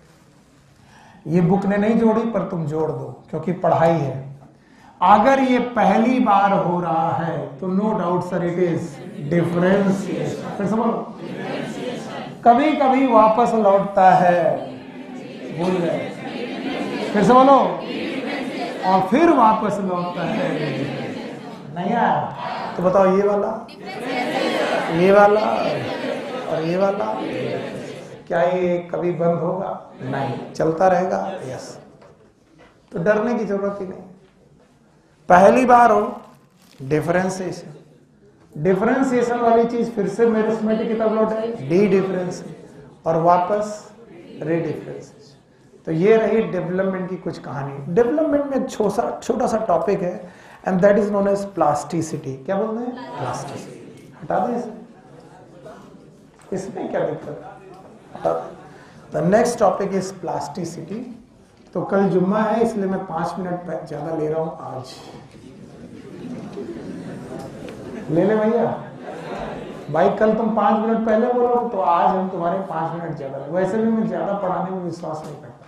ये बुक ने नहीं जोड़ी, पर तुम जोड़ दो क्योंकि पढ़ाई है। अगर ये पहली बार हो रहा है तो no doubt sir it is differentiation. फिर से बोलो। कभी कभी वापस लौटता है, भूल गए, फिर से बोलो। और फिर वापस लौटता है, नहीं आया तो बताओ। ये वाला, ये वाला और ये वाला, क्या ये कभी बंद होगा? नहीं, चलता रहेगा। यस। तो डरने की जरूरत ही नहीं। पहली बार हो डिफरेंशिएशन, डिफरेंशिएशन वाली चीज फिर से मेरिस्टेमेटिक की तरफ लौटे, डी डिफरेंशिएशन, और वापस रीडिफरेंशिएशन। तो ये रही डेवलपमेंट की कुछ कहानी। डेवलपमेंट में छोटा सा टॉपिक है and that is known as plasticity. क्या बोलते हैं? प्लास्टिसिटी। हटा दें इसे, इसमें क्या दिक्कत है? The next topic is plasticity. तो कल जुम्मा है इसलिए मैं 5 मिनट ज्यादा ले रहा हूं आज। ले ले भैया भाई, कल तुम 5 मिनट पहले बोलो तो आज हम तुम्हारे 5 मिनट ज्यादा। वैसे भी मैं ज्यादा पढ़ाने में विश्वास नहीं करता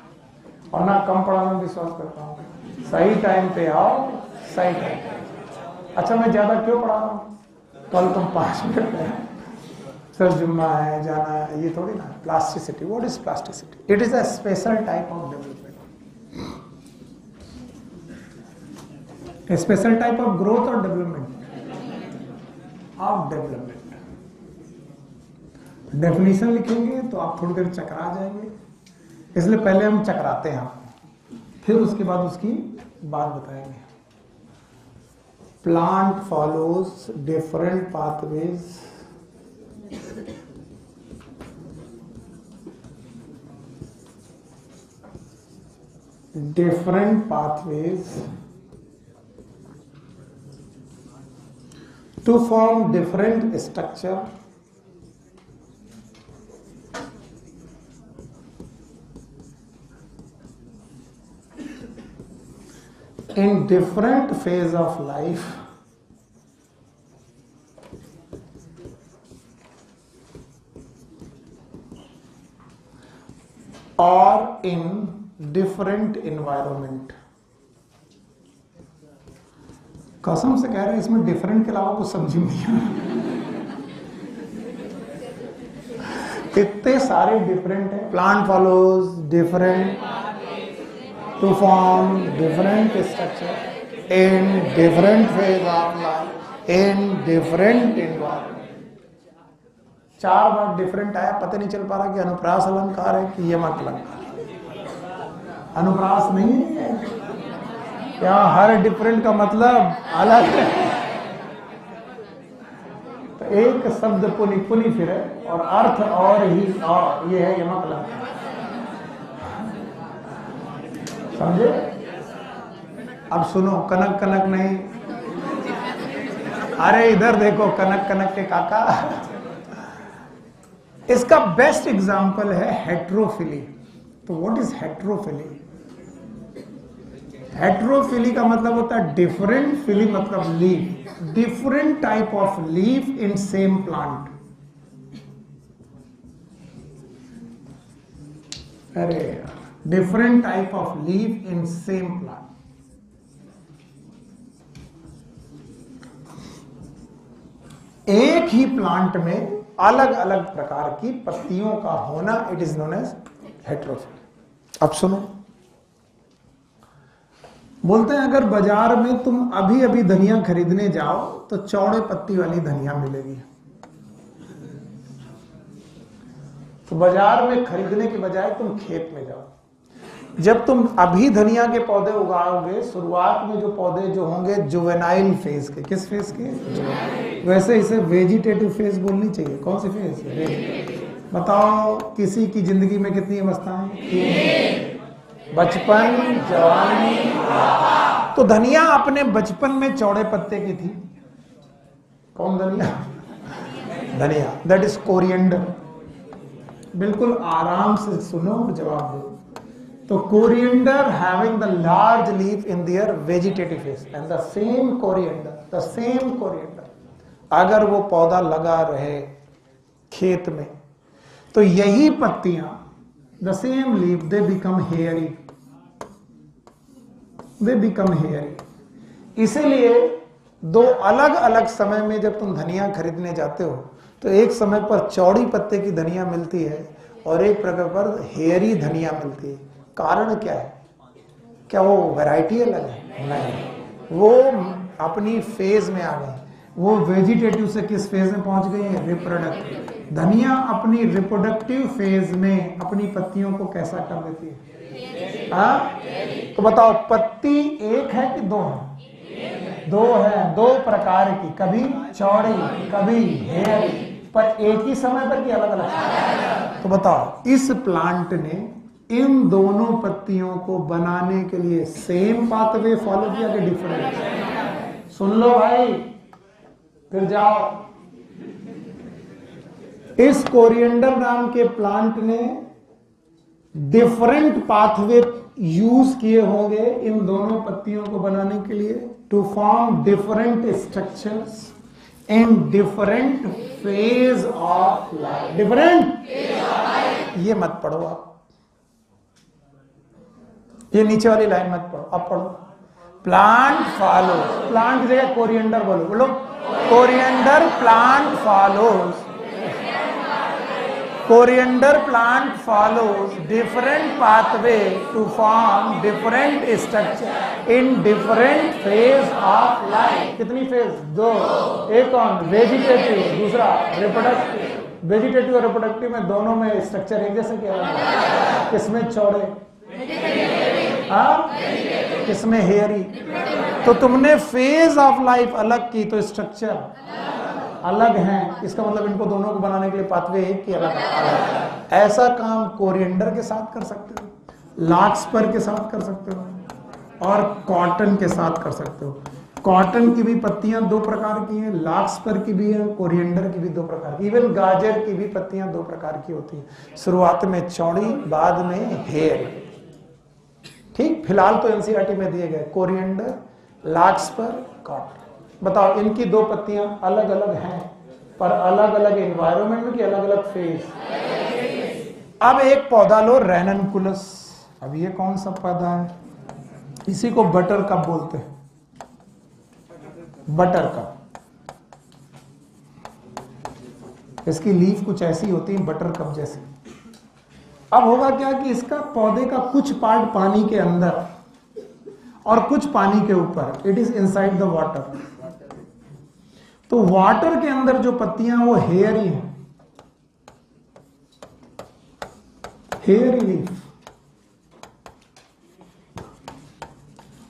और ना कम पढ़ाने में विश्वास करता हूँ। सही टाइम पे आओ, सही टाइम पे। अच्छा मैं ज्यादा क्यों पढ़ा रहा हूँ? कल तुम 5 मिनट पहले सर जुम्मा है, जाना है, ये थोड़ी ना। Plasticity, what is plasticity? It is a special type of development, a special type of growth or development of development। Definition लिखेंगे तो आप थोड़ी देर चकरा जाएंगे, इसलिए पहले हम चकराते हैं आपको, फिर उसके बाद उसकी बात बताएंगे। Plant follows different pathways to form different structure in different phase of life or in different environment। कसम से कह रहे हैं इसमें डिफरेंट के अलावा कुछ समझ नहीं आ रहा। इतने सारे डिफरेंट है। Plant follows different to form different structure in different phase of life in different environment. 4 बार डिफरेंट आया, पता नहीं चल पा रहा कि अनुप्रास अलंकार है कि यमक अलंकार। अनुप्रास नहीं है क्या? हर डिफरेंट का मतलब अलग है। तो एक शब्द पुनि पुनि फिरे और अर्थ और ही और, ये है यमक अलंकार। समझे? अब सुनो, कनक कनक नहीं, अरे इधर देखो, कनक कनक के काका। इसका बेस्ट एग्जांपल है हेट्रोफिली। तो व्हाट इज हेट्रोफिली? हेट्रोफिली का मतलब होता है डिफरेंट, फिली मतलब leaf, different type of leaf in same plant. अरे different type of leaf in same plant. एक ही प्लांट में अलग अलग प्रकार की पत्तियों का होना, it is known as heterophylly. अब सुनो, बोलते हैं अगर बाजार में तुम अभी अभी धनिया खरीदने जाओ तो चौड़े पत्ती वाली धनिया मिलेगी। तो बाजार में खरीदने के बजाय तुम खेत में जाओ। जब तुम अभी धनिया के पौधे उगाओगे, शुरुआत में जो पौधे जो होंगे जुवेनाइल फेज के, किस फेज के? वैसे इसे वेजिटेटिव फेज बोलनी चाहिए। कौन सी फेज? बताओ, किसी की जिंदगी में कितनी अवस्थाएं? 3, बचपन, जवानी। तो धनिया अपने बचपन में चौड़े पत्ते की थी। कौन धनिया? धनिया, दैट इज कोरिएंडर। बिल्कुल आराम से सुनो और जवाब दो। तो coriander having the large leaf in their vegetative phase and the same coriander, अगर वो पौधा लगा रहे खेत में तो यही पत्तियां, the same leaf, they become hairy. इसीलिए दो अलग अलग समय में जब तुम धनिया खरीदने जाते हो तो एक समय पर चौड़ी पत्ते की धनिया मिलती है और एक प्रकार पर हेयरी धनिया मिलती है। कारण क्या है? क्या वो वैरायटी अलग है? नहीं, वो अपनी फेज में आ गए। वो वेजिटेटिव से किस फेज में पहुंच गई है? रिप्रोडक्टिव। धनिया अपनी रिप्रोडक्टिव फेज में अपनी पत्तियों को कैसा कर देती है? तो बताओ, पत्ती एक है कि दो है? दो है, दो प्रकार की, कभी चौड़ी कभी हेयरी, पर एक ही समय पर कि अलग अलग? तो बताओ, इस प्लांट ने इन दोनों पत्तियों को बनाने के लिए सेम पाथवे फॉलो किया कि डिफरेंट? सुन लो भाई, फिर जाओ। इस कोरिएंडर नाम के प्लांट ने डिफरेंट पाथवे यूज किए होंगे इन दोनों पत्तियों को बनाने के लिए, to form different structures in different phase of life. Different, ये मत पढ़ो आप, ये नीचे वाली लाइन मत पढ़ो, अब पढ़ो। प्लांट फॉलो, प्लांट की जगह कोरिएंडर बोलो, बोलो coriander plant follows, coriander plant follows different pathway to form different structure in different phase of life. कितनी फेज? दो। एक कौन? वेजिटेटिव, दूसरा रिप्रोडक्टिव। वेजिटेटिव और रिप्रोडक्टिव में दोनों में स्ट्रक्चर एक जैसे क्या है? किसमें चौड़े? किसमें हेयरी? तो तुमने फेज ऑफ लाइफ अलग की तो स्ट्रक्चर अलग हैं। इसका मतलब इनको दोनों को बनाने के लिए पाथवे एक की अलग अलग। ऐसा काम कोरिएंडर के साथ कर सकते हो, लार्कस्पर के साथ कर सकते हो और कॉटन के साथ कर सकते हो। कॉटन की भी पत्तियां दो प्रकार की हैं, लार्कस्पर की भी है, कोरिएंडर की भी दो प्रकार की, इवन गाजर की भी पत्तियां दो प्रकार की होती हैं, शुरुआत में चौड़ी, बाद में हेयर। ठीक, फिलहाल तो एनसीईआरटी में दिए गए कोरिएंडर, लार्कस्पर, कॉटन। बताओ, इनकी दो पत्तियां अलग अलग हैं पर अलग अलग एनवायरनमेंट में कि अलग अलग फेज। अब एक पौधा लो, रेननकुलस। अब ये कौन सा पौधा है? इसी को बटर कप बोलते हैं, बटर कप। इसकी लीफ कुछ ऐसी होती है, बटर कप जैसी। अब होगा क्या कि इसका पौधे का कुछ पार्ट पानी के अंदर और कुछ पानी के ऊपर, it is inside the water. तो वाटर के अंदर जो पत्तियां वो हेयरी हैं हेयर लीफ,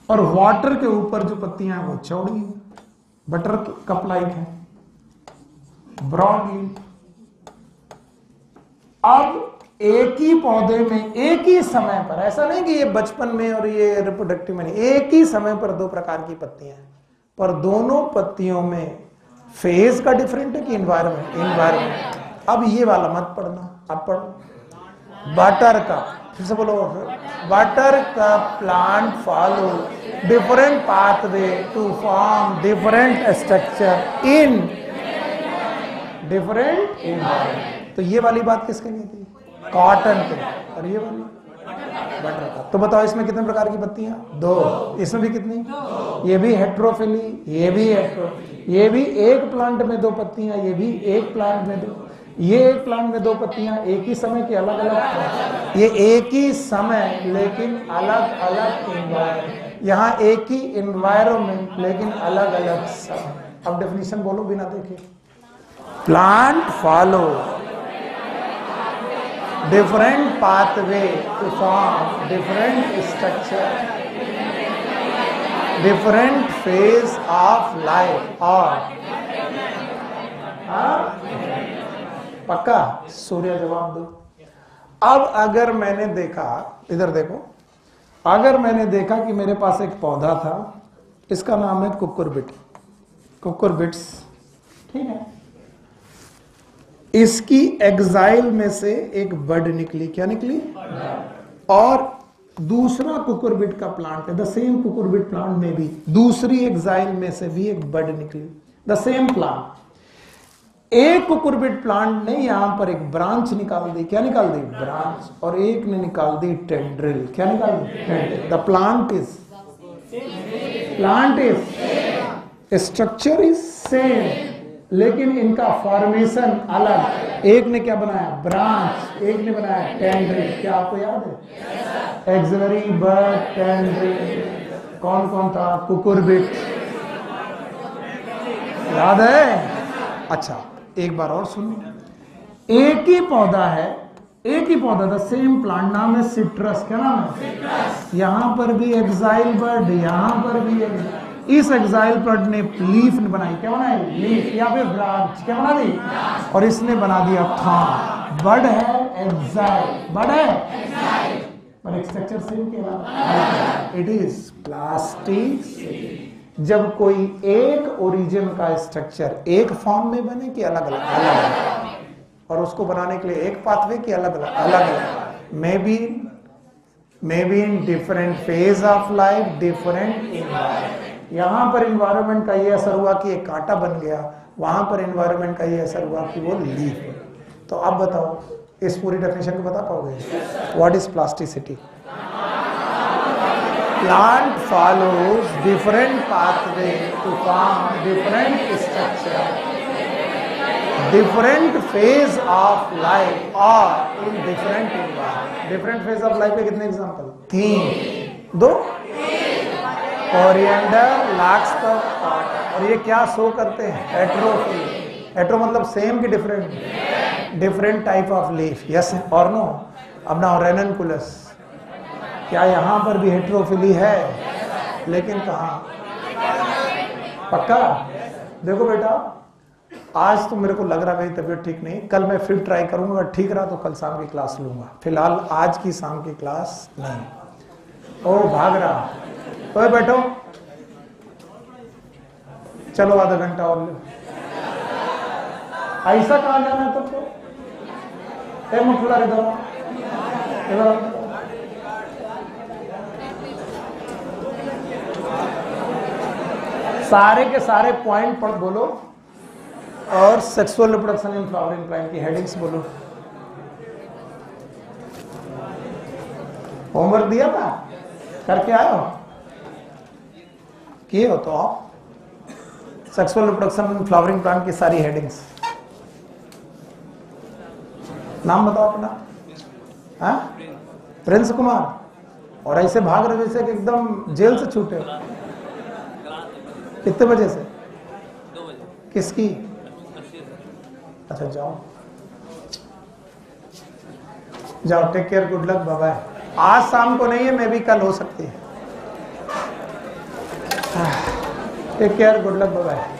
और वाटर के ऊपर जो पत्तियां हैं वो चौड़ी है, बटर कप लाइक है, ब्रॉड लीफ। अब एक ही पौधे में एक ही समय पर, ऐसा नहीं कि ये बचपन में और ये रिप्रोडक्टिव में नहीं, एक ही समय पर दो प्रकार की पत्तियां हैं, पर दोनों पत्तियों में फेज का डिफरेंट है कि इन्वायरमेंट। इन्वायरमेंट। अब ये वाला मत पढ़ना, अब पढ़ो बटर का, फिर से बोलो, बटर का plant follow different pathway to form different structure in different environment. तो ये वाली बात किसके लिए थी? कॉटन के। और ये वाली बटर का। तो बताओ इसमें कितने प्रकार की पत्तियां? दो। इसमें भी कितनी? ये भी हेट्रोफिली, ये भी हेट्रोफिली। ये भी एक प्लांट में दो पत्तियां, ये भी एक प्लांट में दो, ये एक प्लांट में दो पत्तियां, एक ही समय की अलग अलग, ये एक ही समय लेकिन अलग अलग इन्वायरमेंट, यहाँ एक ही इन्वायरमेंट लेकिन अलग अलग समय। अब डेफिनेशन बोलो बिना देखे। Plant follow different pathway to form different structure, different phase of life. और पक्का? सूर्य जवाब दो। अब अगर मैंने देखा, इधर देखो, अगर मैंने देखा कि मेरे पास एक पौधा था, इसका नाम है कुकुरबिट, कुकुरबिट्स, ठीक है। इसकी एग्जाइल में से एक बड निकली। क्या निकली? और दूसरा कुकुरबिट का प्लांट है, द सेम कुकुरबिट प्लांट में भी दूसरी एग्जाइल में से भी एक बड निकली, द सेम प्लांट। एक कुकुरबिट प्लांट ने यहां पर एक ब्रांच निकाल दी। क्या निकाल दी? ब्रांच। और एक ने निकाल दी टेंड्रिल। क्या निकाल दी? Tendril. The plant is structure is same, लेकिन इनका फॉर्मेशन अलग। एक ने क्या बनाया? ब्रांच। एक ने बनाया टेंड्रिल। क्या आपको याद है? एक्सिलरी, बड, टेंड्रिल। कौन कौन था? कुकुरबिट। याद है? अच्छा, एक बार और सुनो। एक ही पौधा है, एक ही पौधा, द सेम प्लांट, नाम है सिट्रस। क्या नाम है? यहां पर भी एक्साइल बर्ड, यहां पर भी इस एक्साइल बर्ड ने लीफ बनाई। क्या बनाई? लीफ या फिर ब्रांच। क्या बना दी? और इसने बना दिया थॉर्न। बर्ड है, एक्साइल, बर्ड है, पर स्ट्रक्चर सेम के अलावा इट इज प्लास्टिक। जब कोई एक ओरिजिन का स्ट्रक्चर एक फॉर्म में बने कि अलग अलग, अलग अलग, और उसको बनाने के लिए एक पाथवे की अलग अलग, अलग अलग, may be in different phase of life, different environment. यहां पर इन्वायरमेंट का ये असर हुआ कि एक कांटा बन गया, वहां पर इन्वायरमेंट का ये असर हुआ कि वो लीफ। तो अब बताओ, इस पूरी डेफिनेशन को बता पाओगे? What is plasticity? Plant follows different pathway to form different structure, different phase of life or in different environment. Different phase of life के कितने एग्जाम्पल? 3, 2, कोरिएंडर, लार्कस्पर, और ये क्या शो करते हैं? हेट्रोफिली। हेट्रो मतलब सेम की different? Different type of leaf. Yes और नो? अब नाउ रेननकुलस, क्या यहां पर भी हेट्रोफिली है? लेकिन कहां? पक्का? देखो बेटा, आज तो मेरे को लग रहा है तबीयत ठीक नहीं, कल मैं फिर ट्राई करूंगा, ठीक रहा तो कल शाम की क्लास लूंगा। फिलहाल आज की शाम की क्लास नहीं। ओ भाग रहा, तो बैठो, चलो आधा घंटा और लो। ऐसा कहा जाना है तो मुखला इधर सारे के सारे पॉइंट पर बोलो, और sexual reproduction in flowering plant की हेडिंग्स बोलो। होमवर्क दिया था, करके आए हो? किए हो तो आप sexual reproduction in flowering plant की सारी हेडिंग्स। नाम बताओ अपना। हाँ, प्रिंस कुमार। और ऐसे भाग रहे जैसे कि एकदम जेल से छूटे। कितने बजे से? 2 बजे। किसकी? अच्छा जाओ। जाओ, take care, good luck, bye bye. आज शाम को नहीं है, मैं भी कल हो सकती है। Take care, good luck, bye bye.